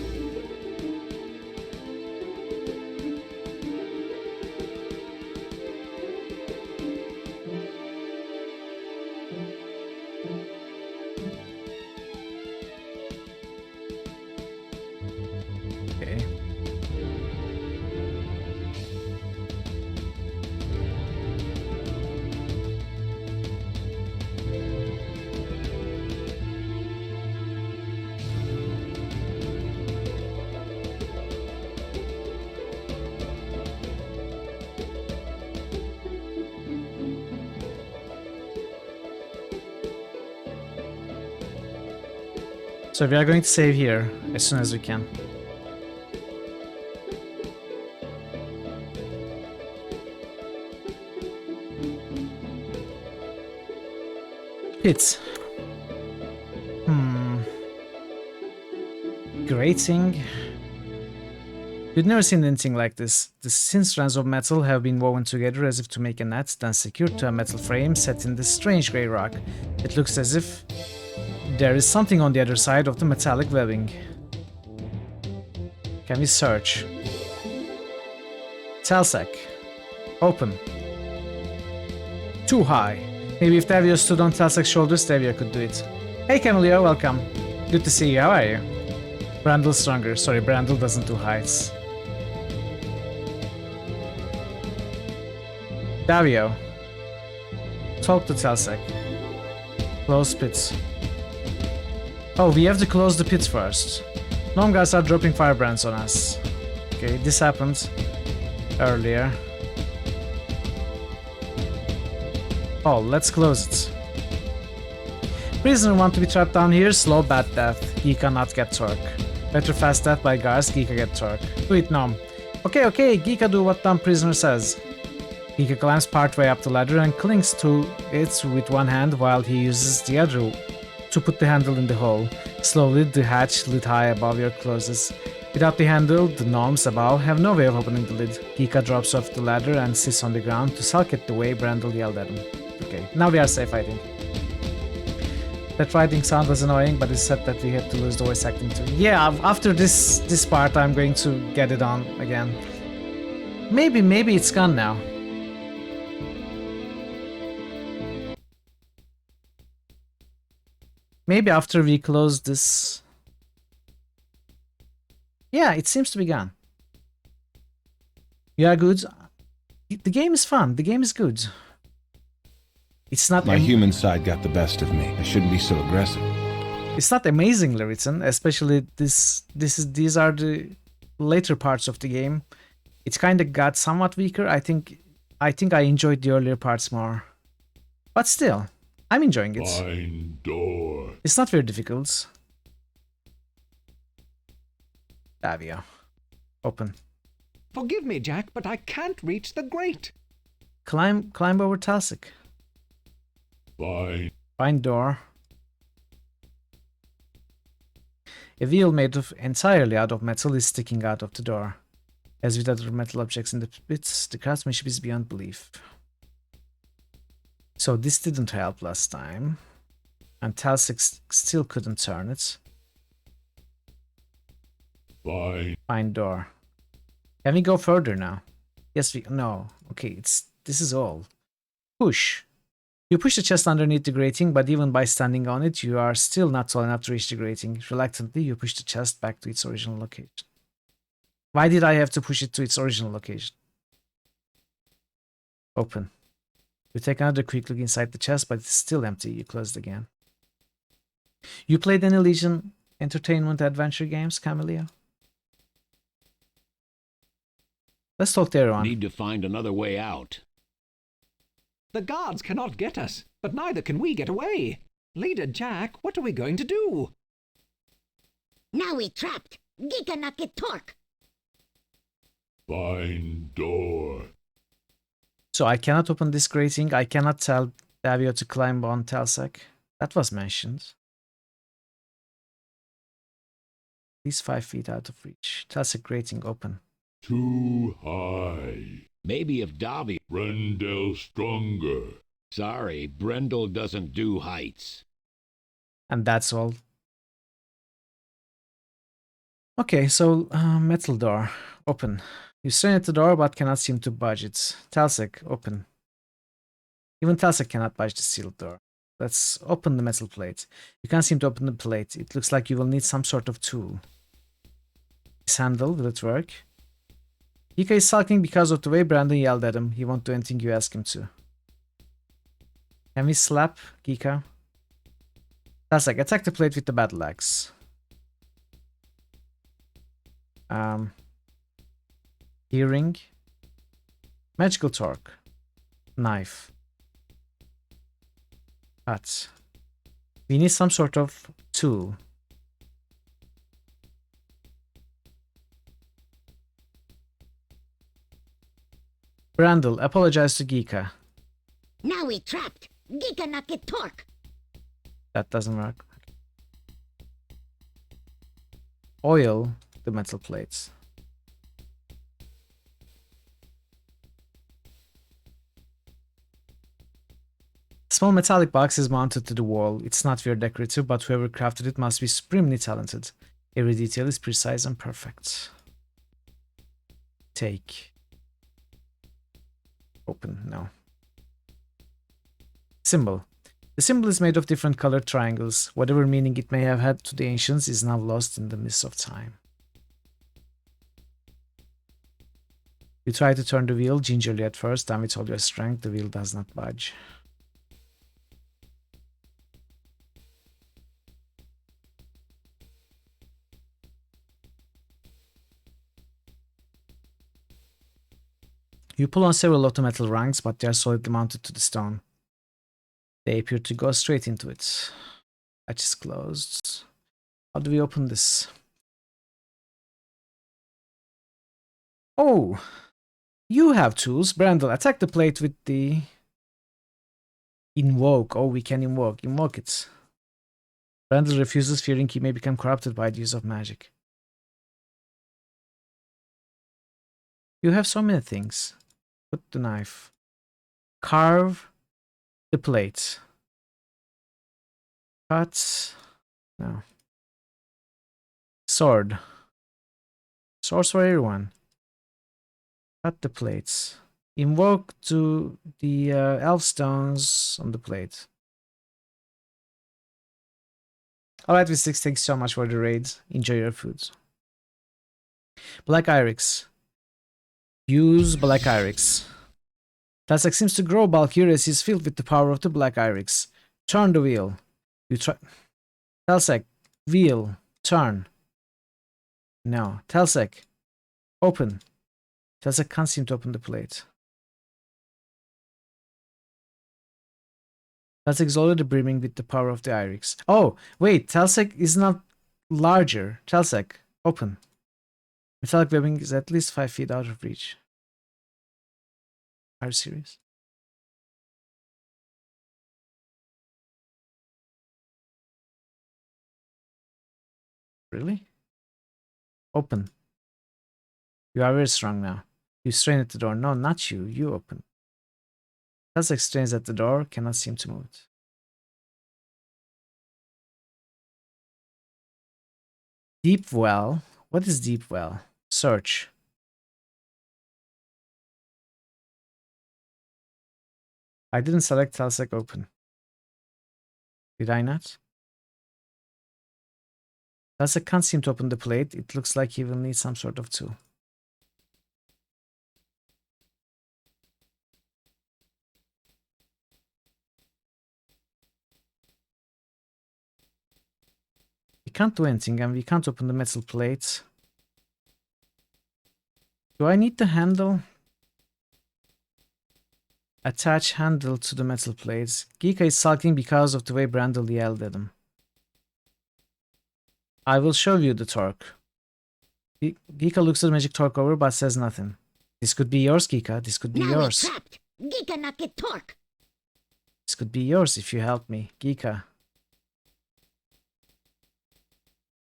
Okay. So we are going to save here as soon as we can. Pits. Grating. You've never seen anything like this. The thin strands of metal have been woven together as if to make a net, then secured to a metal frame set in this strange grey rock. It looks as if there is something on the other side of the metallic webbing. Can we search? Talsec. Open. Too high. Maybe if Davio stood on Talsec's shoulders, Davio could do it. Hey Camilio, welcome. Good to see you, how are you? Brandle's stronger. Sorry, Brandle doesn't do heights. Davio. Talk to Talsec. Close pits. Oh, we have to close the pits first. Gnome guys are dropping firebrands on us. Okay, this happened earlier. Oh, let's close it. Prisoner want to be trapped down here? Slow bad death. Geeka not get torque. Better fast death by guards, Geeka get torque. Do it, Gnome. Okay, Geeka do what dumb prisoner says. Geeka climbs partway up the ladder and clings to it with one hand while he uses the other to put the handle in the hole. Slowly, the hatch lit high above your closes. Without the handle, the gnomes above have no way of opening the lid. Geeka drops off the ladder and sits on the ground to sulk at the way Brandle yelled at him. Okay, now we are safe, I think. That writing sound was annoying, but it said that we had to lose the voice acting too. Yeah, after this part, I'm going to get it on again. Maybe it's gone now. Maybe after we close this... Yeah, it seems to be gone. Yeah, good. The game is fun. The game is good. It's not... My human side got the best of me. I shouldn't be so aggressive. It's not amazingly written, especially these are the later parts of the game. It kind of got somewhat weaker. I think I enjoyed the earlier parts more. But still, I'm enjoying it. Fine door. It's not very difficult. Davio. Open. Forgive me, Jack, but I can't reach the grate. Climb over Talsec. Fine. Find door. A wheel made entirely out of metal is sticking out of the door. As with other metal objects in the pits, the craftsmanship is beyond belief. So this didn't help last time. And Talsec still couldn't turn it. Fine. Find door. Can we go further now? Yes, we... No. Okay, this is all. Push. You push the chest underneath the grating, but even by standing on it, you are still not tall enough to reach the grating. Reluctantly, you push the chest back to its original location. Why did I have to push it to its original location? Open. You take another quick look inside the chest, but it's still empty. You close it again. You played any Legion Entertainment Adventure games, Camilio? Let's talk to everyone. Need to find another way out. The guards cannot get us, but neither can we get away. Leader Jack, what are we going to do? Now we trapped. Geeka not get torque. Fine door. So I cannot open this grating. I cannot tell Davio to climb on Talsec. That was mentioned. He's 5 feet out of reach. Talsec grating open. Too high. Maybe if Davy... Brendel stronger. Sorry, Brendel doesn't do heights. And that's all. Okay, so metal door. Open. You strain at the door but cannot seem to budge it. Talsek, open. Even Talsek cannot budge the sealed door. Let's open the metal plate. You can't seem to open the plate. It looks like you will need some sort of tool. This handle, will it work? Gika is sulking because of the way Brandon yelled at him. He won't do anything you ask him to. Can we slap Gika? Talsek, attack the plate with the battle axe. Earring. Magical torque. Knife. But we need some sort of tool. Brandel, apologize to Gika. Now we trapped. Gika not get torque. That doesn't work. Oil the metal plates. Small metallic box is mounted to the wall. It's not very decorative, but whoever crafted it must be supremely talented. Every detail is precise and perfect. Take. Open. No. Symbol. The symbol is made of different colored triangles. Whatever meaning it may have had to the ancients is now lost in the mist of time. You try to turn the wheel gingerly at first, and with all your strength, the wheel does not budge. You pull on several of the metal rungs, but they are solidly mounted to the stone. They appear to go straight into it. Hatch is closed. How do we open this? Oh! You have tools. Brandel, attack the plate with the... Invoke. Oh, we can invoke. Invoke it. Brandel refuses, fearing he may become corrupted by the use of magic. You have so many things. Put the knife. Carve the plate. Cut. No. Sword. Swords for everyone. Cut the plates. Invoke to the elf stones on the plate. Alright, V6, thanks so much for the raid. Enjoy your food. Black Iris. Use Black Iris. Talsek seems to grow bulkier as he's filled with the power of the Black Iris. Turn the wheel. You try. Talsek, wheel, turn. No. Talsek, open. Talsek can't seem to open the plate. Talsek is already brimming with the power of the Iris. Oh, wait, Talsek is not larger. Talsek, open. Metallic webbing is at least 5 feet out of reach. Are you serious? Really? Open. You are very strong now. You strain at the door. No, not you. You open. Talsek strains at the door, cannot seem to move it. Deep well. What is deep well? Search. I didn't select Talsek open. Did I not? Talsek can't seem to open the plate. It looks like he will need some sort of tool. We can't do anything, and we can't open the metal plate. Do I need the handle? Attach handle to the metal plates. Gika is sulking because of the way Brandel yelled at him. I will show you the torque. Gika looks at the magic torque over but says nothing. This could be yours, Gika. This could be yours. Now we're trapped. Gika not get torque. This could be yours if you help me, Gika.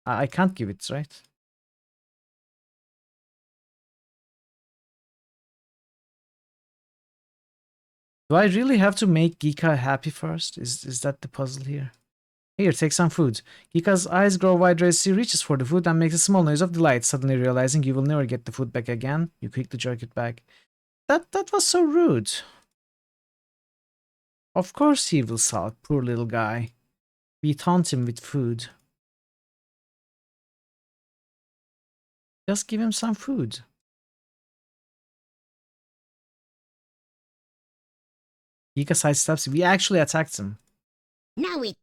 I can't give it, right? Do I really have to make Gika happy first? Is that the puzzle here? Here, take some food. Gika's eyes grow wide as she reaches for the food and makes a small noise of delight, suddenly realizing you will never get the food back again. You quickly jerk it back. That was so rude. Of course he will sulk, poor little guy. We taunt him with food. Just give him some food. Gika sidesteps. We actually attacked him. Now we...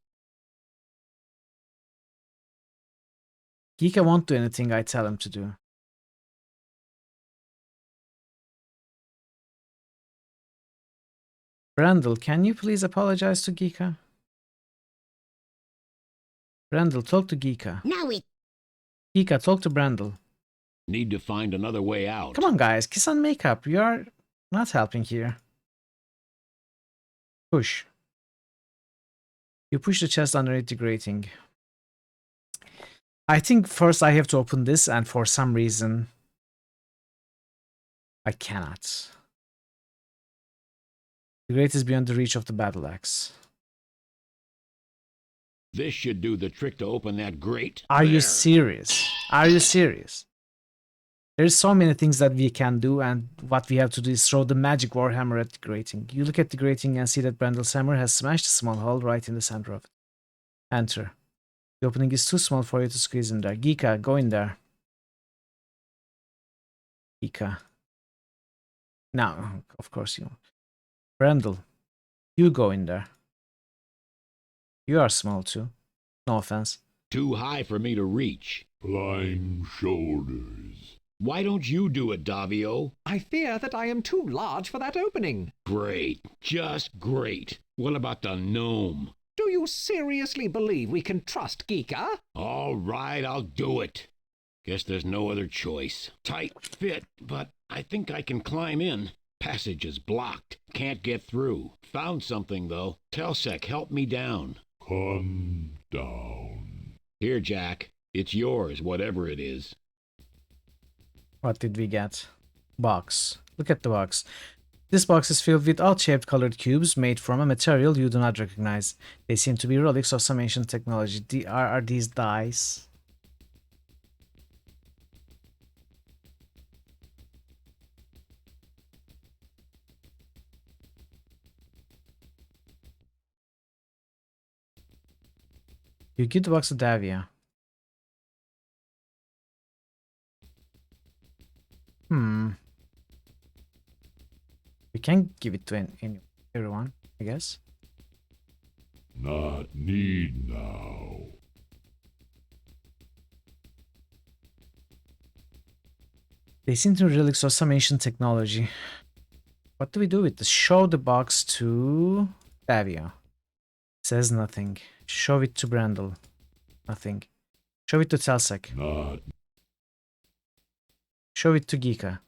Gika won't do anything I tell him to do. Brandel, can you please apologize to Gika? Brandel, talk to Gika. Now we... Gika, talk to Brandel. Need to find another way out. Come on, guys. Kiss and makeup. You are not helping here. Push. You push the chest underneath the grating. I think first I have to open this, and for some reason I cannot. The grate is beyond the reach of the battle axe. This should do the trick to open that grate. Are you serious? Are you serious? There's so many things that we can do, and what we have to do is throw the magic warhammer at the grating. You look at the grating and see that Brandel's hammer has smashed a small hole right in the center of it. Enter. The opening is too small for you to squeeze in there. Gika, go in there. Gika. No, of course you. Brandel, you go in there. You are small too. No offense. Too high for me to reach. Climb shoulders. Why don't you do it, Davio? I fear that I am too large for that opening. Great. Just great. What about the gnome? Do you seriously believe we can trust Gika? All right, I'll do it. Guess there's no other choice. Tight fit, but I think I can climb in. Passage is blocked. Can't get through. Found something, though. Telsec, help me down. Come down. Here, Jack. It's yours, whatever it is. What did we get? Box. Look at the box. This box is filled with odd-shaped colored cubes made from a material you do not recognize. They seem to be relics of some ancient technology. Are these dice? You give the box to Davia. We can give it to everyone, I guess. Not need now. They seem to be relics of some ancient technology. What do we do with this? Show the box to Davia. Says nothing. Show it to Brandel. Nothing. Show it to Telsec. Not. Show it to Gika.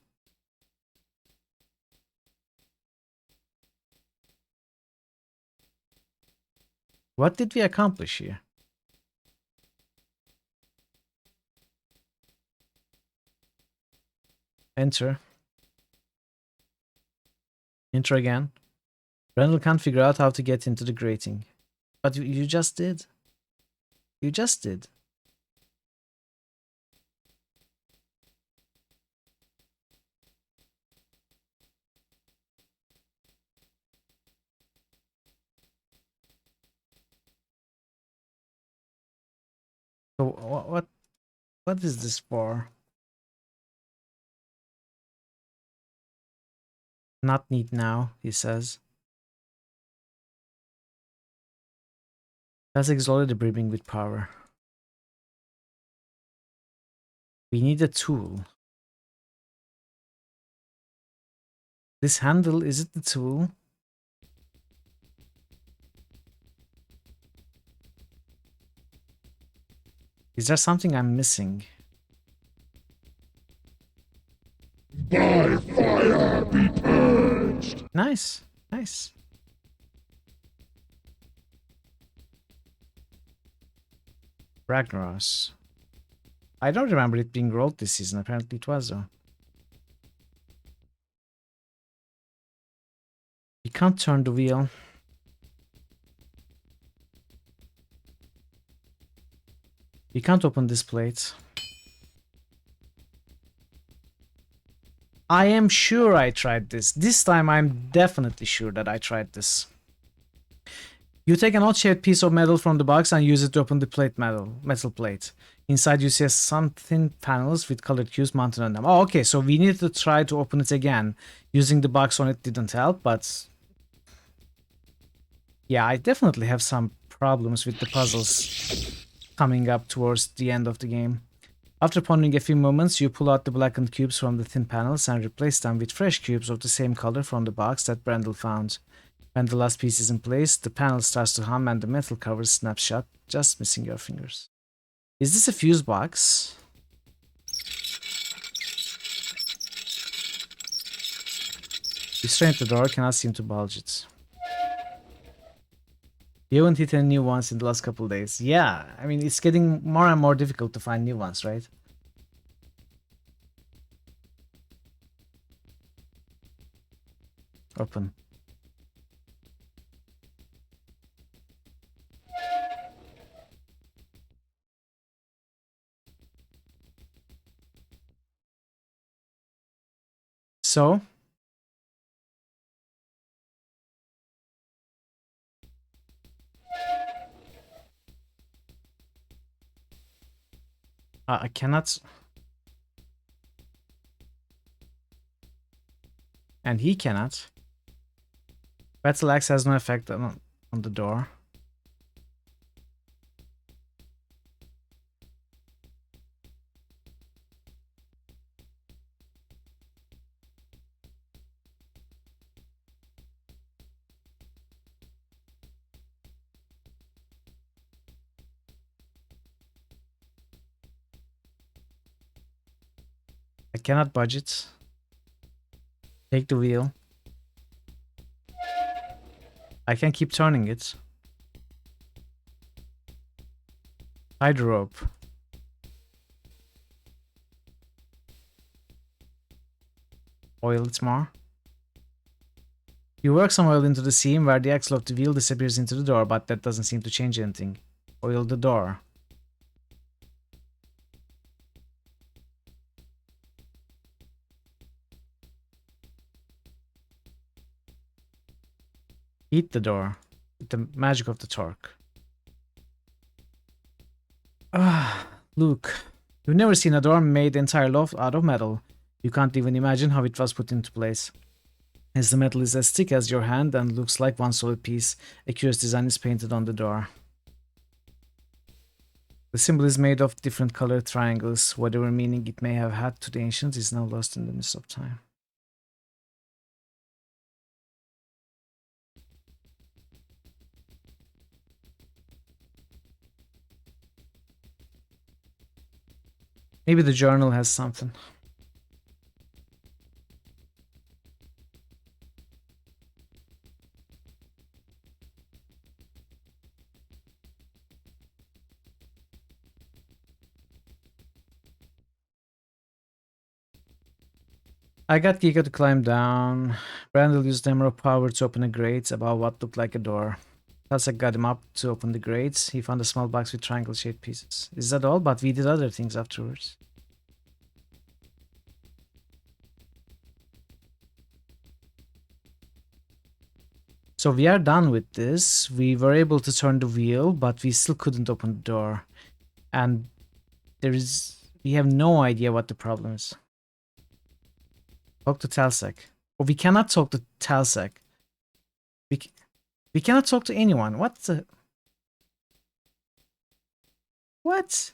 What did we accomplish here? Enter. Enter again. Brandel can't figure out how to get into the grating. But you just did. You just did. So what is this for? Not need now, he says. That's exalted brimming with power. We need a tool. This handle, is it the tool? Is there something I'm missing? By fire be purged. Nice, nice. Ragnaros. I don't remember it being rolled this season. Apparently it was though. We can't turn the wheel. We can't open this plate. I am sure I tried this. This time I'm definitely sure that I tried this. You take an odd-shaped piece of metal from the box and use it to open the metal plate. Inside you see some thin panels with colored cubes mounted on them. Oh, okay, so we needed to try to open it again. Using the box on it didn't help, but... yeah, I definitely have some problems with the puzzles coming up towards the end of the game. After pondering a few moments, you pull out the blackened cubes from the thin panels and replace them with fresh cubes of the same color from the box that Brendel found. When the last piece is in place, the panel starts to hum and the metal cover snaps shut, just missing your fingers. Is this a fuse box? You strain at the door, cannot seem to bulge it. You haven't hit any new ones in the last couple of days. Yeah, I mean, it's getting more and more difficult to find new ones, right? Open. So? I cannot... and he cannot. Battle axe has no effect on the door. I cannot budge it. Take the wheel. I can keep turning it. Tie the rope. Oil it more. You work some oil into the seam where the axle of the wheel disappears into the door, but that doesn't seem to change anything. Oil the door. Heat the door with the magic of the torque. Ah, Luke, you've never seen a door made entirely out of metal. You can't even imagine how it was put into place. As the metal is as thick as your hand and looks like one solid piece, a curious design is painted on the door. The symbol is made of different colored triangles. Whatever meaning it may have had to the ancients is now lost in the mist of time. Maybe the journal has something. I got Giga to climb down. Brandel used emerald power to open a grate above what looked like a door. Tasek got him up to open the grates. He found a small box with triangle-shaped pieces. Is that all? But we did other things afterwards. So we are done with this. We were able to turn the wheel, but we still couldn't open the door. And we have no idea what the problem is. Talk to Talsek. Oh, we cannot talk to Talsek. We cannot talk to anyone. What the... What?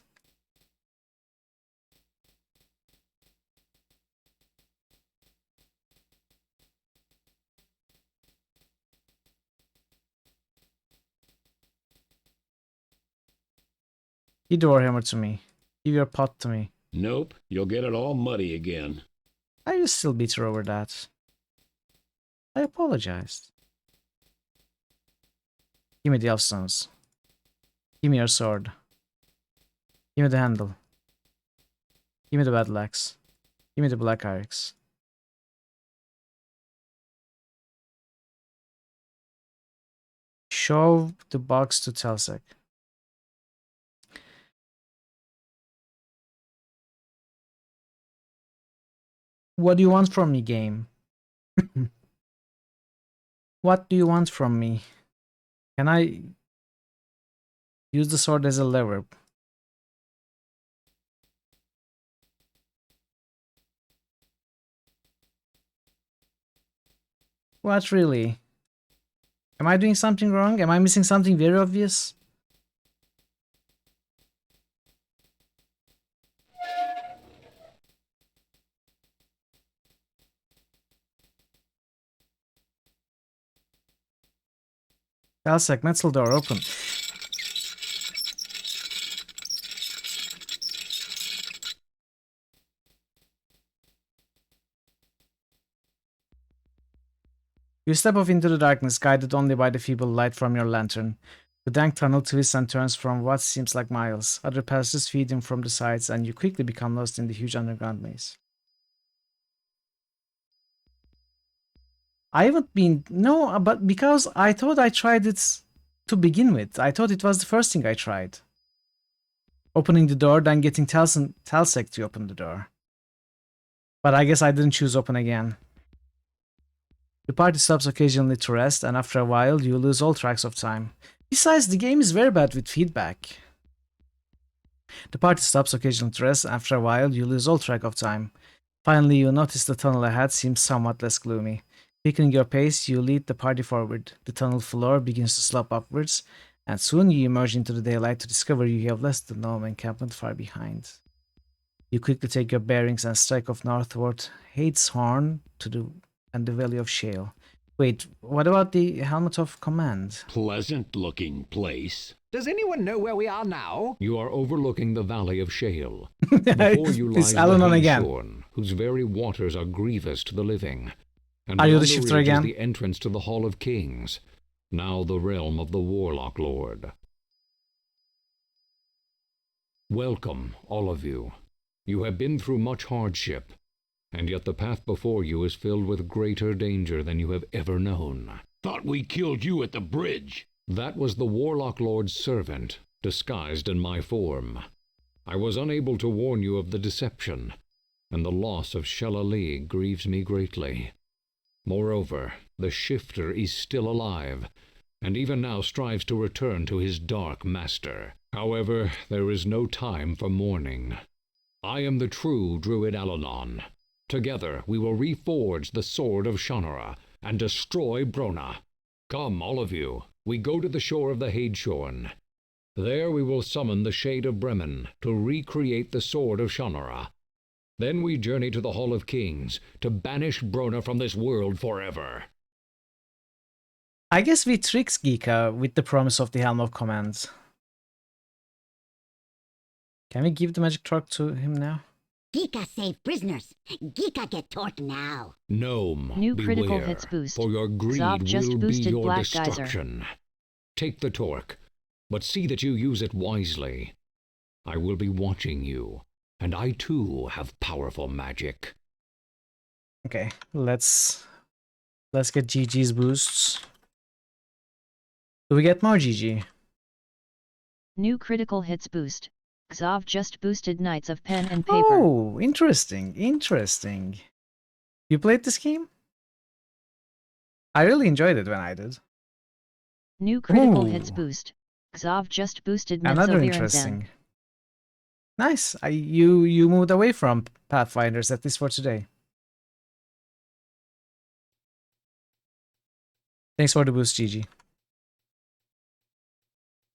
Give the warhammer to me. Give your pot to me. Nope, you'll get it all muddy again. Are you still bitter over that? I apologized. Give me the elfstones. Give me your sword. Give me the handle. Give me the battle axe. Give me the black axe. Show the box to Telsec. What do you want from me, game? What do you want from me? Can I use the sword as a lever? What really? Am I doing something wrong? Am I missing something very obvious? Telsec, metal door open. You step off into the darkness, guided only by the feeble light from your lantern. The dank tunnel twists and turns from what seems like miles. Other passages feed in from the sides, and you quickly become lost in the huge underground maze. I haven't been... No, but because I thought I tried it to begin with. I thought it was the first thing I tried. Opening the door, then getting Telsec to open the door. But I guess I didn't choose open again. The party stops occasionally to rest, and after a while, you lose all tracks of time. Besides, the game is very bad with feedback. The party stops occasionally to rest, and after a while, you lose all track of time. Finally, you notice the tunnel ahead seems somewhat less gloomy. Picking your pace, you lead the party forward. The tunnel floor begins to slope upwards, and soon you emerge into the daylight to discover you have left the gnome encampment far behind. You quickly take your bearings and strike off northward, Hadeshorn and the Valley of Shale. Wait, what about the Helmet of Command? Pleasant-looking place. Does anyone know where we are now? You are overlooking the Valley of Shale. Before you lies the Hadeshorn, whose very waters are grievous to the living. And are you on the the shifter ridge again? is the entrance to the Hall of Kings, now the realm of the Warlock Lord. Welcome, all of you. You have been through much hardship, and yet the path before you is filled with greater danger than you have ever known. Thought we killed you at the bridge. That was the Warlock Lord's servant, disguised in my form. I was unable to warn you of the deception, and the loss of Shellali grieves me greatly. Moreover, the shifter is still alive, and even now strives to return to his dark master. However, there is no time for mourning. I am the true Druid Alanon. Together we will reforge the sword of Shannara and destroy Brona. Come, all of you, we go to the shore of the Hadeshorn. There we will summon the Shade of Bremen to recreate the sword of Shannara. Then we journey to the Hall of Kings to banish Brona from this world forever. I guess we tricked Geeka with the promise of the Helm of Command. Can we give the magic torque to him now? Geeka save prisoners. Geeka get torque now. Gnome, New beware, critical hits boost. for your greed Zov just will be boosted your Black destruction. Geyser. Take the torque, but see that you use it wisely. I will be watching you, and I too have powerful magic. Okay, let's get GG's boosts. Do we get more GG? New critical hits boost. Xov just boosted Knights of Pen and Paper. Oh, interesting, interesting. You played this game? I really enjoyed it when I did. New critical Ooh. hits boost. Xov just boosted Another Menzoviren interesting. Zen. Nice. You moved away from Pathfinders, at least for today. Thanks for the boost, GG.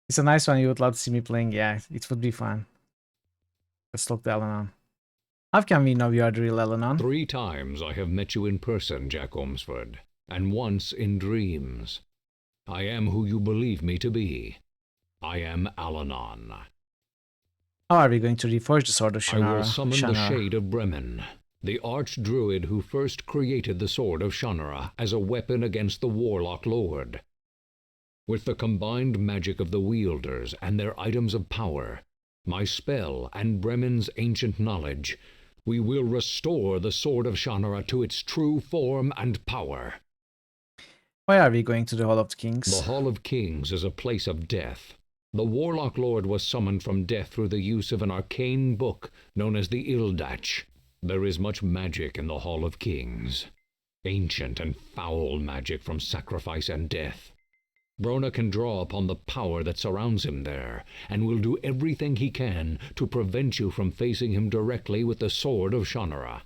It's a nice one. You would love to see me playing. Yeah, it would be fun. Let's talk to Elenon. How can we know you are the real Elenon? 3 times I have met you in person, Jack Ormsford, and once in dreams. I am who you believe me to be. I am Alanon. How are we going to reforge the sword of Shannara? I will summon the Shade of Bremen, the archdruid who first created the sword of Shannara as a weapon against the Warlock Lord. With the combined magic of the wielders and their items of power, my spell and Bremen's ancient knowledge, we will restore the sword of Shannara to its true form and power. Why are we going to the Hall of the Kings? The Hall of Kings is a place of death. The Warlock Lord was summoned from death through the use of an arcane book known as the Ildach. There is much magic in the Hall of Kings. Ancient and foul magic from sacrifice and death. Brona can draw upon the power that surrounds him there, and will do everything he can to prevent you from facing him directly with the sword of Shannara.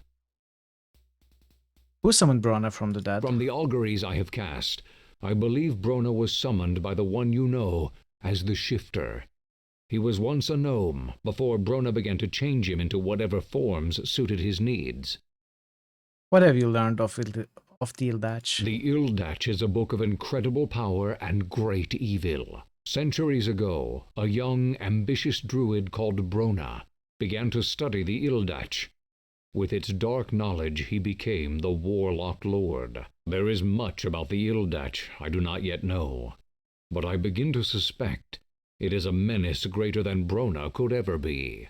Who summoned Brona from the dead? From the auguries I have cast, I believe Brona was summoned by the one you know as the Shifter. He was once a gnome, before Brona began to change him into whatever forms suited his needs. What have you learned of the Ildach? The Ildach is a book of incredible power and great evil. Centuries ago, a young, ambitious druid called Brona began to study the Ildach. With its dark knowledge, he became the Warlock Lord. There is much about the Ildach I do not yet know, but I begin to suspect it is a menace greater than Brona could ever be.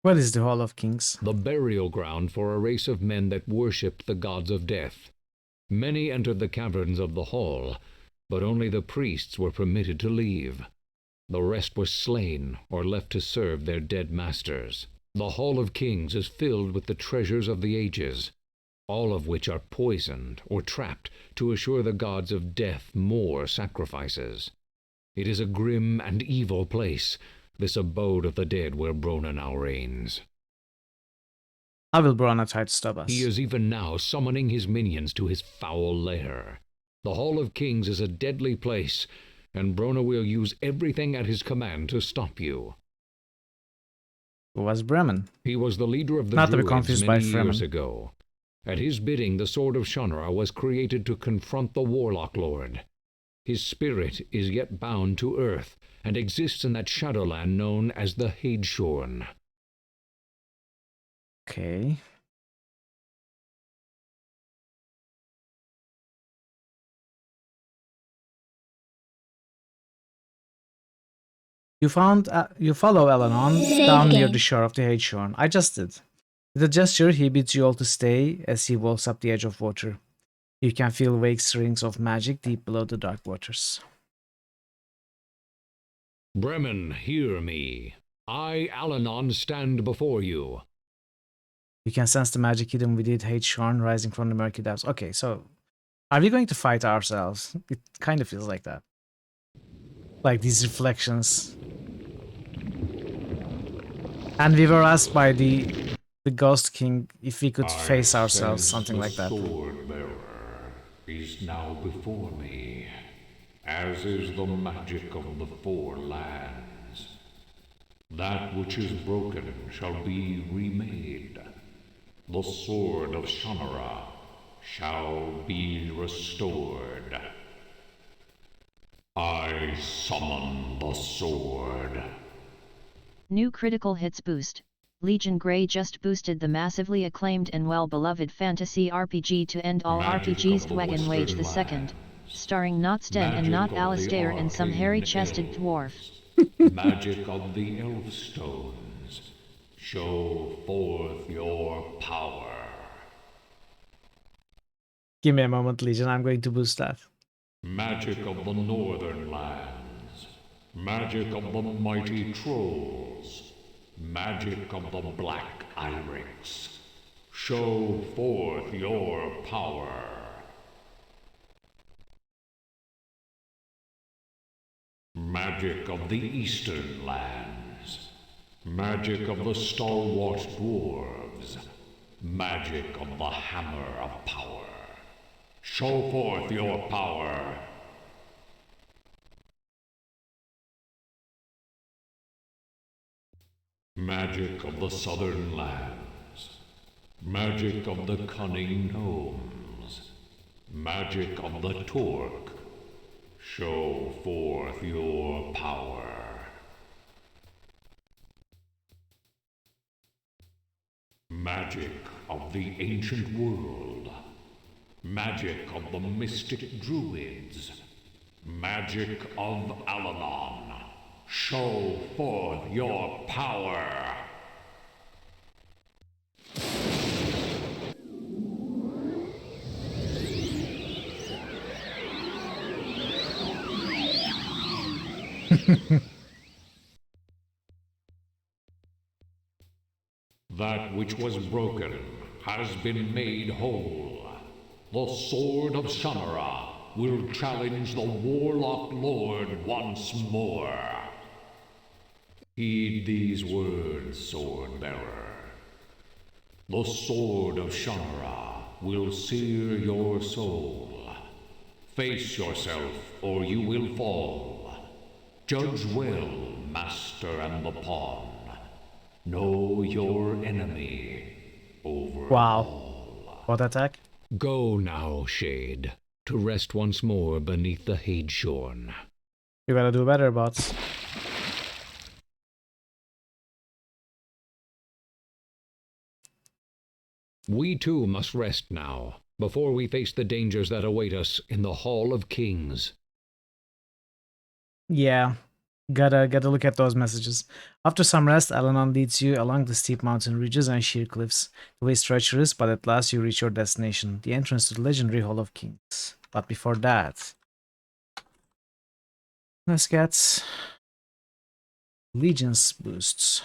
What is the Hall of Kings? The burial ground for a race of men that worshipped the gods of death. Many entered the caverns of the hall, but only the priests were permitted to leave. The rest were slain or left to serve their dead masters. The Hall of Kings is filled with the treasures of the ages, all of which are poisoned or trapped to assure the gods of death more sacrifices. It is a grim and evil place, this abode of the dead where Brona now reigns. How will Brona try to stop us? He is even now summoning his minions to his foul lair. The Hall of Kings is a deadly place, and Brona will use everything at his command to stop you. Who was Bremen? He was the leader of the Not to be Druids confused by many years Fremen. ago. At his bidding, the Sword of Shannara was created to confront the Warlock Lord. His spirit is yet bound to earth, and exists in that shadowland known as the Hadeshorn. Okay. You follow Elanon down near the shore of the Hadeshorn. I just did. With a gesture, he bids you all to stay as he walks up the edge of water. You can feel vague strings of magic deep below the dark waters. Bremen, hear me. I, Elanon, stand before you. You can sense the magic hidden within Hadeshorn rising from the murky depths. Okay, so are we going to fight ourselves? It kind of feels like that. Like these reflections. And we were asked by the Ghost King if we could face ourselves, something like that. The sword bearer is now before me, as is the magic of the four lands. That which is broken shall be remade. The sword of Shannara shall be restored. I summon the sword. New critical hits boost. Legion Grey just boosted the massively acclaimed and well-beloved fantasy RPG To End All RPGs Dwagon Wage II, starring not Sten and not Alistair and some hairy-chested dwarf. Magic of the Elfstones, show forth your power. Give me a moment, Legion. I'm going to boost that. Magic of the Northern Lands. Magic of the mighty trolls. Magic of the Black Iryx. Show forth your power. Magic of the Eastern Lands. Magic of the stalwart dwarves. Magic of the Hammer of Power. Show forth your power. Magic of the Southern Lands. Magic of the cunning gnomes. Magic of the Torque. Show forth your power. Magic of the ancient world. Magic of the mystic druids. Magic of Elanon. Show forth your power. That which was broken has been made whole. The sword of Shannara will challenge the Warlock Lord once more. Heed these words, Sword-bearer. The sword of Shannara will sear your soul. Face yourself, or you will fall. Judge well, master and the pawn. Know your enemy over Wow. What attack? Go now, Shade, to rest once more beneath the Hadeshorn. You gotta do better, bots. We too must rest now, before we face the dangers that await us in the Hall of Kings. Yeah, gotta look at those messages. After some rest, Alanon leads you along the steep mountain ridges and sheer cliffs. The way is treacherous, but at last you reach your destination, the entrance to the legendary Hall of Kings. But before that, let's get Legion's boosts.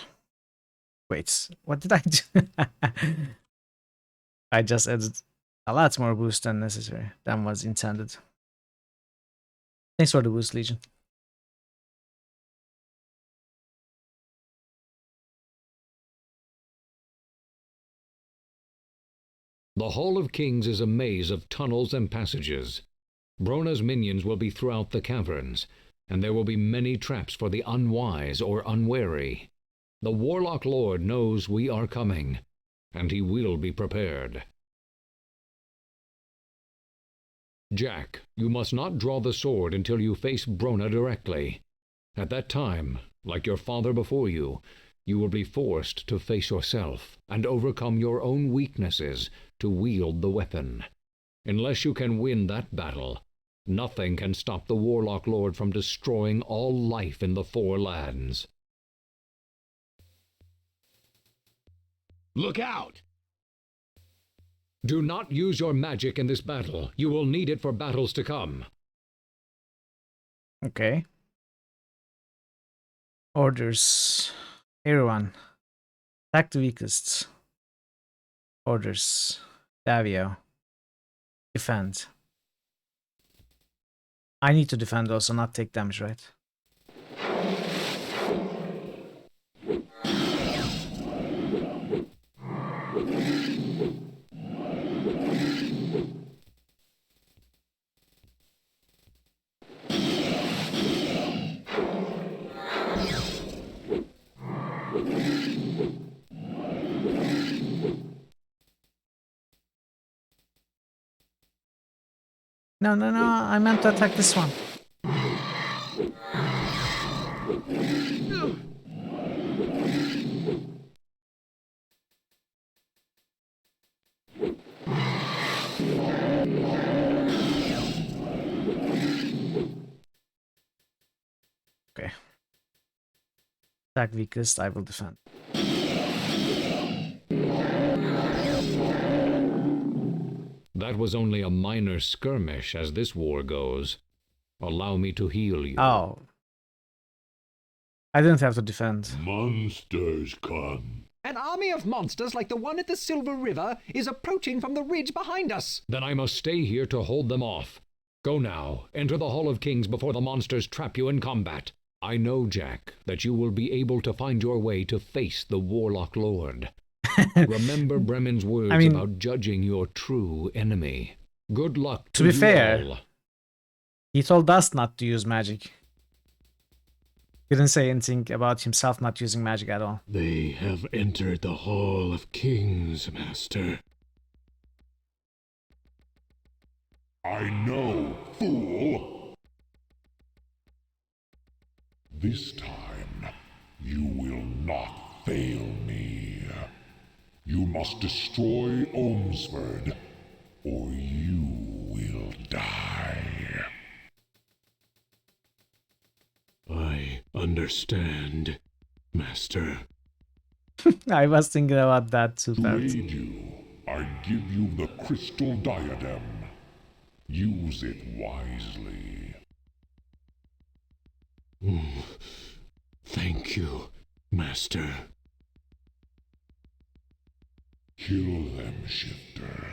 Wait, what did I do? I just added a lot more boost than necessary, than was intended. Thanks for the boost, Legion. The Hall of Kings is a maze of tunnels and passages. Brona's minions will be throughout the caverns, and there will be many traps for the unwise or unwary. The Warlock Lord knows we are coming, and he will be prepared. Jack, you must not draw the sword until you face Brona directly. At that time, like your father before you, you will be forced to face yourself and overcome your own weaknesses to wield the weapon. Unless you can win that battle, nothing can stop the Warlock Lord from destroying all life in the Four Lands. Look out! Do not use your magic in this battle. You will need it for battles to come. Okay. Orders. Everyone. Attack the weakest. Orders. Davio. Defend. I need to defend also, not take damage, right? No, I meant to attack this one. Okay. Attack weakest, I will defend. That was only a minor skirmish as this war goes. Allow me to heal you. Oh. I didn't have to defend. Monsters come. An army of monsters like the one at the Silver River is approaching from the ridge behind us. Then I must stay here to hold them off. Go now, enter the Hall of Kings before the monsters trap you in combat. I know, Jack, that you will be able to find your way to face the Warlock Lord. Remember Bremen's words about judging your true enemy. Good luck to be you fair, all. He told us not to use magic. He didn't say anything about himself not using magic at all. They have entered the Hall of Kings, Master. I know, fool! This time, you will not fail me. You must destroy Omsford, or you will die. I understand, Master. I was thinking about that too. To aid you, I give you the crystal diadem. Use it wisely. Thank you, Master. Kill them, Shifter.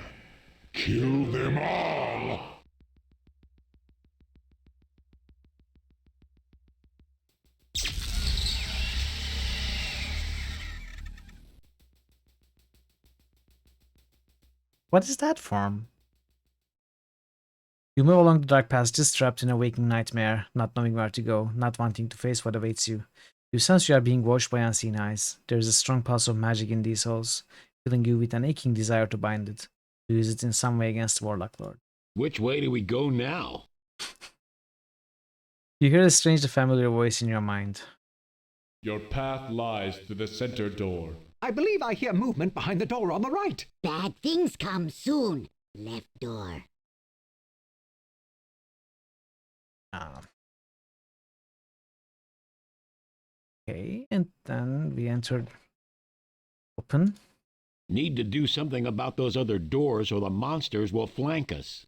Kill them all! What is that form? You move along the dark passages, trapped in a waking nightmare, not knowing where to go, not wanting to face what awaits you. You sense you are being watched by unseen eyes. There is a strong pulse of magic in these halls, filling you with an aching desire to bind it, to use it in some way against the Warlock Lord. Which way do we go now? You hear a strange, familiar voice in your mind. Your path lies to the center door. I believe I hear movement behind the door on the right. Bad things come soon. Left door. Okay, and then we entered. Open. Need to do something about those other doors or the monsters will flank us.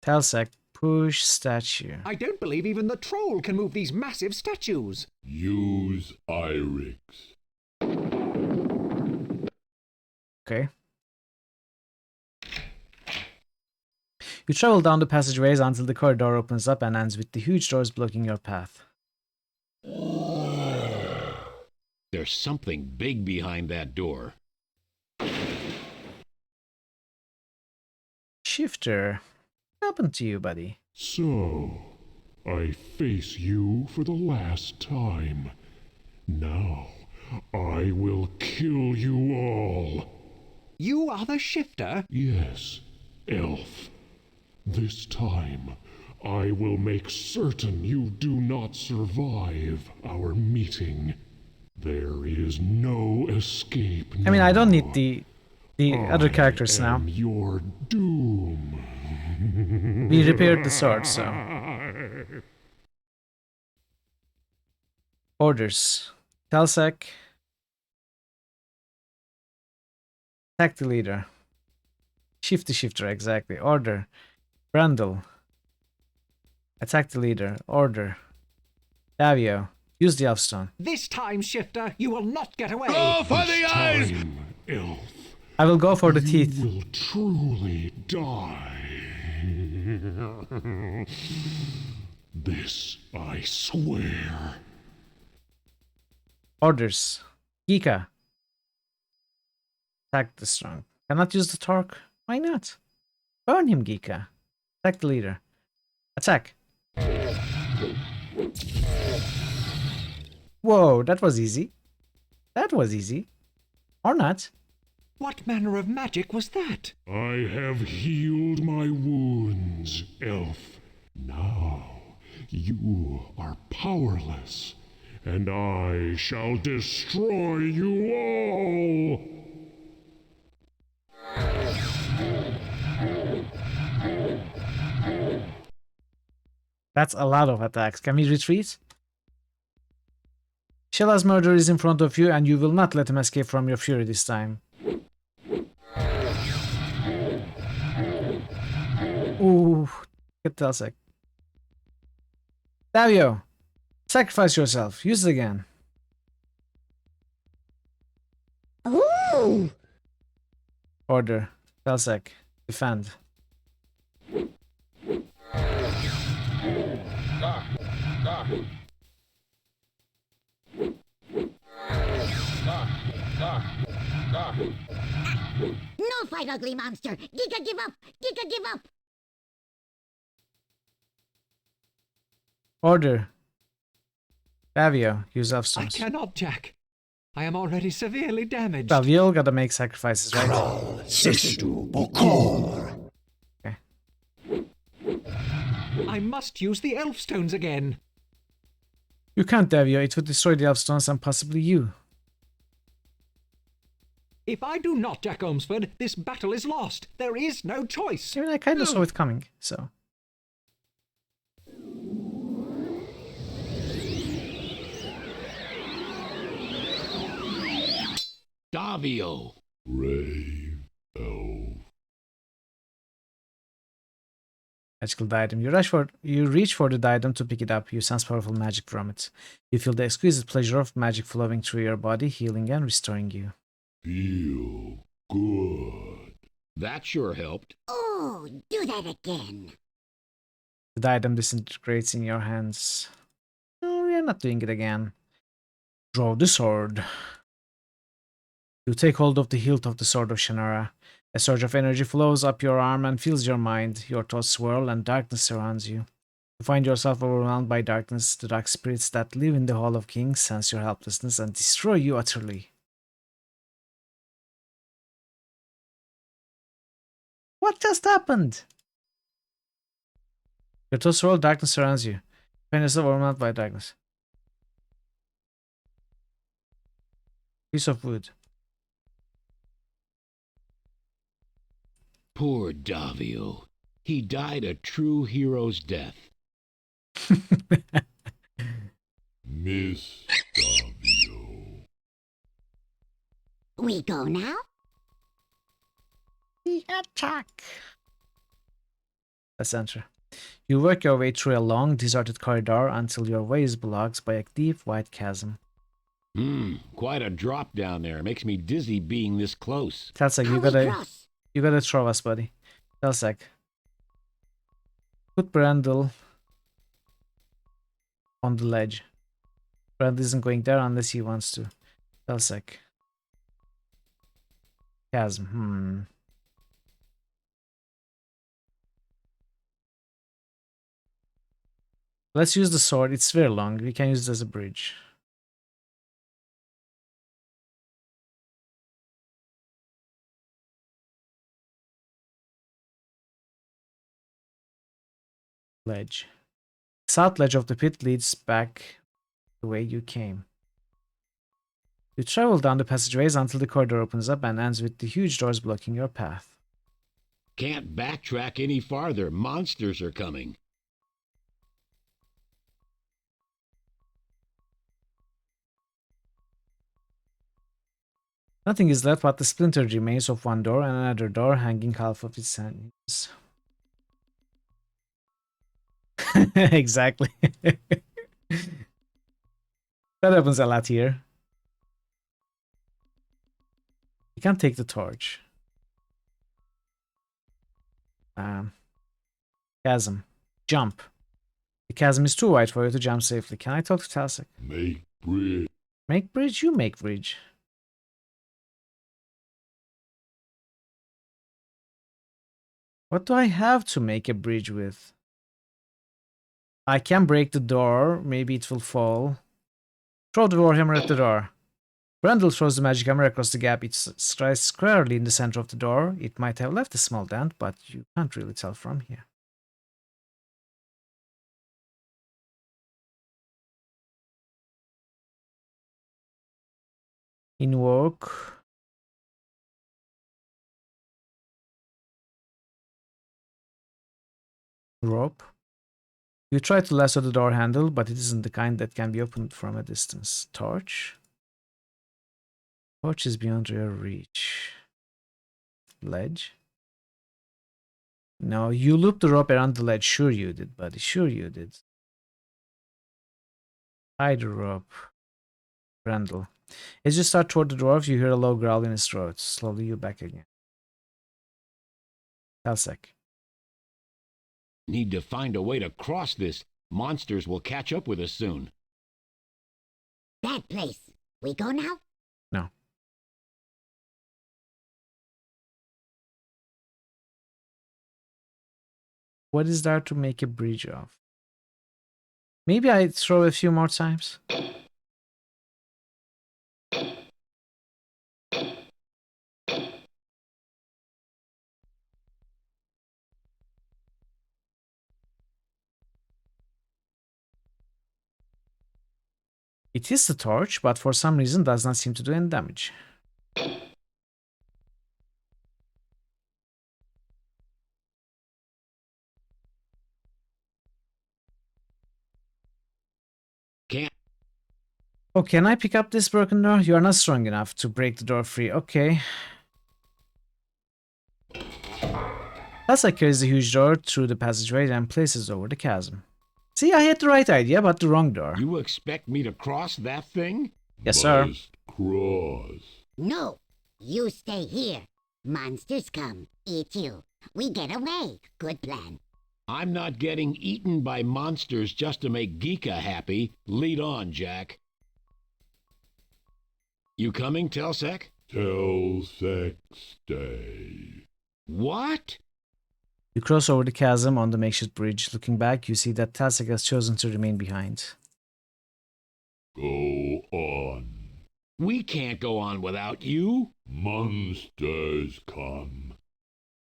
Telsec, push statue. I don't believe even the troll can move these massive statues. Use Irix. Okay. You travel down the passageways until the corridor opens up and ends with the huge doors blocking your path. There's something big behind that door. Shifter, what happened to you, buddy? So, I face you for the last time. Now, I will kill you all. You are the Shifter? Yes, Elf. This time, I will make certain you do not survive our meeting. There is no escape now. I mean, I don't need the other characters now. Your doom. We repaired the sword, so. Orders. Telsec. Attack the leader. Shift the shifter, exactly. Order. Brandel. Attack the leader. Order. Davio. Use the Elfstone. This time, Shifter, you will not get away. Go for the eyes! Elf. I will go for the teeth. You will truly die. This I swear. Orders. Gika. Attack the strong. Cannot use the torque. Why not? Burn him, Gika. Attack the leader. Attack. Whoa, that was easy. That was easy. Or not. What manner of magic was that? I have healed my wounds, Elf. Now you are powerless, and I shall destroy you all. That's a lot of attacks. Can we retreat? Shella's murderer is in front of you, and you will not let him escape from your fury this time. Ooh, get Telsec. Davio, sacrifice yourself. Use it again. Ooh! Order. Telsec, defend. No fight, ugly monster! Giga, give up! Giga, give up! Order. Davio, use Elfstones. I cannot, Jack. I am already severely damaged. Well, we all gotta make sacrifices, right? Okay. I must use the Elfstones again. You can't, Davio. It would destroy the Elfstones and possibly you. If I do not, Jack Omsford, this battle is lost. There is no choice. I mean, I kind of saw it coming, so. Davio. Ray. Magical diadem. You reach for the diadem to pick it up. You sense powerful magic from it. You feel the exquisite pleasure of magic flowing through your body, healing and restoring you. Feel good. That sure helped. Oh, do that again. The diadem disintegrates in your hands. No, we are not doing it again. Draw the sword. You take hold of the hilt of the sword of Shannara. A surge of energy flows up your arm and fills your mind. Your thoughts swirl and darkness surrounds you. You find yourself overwhelmed by darkness. The dark spirits that live in the Hall of Kings sense your helplessness and destroy you utterly. What just happened? Your thoughts swirl, darkness surrounds you. You find yourself overwhelmed by darkness. Piece of wood. Poor Davio. He died a true hero's death. Miss Davio. We go now? The attack. Let's enter. You work your way through a long, deserted corridor until your way is blocked by a deep white chasm. Quite a drop down there. Makes me dizzy being this close. Telsek, you gotta throw us, buddy. Telsek. Put Brandel on the ledge. Brandel isn't going there unless he wants to. Telsek. Chasm. Let's use the sword. It's very long. We can use it as a bridge. Ledge. South ledge of the pit leads back the way you came. You travel down the passageways until the corridor opens up and ends with the huge doors blocking your path. Can't backtrack any farther. Monsters are coming. Nothing is left but the splintered remains of one door and another door hanging half of its hinges. Exactly. That happens a lot here. You can't take the torch. Chasm. Jump. The chasm is too wide for you to jump safely. Can I talk to Telsek? Make bridge. Make bridge? You make bridge. What do I have to make a bridge with? I can break the door. Maybe it will fall. Throw the warhammer at the door. Brandel throws the magic hammer across the gap. It strikes squarely in the center of the door. It might have left a small dent, but you can't really tell from here. Invoke. Rope. You try to lasso the door handle, but it isn't the kind that can be opened from a distance. Torch. Torch is beyond your reach. Ledge. No, you looped the rope around the ledge. Sure you did, buddy. Sure you did. Tie the rope. Brandel. As you start toward the dwarf, you hear a low growl in his throat. Slowly you back again. Telsek. Need to find a way to cross this. Monsters will catch up with us soon. That place. We go now? No. What is there to make a bridge of? Maybe I throw a few more times. It hits the torch, but for some reason does not seem to do any damage. Can't. Oh, can I pick up this broken door? You are not strong enough to break the door free. Okay. Tessa carries the huge door through the passageway and places it over the chasm. See, I had the right idea, but the wrong door. You expect me to cross that thing? Yes, sir. Must cross. No, you stay here. Monsters come, eat you. We get away. Good plan. I'm not getting eaten by monsters just to make Geeka happy. Lead on, Jack. You coming, Telsec? Telsec, stay. What? You cross over the chasm on the makeshift bridge. Looking back, you see that Telsec has chosen to remain behind. Go on. We can't go on without you. Monsters come.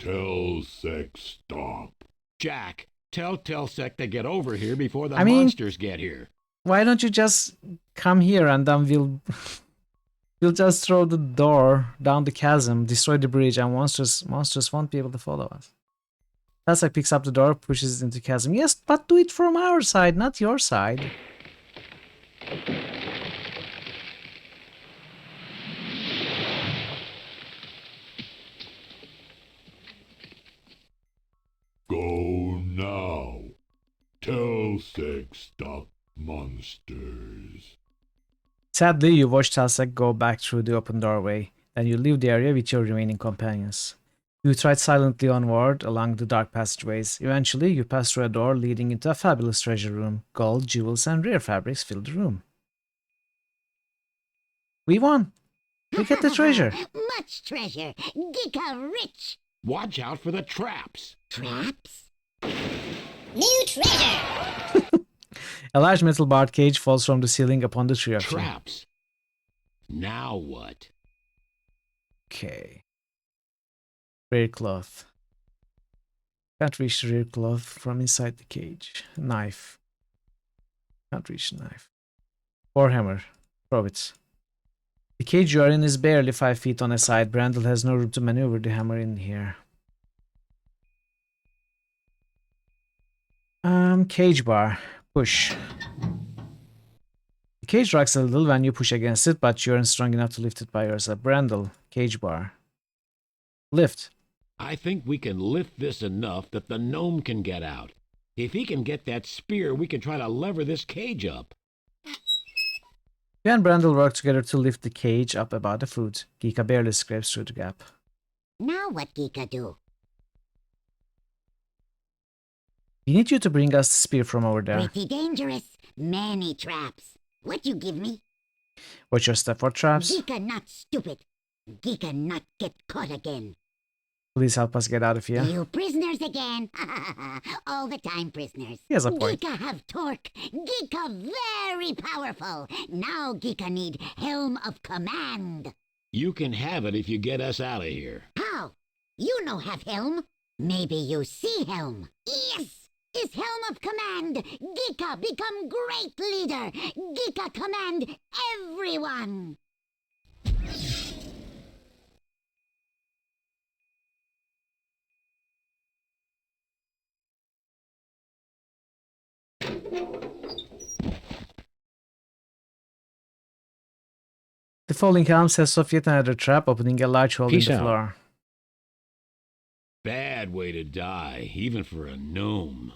Telsec, stop. Jack, tell Telsec to get over here before the I mean, monsters get here. Why don't you just come here and then we'll just throw the door down the chasm, destroy the bridge, and monsters won't be able to follow us. Telsec picks up the door, pushes it into the chasm. Yes, but do it from our side, not your side. Go now. Telsec, stop monsters. Sadly, you watch Telsec go back through the open doorway. Then you leave the area with your remaining companions. You trot silently onward along the dark passageways. Eventually, you pass through a door leading into a fabulous treasure room. Gold, jewels, and rare fabrics fill the room. We won! We get the treasure! Much treasure! Geeka rich! Watch out for the traps! Traps? New treasure! A large metal barred cage falls from the ceiling upon the three of you. Traps! Now what? Okay. Rear cloth. Can't reach the rear cloth from inside the cage. Knife. Can't reach the knife. Warhammer. Throw it. The cage you are in is barely 5 feet on a side. Brandel has no room to maneuver the hammer in here. Cage bar. Push. The cage rocks a little when you push against it, but you aren't strong enough to lift it by yourself. Brandel. Cage bar. Lift. I think we can lift this enough that the gnome can get out. If he can get that spear, we can try to lever this cage up. You and Brandel work together to lift the cage up about a foot. Geeka barely scrapes through the gap. Now what Geeka do? We need you to bring us the spear from over there. Pretty dangerous. Many traps. What you give me? Watch your step for traps. Geeka not stupid. Geeka not get caught again. Please help us get out of here. You prisoners again. All the time prisoners. He has a point. Geeka have torque. Geeka very powerful. Now Geeka need helm of command. You can have it if you get us out of here. How? You no have helm. Maybe you see helm. Yes! Is helm of command. Geeka become great leader. Geeka command everyone. The falling helm sets off yet another trap, opening a large hole Peace in the out. floor. Bad way to die, even for a gnome.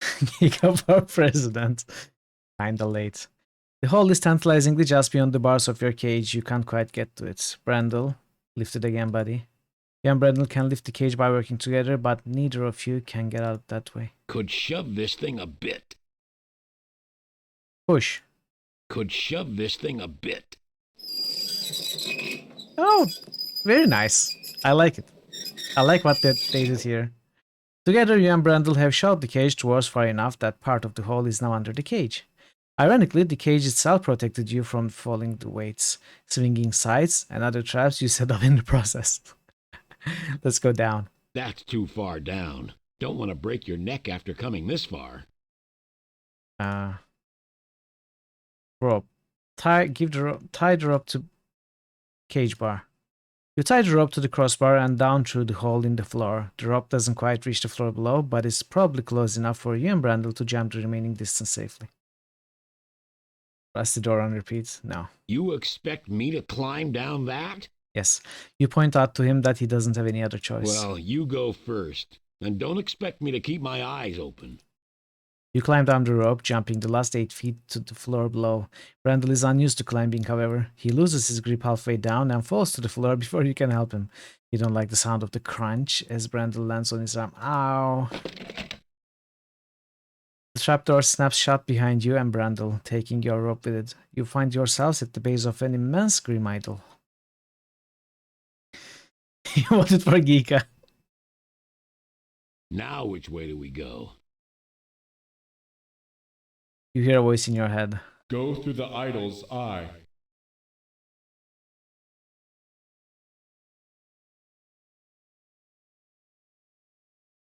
Geeka for president. Kinda late. The hole is tantalizingly just beyond the bars of your cage. You can't quite get to it. Brandel, lift it again, buddy. You and Brandel can lift the cage by working together, but neither of you can get out that way. Could shove this thing a bit. Push. Could shove this thing a bit. Oh, very nice. I like it. I like what they did here. Together, you and Brandel have shoved the cage towards far enough that part of the hole is now under the cage. Ironically, the cage itself protected you from falling the weights, swinging sides, and other traps you set up in the process. Let's go down. That's too far down. Don't want to break your neck after coming this far. Rope. Tie the rope to cage bar. You tie the rope to the crossbar and down through the hole in the floor. The rope doesn't quite reach the floor below, but it's probably close enough for you and Brandel to jump the remaining distance safely. Press the door on repeat? No. You expect me to climb down that? Yes. You point out to him that he doesn't have any other choice. Well, you go first. And don't expect me to keep my eyes open. You climb down the rope, jumping the last 8 feet to the floor below. Brandel is unused to climbing, however. He loses his grip halfway down and falls to the floor before you can help him. You don't like the sound of the crunch as Brandel lands on his arm. Ow! The trapdoor snaps shut behind you and Brandel, taking your rope with it. You find yourselves at the base of an immense grim idol. You voted for Geeka. Now which way do we go? You hear a voice in your head. Go through the idol's eye.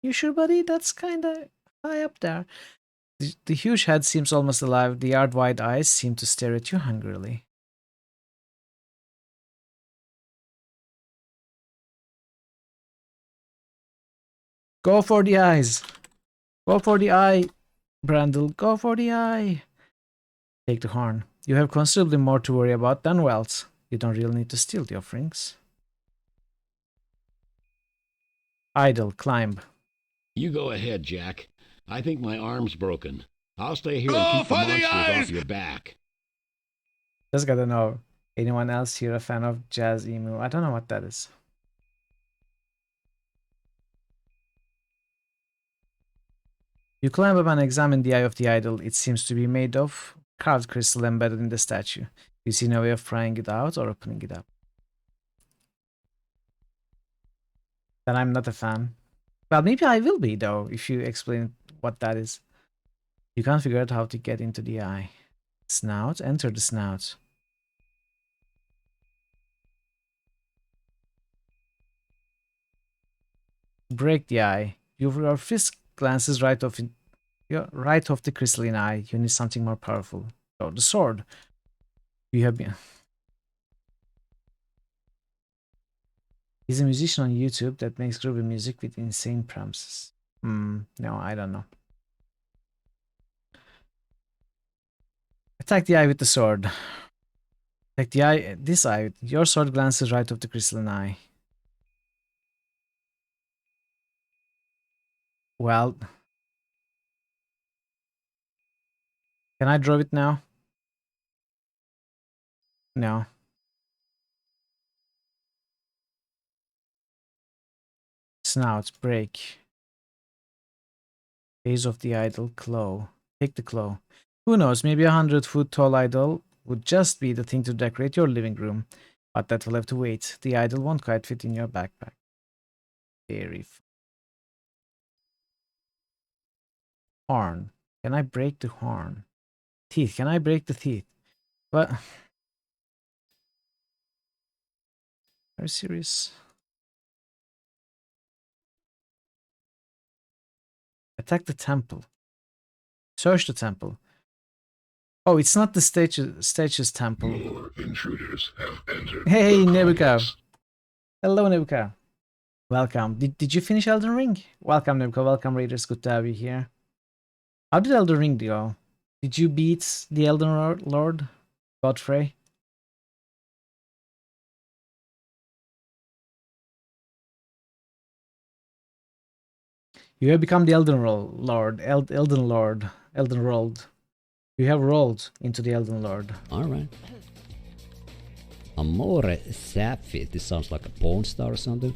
You sure, buddy? That's kinda high up there. The huge head seems almost alive. The yard-wide eyes seem to stare at you hungrily. Go for the eyes! Go for the eye, Brandel. Go for the eye! Take the horn. You have considerably more to worry about than wealth. You don't really need to steal the offerings. Idle, climb. You go ahead, Jack. I think my arm's broken. I'll stay here and keep the monsters off your back. Just gotta know. Anyone else here a fan of Jazz Emu? I don't know what that is. You climb up and examine the eye of the idol. It seems to be made of carved crystal embedded in the statue. You see no way of prying it out or opening it up. Then I'm not a fan. Well, maybe I will be, though, if you explain what that is. You can't figure out how to get into the eye. Snout? Enter the snout. Break the eye. Your fist glances right off the crystalline eye. You need something more powerful. Oh, the sword. You have been. He's a musician on YouTube that makes groovy music with insane promises. No, I don't know. Attack the eye with the sword. Attack the eye. This eye. Your sword glances right off the crystalline eye. Well, can I draw it now? No. Snout, break. Base of the idol, claw. Take the claw. Who knows, maybe 100-foot tall idol would just be the thing to decorate your living room. But that will have to wait. The idol won't quite fit in your backpack. Very fun. Horn. Can I break the horn? Teeth. Can I break the teeth? What? Are you serious? Attack the temple. Search the temple. Oh, it's not the statue's temple. More intruders have entered. Hey, Nebuka. Hello, Nebuka. Welcome. Did you finish Elden Ring? Welcome, Nebuka. Welcome, Raiders. Good to have you here. How did Elden Ring go? Did you beat the Elden Lord, Godfrey? You have become the Elden Lord. Elden rolled. You have rolled into the Elden Lord. Alright. Amore Sapphire. This sounds like a porn star or something.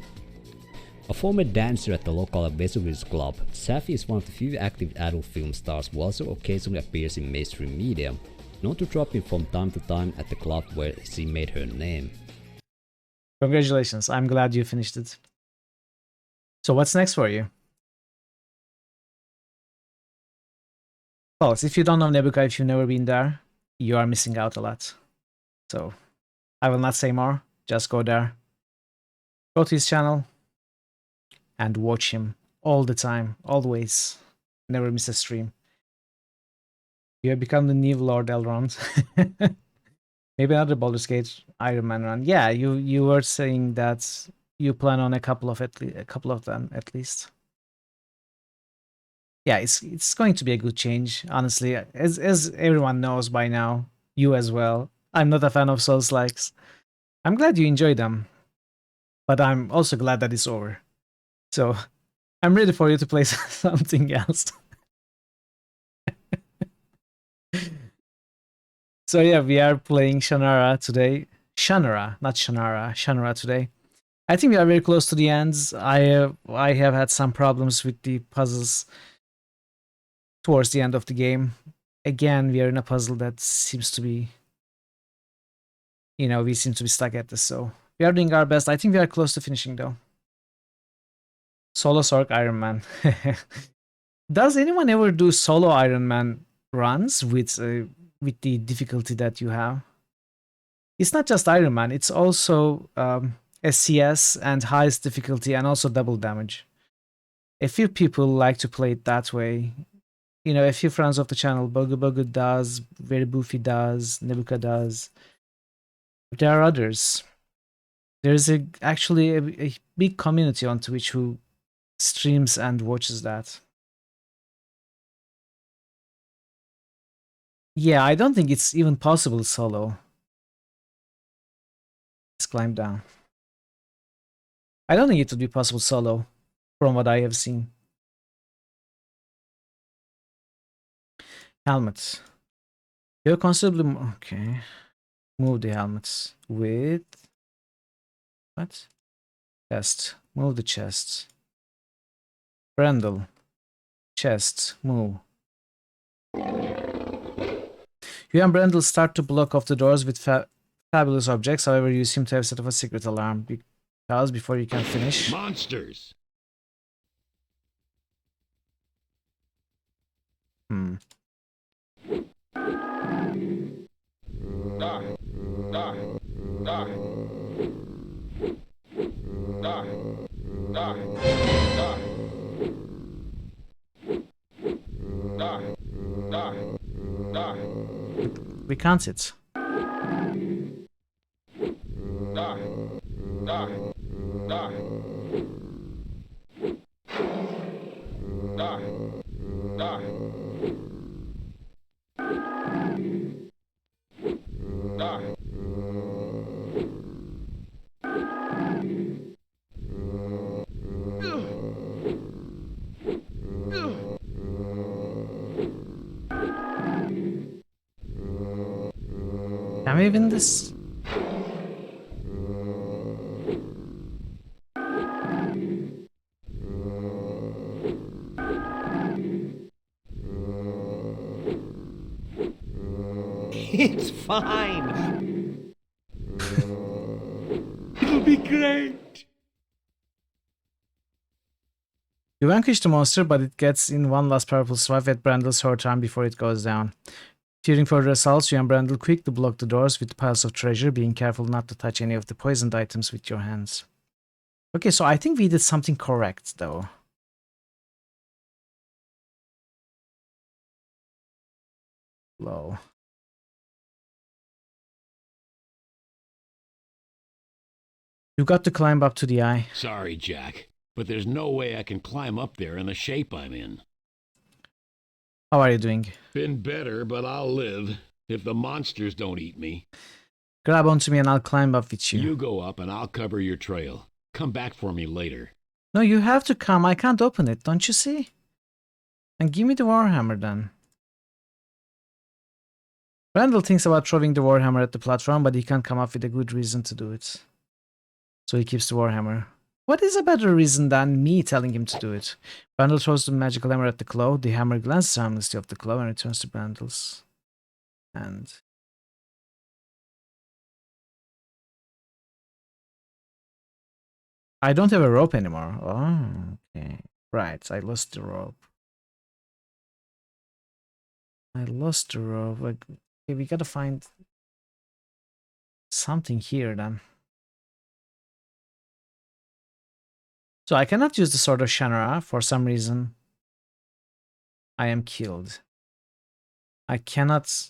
A former dancer at the local Vesuvio's club, Sapphire is one of the few active adult film stars who also occasionally appears in mainstream media, known to drop in from time to time at the club where she made her name. Congratulations, I'm glad you finished it. So what's next for you? Folks, if you don't know Nebuka, if you've never been there, you are missing out a lot. So, I will not say more, just go there. Go to his channel and watch him all the time, always. Never miss a stream. You have become the new Lord Elrond. Maybe another Baldur's Gate Iron Man run. Yeah, you were saying that you plan on a couple of them at least. Yeah, it's going to be a good change, honestly. As everyone knows by now, you as well. I'm not a fan of Souls-likes. I'm glad you enjoy them. but I'm also glad that it's over. So I'm ready for you to play something else. So yeah, we are playing Shannara today. Shannara, not Shannara. Shannara today. I think we are very close to the ends. I have had some problems with the puzzles towards the end of the game. Again, we are in a puzzle that seems to be, you know, we seem to be stuck at this. So we are doing our best. I think we are close to finishing though. Solo Sork Iron Man. Does anyone ever do solo Iron Man runs with the difficulty that you have? It's not just Iron Man, it's also SCS and highest difficulty and also double damage. A few people like to play it that way. You know, a few friends of the channel, Bogu Bogu does, Very Boofy does, Nebuka does. There are others. There's actually a big community on Twitch who streams and watches that. Yeah, I don't think it's even possible solo. Let's climb down. I don't think it would be possible solo, from what I have seen. Helmets. You're considerably more. Okay. Move the helmets with. What? Chest. Move the chest. Brandle. Chest. Move. You and Brandle start to block off the doors with fabulous objects. However, you seem to have set off a secret alarm because before you can finish. Monsters! Hmm. We can't sit. Can we win this? It's fine. It'll be great. You vanquish the monster, but it gets in one last powerful swipe at Brandle's short time before it goes down. Fearing further assaults, you and Brandle quickly block the doors with piles of treasure, being careful not to touch any of the poisoned items with your hands. Okay, so I think we did something correct, though. Low. You got to climb up to the eye. Sorry, Jack, but there's no way I can climb up there in the shape I'm in. How are you doing? Been better, but I'll live if the monsters don't eat me. Grab onto me and I'll climb up with you. You go up and I'll cover your trail. Come back for me later. No, you have to come. I can't open it, don't you see? And give me the Warhammer then. Randall thinks about throwing the Warhammer at the platform, but he can't come up with a good reason to do it. So he keeps the Warhammer. What is a better reason than me telling him to do it? Brandle throws the magical hammer at the claw. The hammer glances harmlessly off the claw and returns to Brandle's hand. I don't have a rope anymore. Oh, okay. Right, I lost the rope. Okay, we gotta find something here then. So I cannot use the Sword of Shannara. For some reason, I am killed. I cannot...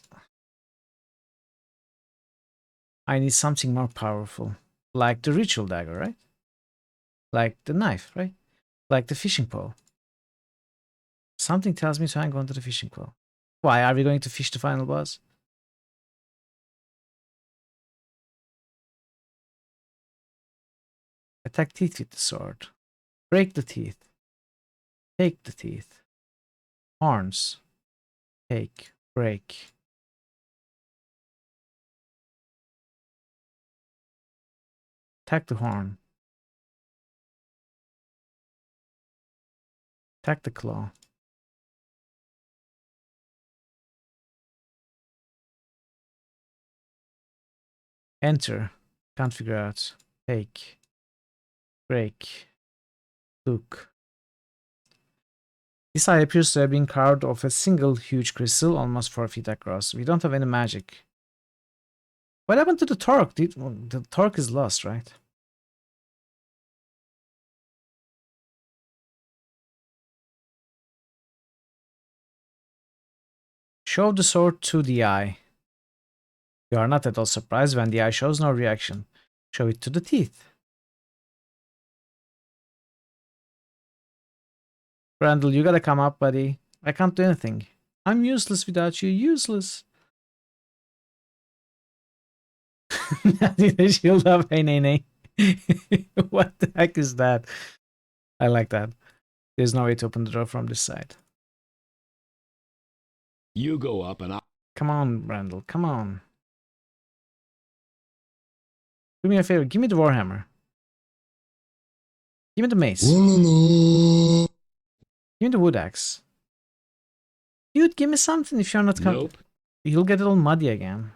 I need something more powerful. Like the ritual dagger, right? Like the knife, right? Like the fishing pole. Something tells me to hang on to the fishing pole. Why? Are we going to fish the final boss? A Attack teeth with the sword. Break the teeth. Take the teeth. Horns. Take. Break. Attack the horn. Attack the claw. Enter. Can't figure out. Take. Break. Look. This eye appears to have been carved off a single huge crystal, almost 4 feet across. We don't have any magic. What happened to the torque? The torque is lost, right? Show the sword to the eye. You are not at all surprised when the eye shows no reaction. Show it to the teeth. Randall, you gotta come up, buddy. I can't do anything. I'm useless without you. Useless. The shield of hey, nay, nay. What the heck is that? I like that. There's no way to open the door from this side. You go up and I'll... Come on, Randall. Come on. Do me a favor. Give me the Warhammer. Give me the mace. Give me the wood axe. Dude, give me something if you're not coming. Nope. You'll get it all muddy again.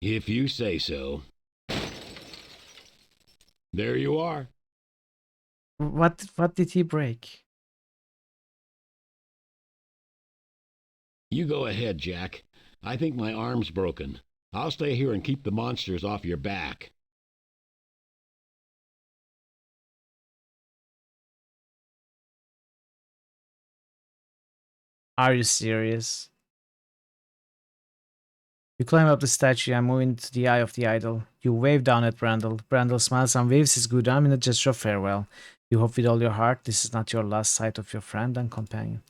If you say so. There you are. What did he break? You go ahead, Jack. I think my arm's broken. I'll stay here and keep the monsters off your back. Are you serious? You climb up the statue and move into the eye of the idol. You wave down at Brandel. Brandel smiles and waves his good arm in a gesture of farewell. You hope with all your heart this is not your last sight of your friend and companion.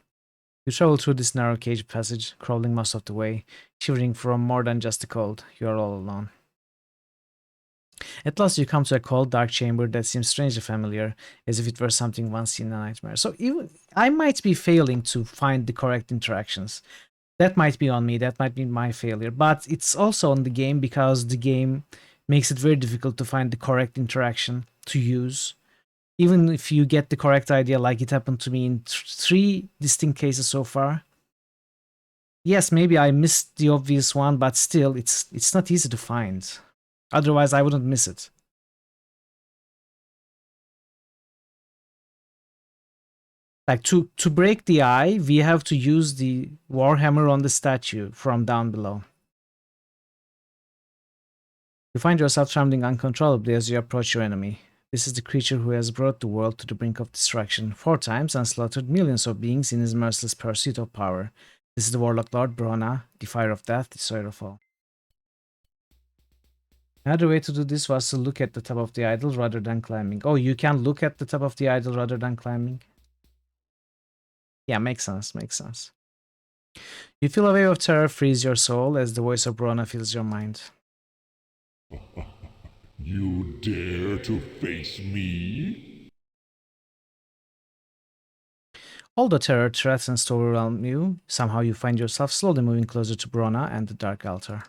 You travel through this narrow cage passage, crawling most of the way, shivering from more than just the cold. You are all alone. At last you come to a cold, dark chamber that seems strangely familiar, as if it were something once seen in a nightmare. So even I might be failing to find the correct interactions. That might be on me, that might be my failure, but it's also on the game because the game makes it very difficult to find the correct interaction to use. Even if you get the correct idea, like it happened to me in 3 distinct cases so far. Yes, maybe I missed the obvious one, but still, it's not easy to find. Otherwise, I wouldn't miss it. Like, to break the eye, we have to use the Warhammer on the statue from down below. You find yourself trembling uncontrollably as you approach your enemy. This is the creature who has brought the world to the brink of destruction 4 times and slaughtered millions of beings in his merciless pursuit of power. This is the Warlock Lord Brona, the Fire of Death, Destroyer of all. Another way to do this was to look at the top of the idol rather than climbing. Oh, you can look at the top of the idol rather than climbing? Yeah, makes sense, makes sense. You feel a wave of terror freeze your soul as the voice of Brona fills your mind. You dare to face me? All the terror threatens to overwhelm you. Somehow you find yourself slowly moving closer to Brona and the Dark Altar.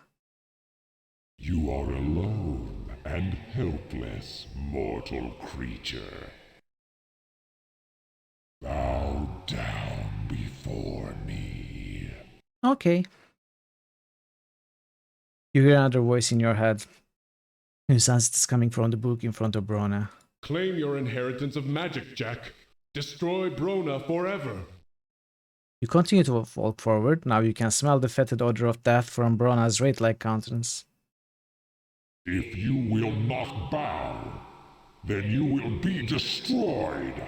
You are alone and helpless, mortal creature. Bow down before me. Okay. You hear another voice in your head. You sense it's coming from the book in front of Brona. Claim your inheritance of magic, Jack. Destroy Brona forever. You continue to walk forward. Now you can smell the fetid odor of death from Brona's wraith-like countenance. If you will not bow, then you will be destroyed.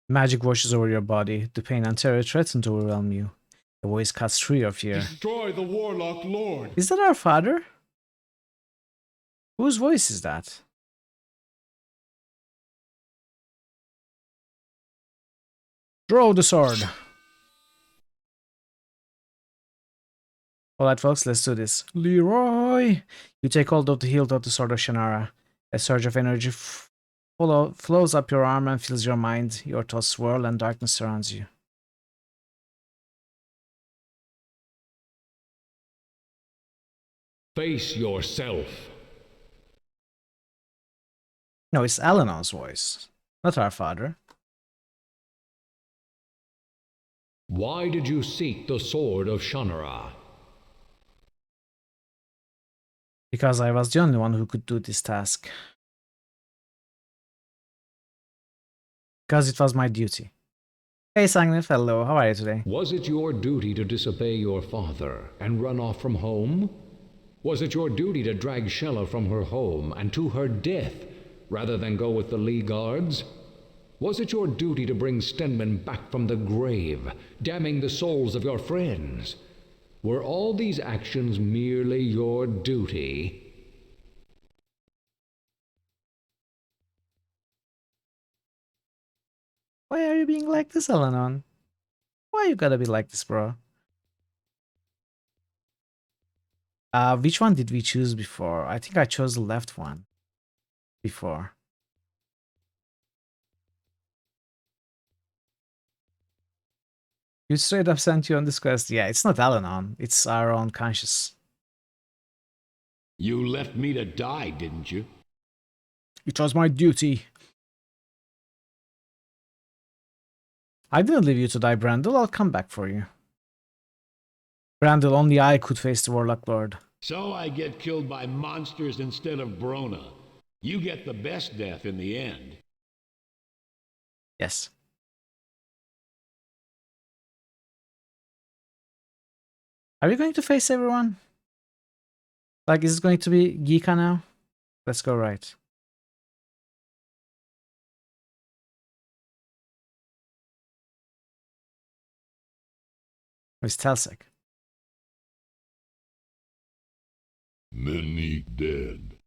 Magic washes over your body. The pain and terror threaten to overwhelm you. The voice cuts through your fear. Destroy the Warlock Lord. Is that our father? Whose voice is that? Draw the sword. Alright folks, let's do this. Leroy! You take hold of the hilt of the sword of Shannara. A surge of energy flows up your arm and fills your mind. Your thoughts swirl and darkness surrounds you. Face yourself. No, it's Alanon's voice, not our father. Why did you seek the sword of Shannara? Because I was the only one who could do this task. Because it was my duty. Hey Sangnif, hello, how are you today? Was it your duty to disobey your father and run off from home? Was it your duty to drag Shella from her home and to her death, rather than go with the Lee Guards? Was it your duty to bring Stenman back from the grave, damning the souls of your friends? Were all these actions merely your duty? Why are you being like this, Alanon? Why you gotta be like this, bro? Which one did we choose before? I think I chose the left one before. You straight up sent you on this quest. Yeah, it's not Alanon. It's our own conscious. You left me to die, didn't you? It was my duty. I didn't leave you to die, Brandel. I'll come back for you. Brandel, only I could face the Warlock Lord. So I get killed by monsters instead of Brona. You get the best death in the end. Yes. Are we going to face everyone? Like, is it going to be Geeka now? Let's go right. It's Telsec. Many dead.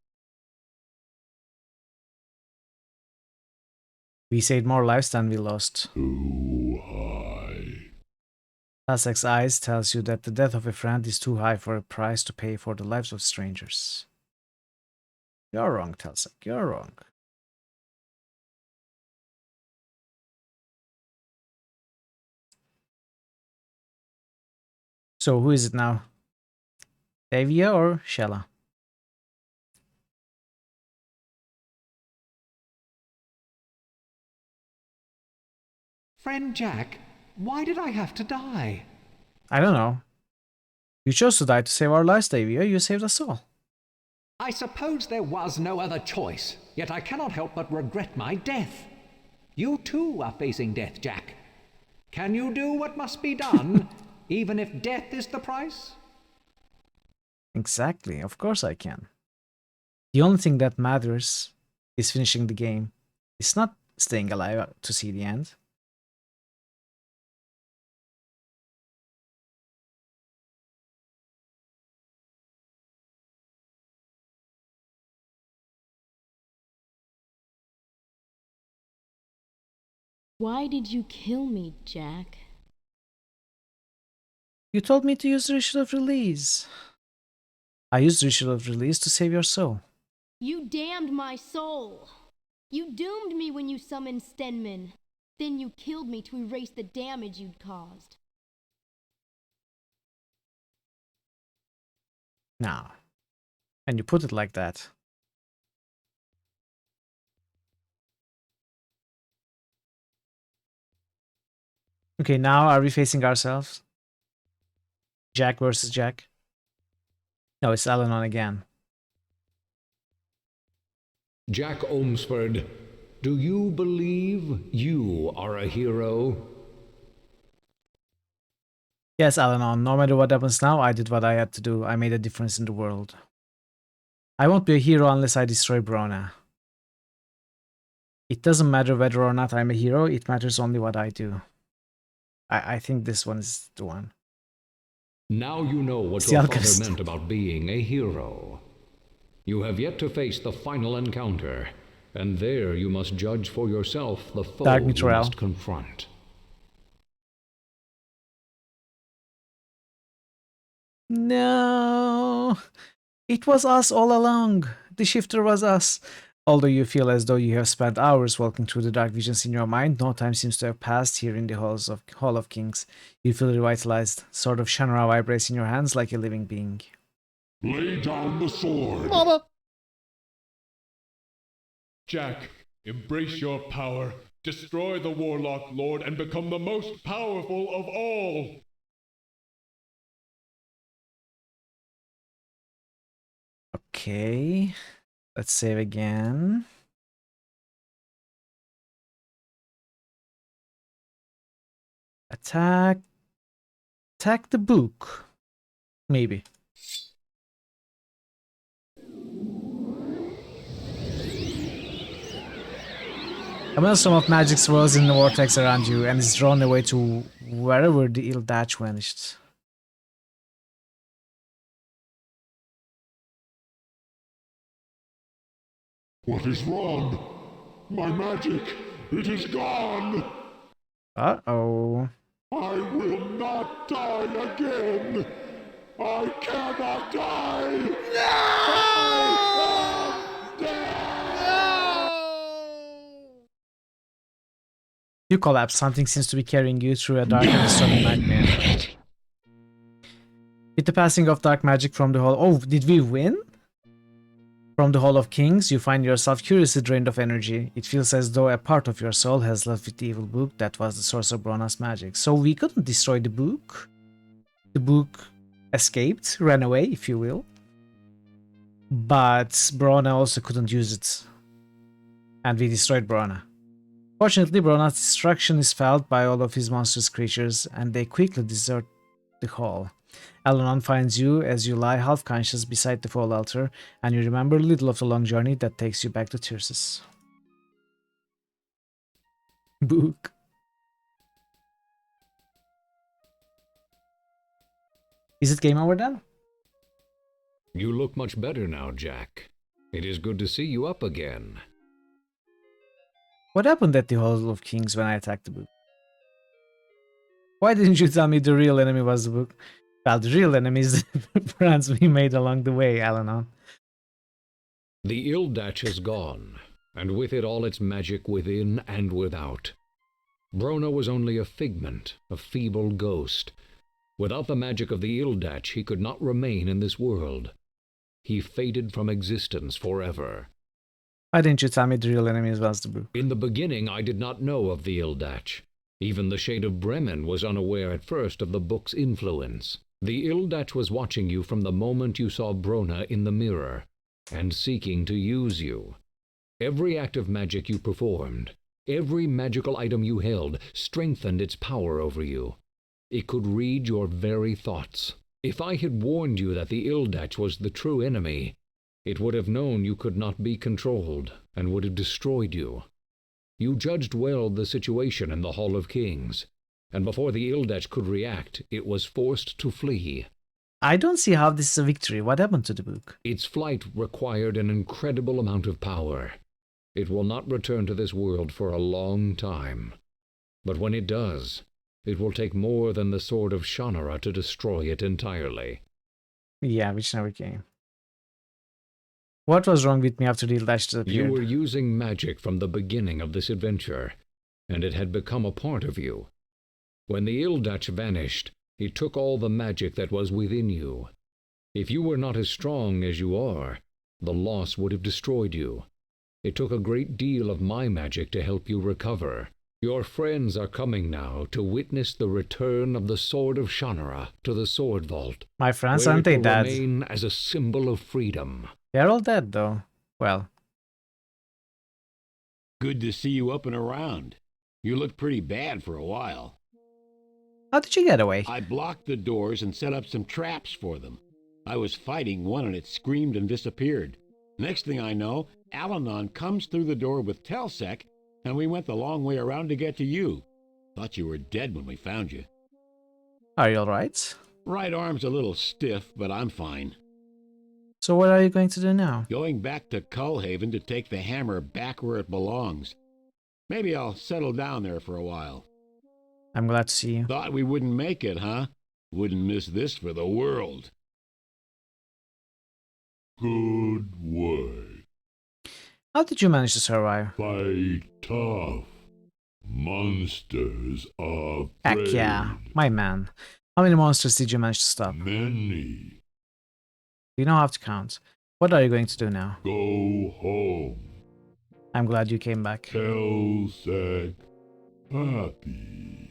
We saved more lives than we lost. Too high. Telsec's eyes tells you that the death of a friend is too high for a price to pay for the lives of strangers. You're wrong, Telsec. You're wrong. So who is it now? Davia or Shella? Friend Jack, why did I have to die? I don't know. You chose to die to save our lives, Davia. You saved us all. I suppose there was no other choice, yet I cannot help but regret my death. You too are facing death, Jack. Can you do what must be done, even if death is the price? Exactly. Of course I can. The only thing that matters is finishing the game. It's not staying alive to see the end. Why did you kill me, Jack? You told me to use the Ritual of Release. I used the Ritual of Release to save your soul. You damned my soul! You doomed me when you summoned Stenman. Then you killed me to erase the damage you'd caused. Now, and you put it like that. Okay, now are we facing ourselves? Jack versus Jack? No, it's Alanon again. Jack Omsford, do you believe you are a hero? Yes, Alanon, no matter what happens now, I did what I had to do. I made a difference in the world. I won't be a hero unless I destroy Brona. It doesn't matter whether or not I'm a hero, it matters only what I do. I think this one is the one. Now you know what It's your the father Alchemist. meant about being a hero. You have yet to face the final encounter, and there you must judge for yourself the foe Dark you Mithril. must confront. No, it was us all along. The shifter was us. Although you feel as though you have spent hours walking through the dark visions in your mind, no time seems to have passed here in the Hall of Kings. You feel revitalized. Sword of Shannara vibrates in your hands like a living being. Lay down the sword. Mama! Jack, embrace your power. Destroy the Warlock Lord and become the most powerful of all. Okay. Let's save again. Attack. Attack the book. Maybe. A maelstrom of magic swirls in the vortex around you and is drawn away to wherever the Ildach vanished. What is wrong? My magic, it is gone! Uh-oh. I will not die again! I cannot die! You collapse. Something seems to be carrying you through a dark and disturbing nightmare. With the passing of dark magic from the hall... Oh, did we win? From the Hall of Kings, you find yourself curiously drained of energy. It feels as though a part of your soul has left with the evil book that was the source of Brona's magic. So we couldn't destroy the book. The book escaped, ran away, if you will. But Brona also couldn't use it. And we destroyed Brona. Fortunately, Brona's destruction is felt by all of his monstrous creatures, and they quickly desert the hall. Alanon finds you as you lie half-conscious beside the fall altar, and you remember little of the long journey that takes you back to Tirsus. Book. Is it game over then? You look much better now, Jack. It is good to see you up again. What happened at the Hall of Kings when I attacked the book? Why didn't you tell me the real enemy was the book? Well, the real enemy is the friends we made along the way, Alanon. The Ildach has gone, and with it all its magic within and without. Brona was only a figment, a feeble ghost. Without the magic of the Ildach, he could not remain in this world. He faded from existence forever. Why didn't you tell me the real enemy was the book? In the beginning, I did not know of the Ildach. Even the Shade of Bremen was unaware at first of the book's influence. The Ildach was watching you from the moment you saw Brona in the mirror, and seeking to use you. Every act of magic you performed, every magical item you held, strengthened its power over you. It could read your very thoughts. If I had warned you that the Ildach was the true enemy, it would have known you could not be controlled, and would have destroyed you. You judged well the situation in the Hall of Kings, and before the Ildach could react, it was forced to flee. I don't see how this is a victory. What happened to the book? Its flight required an incredible amount of power. It will not return to this world for a long time. But when it does, it will take more than the Sword of Shannara to destroy it entirely. Yeah, which never came. What was wrong with me after the Ildach disappeared? You were using magic from the beginning of this adventure, and it had become a part of you. When the Ildach vanished, it took all the magic that was within you. If you were not as strong as you are, the loss would have destroyed you. It took a great deal of my magic to help you recover. Your friends are coming now to witness the return of the Sword of Shannara to the Sword Vault. My friends, where aren't they it will dead? remain as a symbol of freedom. They're all dead, though. Well. Good to see you up and around. You looked pretty bad for a while. How did you get away? I blocked the doors and set up some traps for them. I was fighting one and it screamed and disappeared. Next thing I know, Alanon comes through the door with Telsec, and we went the long way around to get to you. Thought you were dead when we found you. Are you alright? Right arm's a little stiff, but I'm fine. So what are you going to do now? Going back to Cullhaven to take the hammer back where it belongs. Maybe I'll settle down there for a while. I'm glad to see you. Thought we wouldn't make it, huh? Wouldn't miss this for the world. Good work. How did you manage to survive? Fight tough. Monsters are Heck afraid. yeah, my man. How many monsters did you manage to stop? Many. You don't have to count. What are you going to do now? Go home. I'm glad you came back. Telsec happy.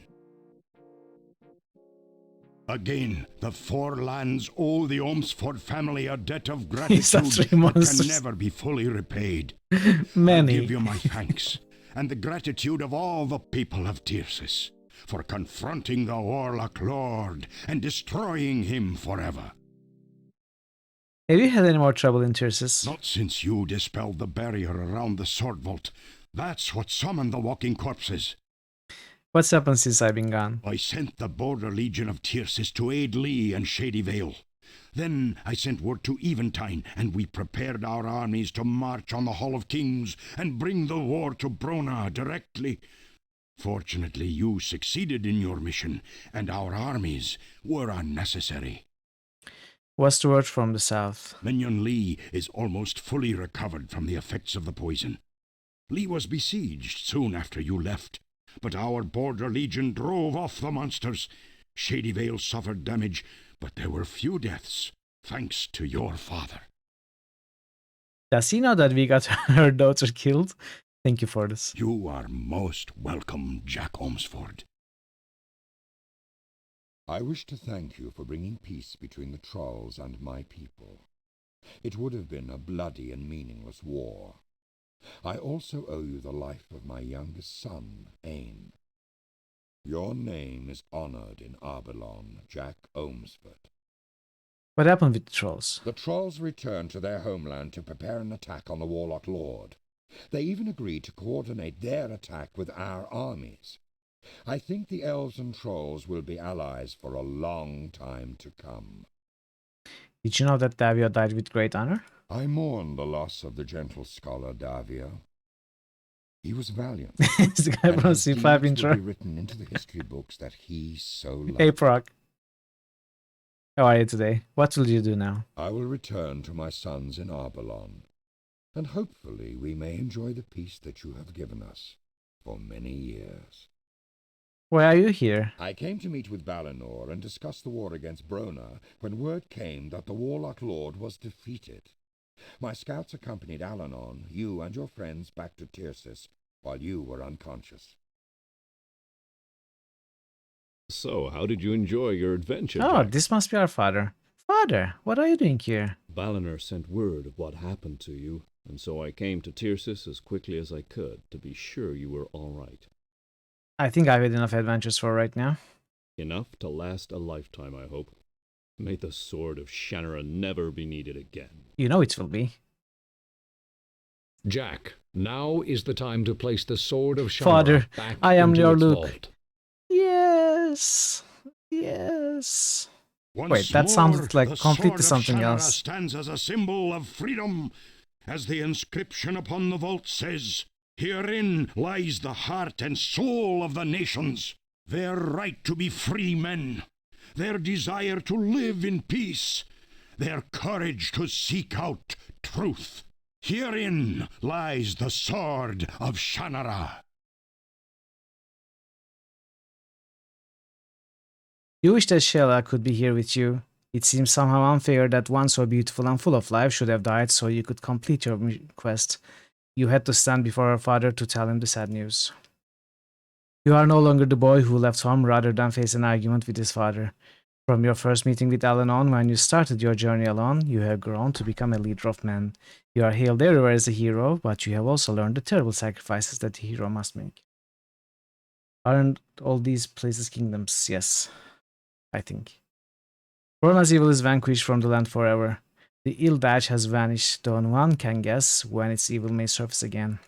Again, the Four Lands owe the Ormsford family a debt of Is that gratitude three that monsters? can never be fully repaid. Many. I give you my thanks, and the gratitude of all the people of Tyrsis, for confronting the Warlock Lord and destroying him forever. Have you had any more trouble in Tyrsis? Not since you dispelled the barrier around the Sword Vault. That's what summoned the Walking Corpses. What's happened since I've been gone? I sent the Border Legion of Tyrsis to aid Lee and Shady Vale. Then I sent word to Eventide, and we prepared our armies to march on the Hall of Kings and bring the war to Brona directly. Fortunately, you succeeded in your mission, and our armies were unnecessary. What's the word from the south? Minion Lee is almost fully recovered from the effects of the poison. Lee was besieged soon after you left, but our Border Legion drove off the monsters. Shady Vale suffered damage, but there were few deaths, thanks to your father. Does he know that we got her daughter killed? Thank you for this. You are most welcome, Jack Ormsford. I wish to thank you for bringing peace between the Trolls and my people. It would have been a bloody and meaningless war. I also owe you the life of my youngest son, Ain. Your name is honored in Arbelon, Jack Ormsford. What happened with the trolls? The Trolls returned to their homeland to prepare an attack on the Warlock Lord. They even agreed to coordinate their attack with our armies. I think the elves and trolls will be allies for a long time to come. Did you know that Davio died with great honor? I mourn the loss of the gentle scholar Davio. He was valiant. It's the guy and from his C5 deeds intro. will be written into the history books that he so loved. Hey Proc. How are you today? What will you do now? I will return to my sons in Arbelon, and hopefully we may enjoy the peace that you have given us for many years. Why are you here? I came to meet with Balinor and discuss the war against Brona when word came that the Warlock Lord was defeated. My scouts accompanied Alanon, you and your friends, back to Tyrsis while you were unconscious. So, how did you enjoy your adventure, Oh, Jack? this must be our father. Father, what are you doing here? Balinor sent word of what happened to you, and so I came to Tyrsis as quickly as I could to be sure you were all right. I think I've had enough adventures for right now. Enough to last a lifetime, I hope. May the sword of Shannara never be needed again. You know it will be. Jack, now is the time to place the sword of Shannara Father, back I am into your its Luke. vault. Yes. Yes. Once Wait, that more, sounded like the completely sword of something Shannara else. stands as a symbol of freedom, as the inscription upon the vault says. Herein lies the heart and soul of the nations, their right to be free men, their desire to live in peace, their courage to seek out truth. Herein lies the sword of Shannara. You wish that Sheila could be here with you. It seems somehow unfair that one so beautiful and full of life should have died so you could complete your quest. You had to stand before her father to tell him the sad news. You are no longer the boy who left home rather than face an argument with his father. From your first meeting with Alanon when you started your journey alone, you have grown to become a leader of men. You are hailed everywhere as a hero, but you have also learned the terrible sacrifices that the hero must make. Aren't all these places kingdoms? Yes, I think. Brona's evil is vanquished from the land forever. The Ildach has vanished, though one can guess when its evil may surface again.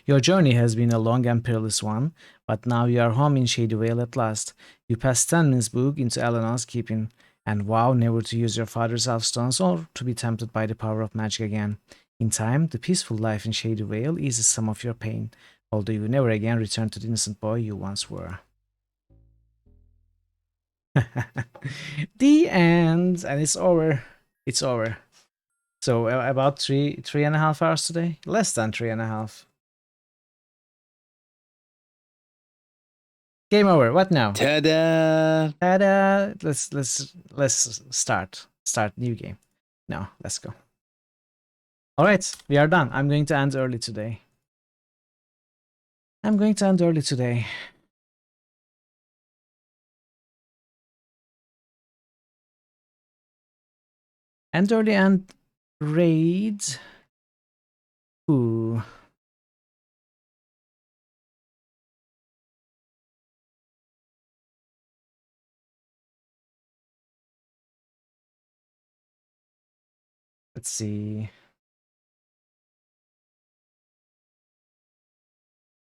Your journey has been a long and perilous one, but now you are home in Shady Vale at last. You pass Stanley's book into Eleanor's keeping, and vow never to use your father's elfstones or to be tempted by the power of magic again. In time, the peaceful life in Shady Vale eases some of your pain, although you never again return to the innocent boy you once were. The end, and it's over. It's over. So about three and a half hours today, less than 3.5. Game over. What now? Ta-da! Ta-da! Let's start new game. No, let's go. All right, we are done. I'm going to end early today. End early and raid. Ooh. Let's see.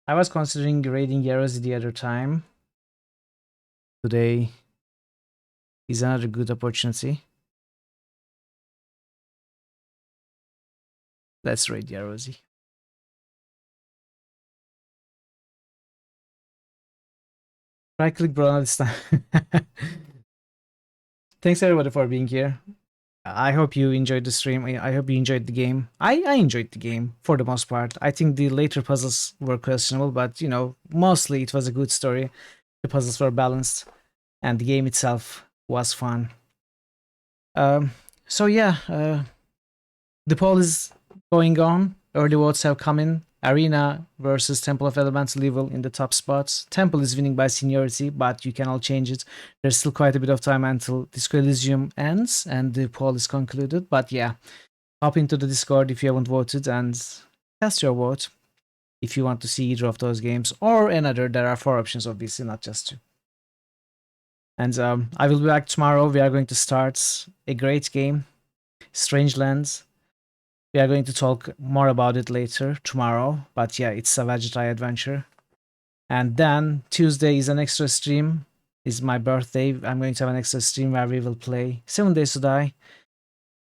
I was considering raiding Yarozi the other time. Today is another good opportunity. Let's raid Yarozi. Right click bro this time. Thanks everybody for being here. I hope you enjoyed the stream. I hope you enjoyed the game. I enjoyed the game for the most part. I think the later puzzles were questionable, but you know, mostly it was a good story. The puzzles were balanced, and the game itself was fun. So yeah, the poll is going on. Early votes have come in. Arena versus Temple of Elemental Evil in the top spots. Temple is winning by seniority, but you can all change it. There's still quite a bit of time until Disco Elysium ends and the poll is concluded. But yeah, hop into the Discord if you haven't voted and cast your vote if you want to see either of those games or another. There are 4 options, obviously, not just 2. And I will be back tomorrow. We are going to start a great game, Strangelands. We are going to talk more about it later tomorrow, but yeah, it's a Vegetai adventure. And then Tuesday is an extra stream. It's my birthday. I'm going to have an extra stream where we will play 7 Days to Die.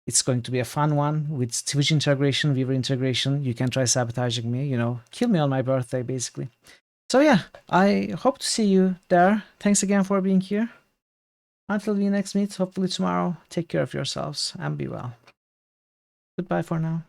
It's going to be a fun one with Twitch integration, Weaver integration. You can try sabotaging me, you know, kill me on my birthday, basically. So yeah, I hope to see you there. Thanks again for being here. Until we next meet, hopefully tomorrow, take care of yourselves and be well. Goodbye for now.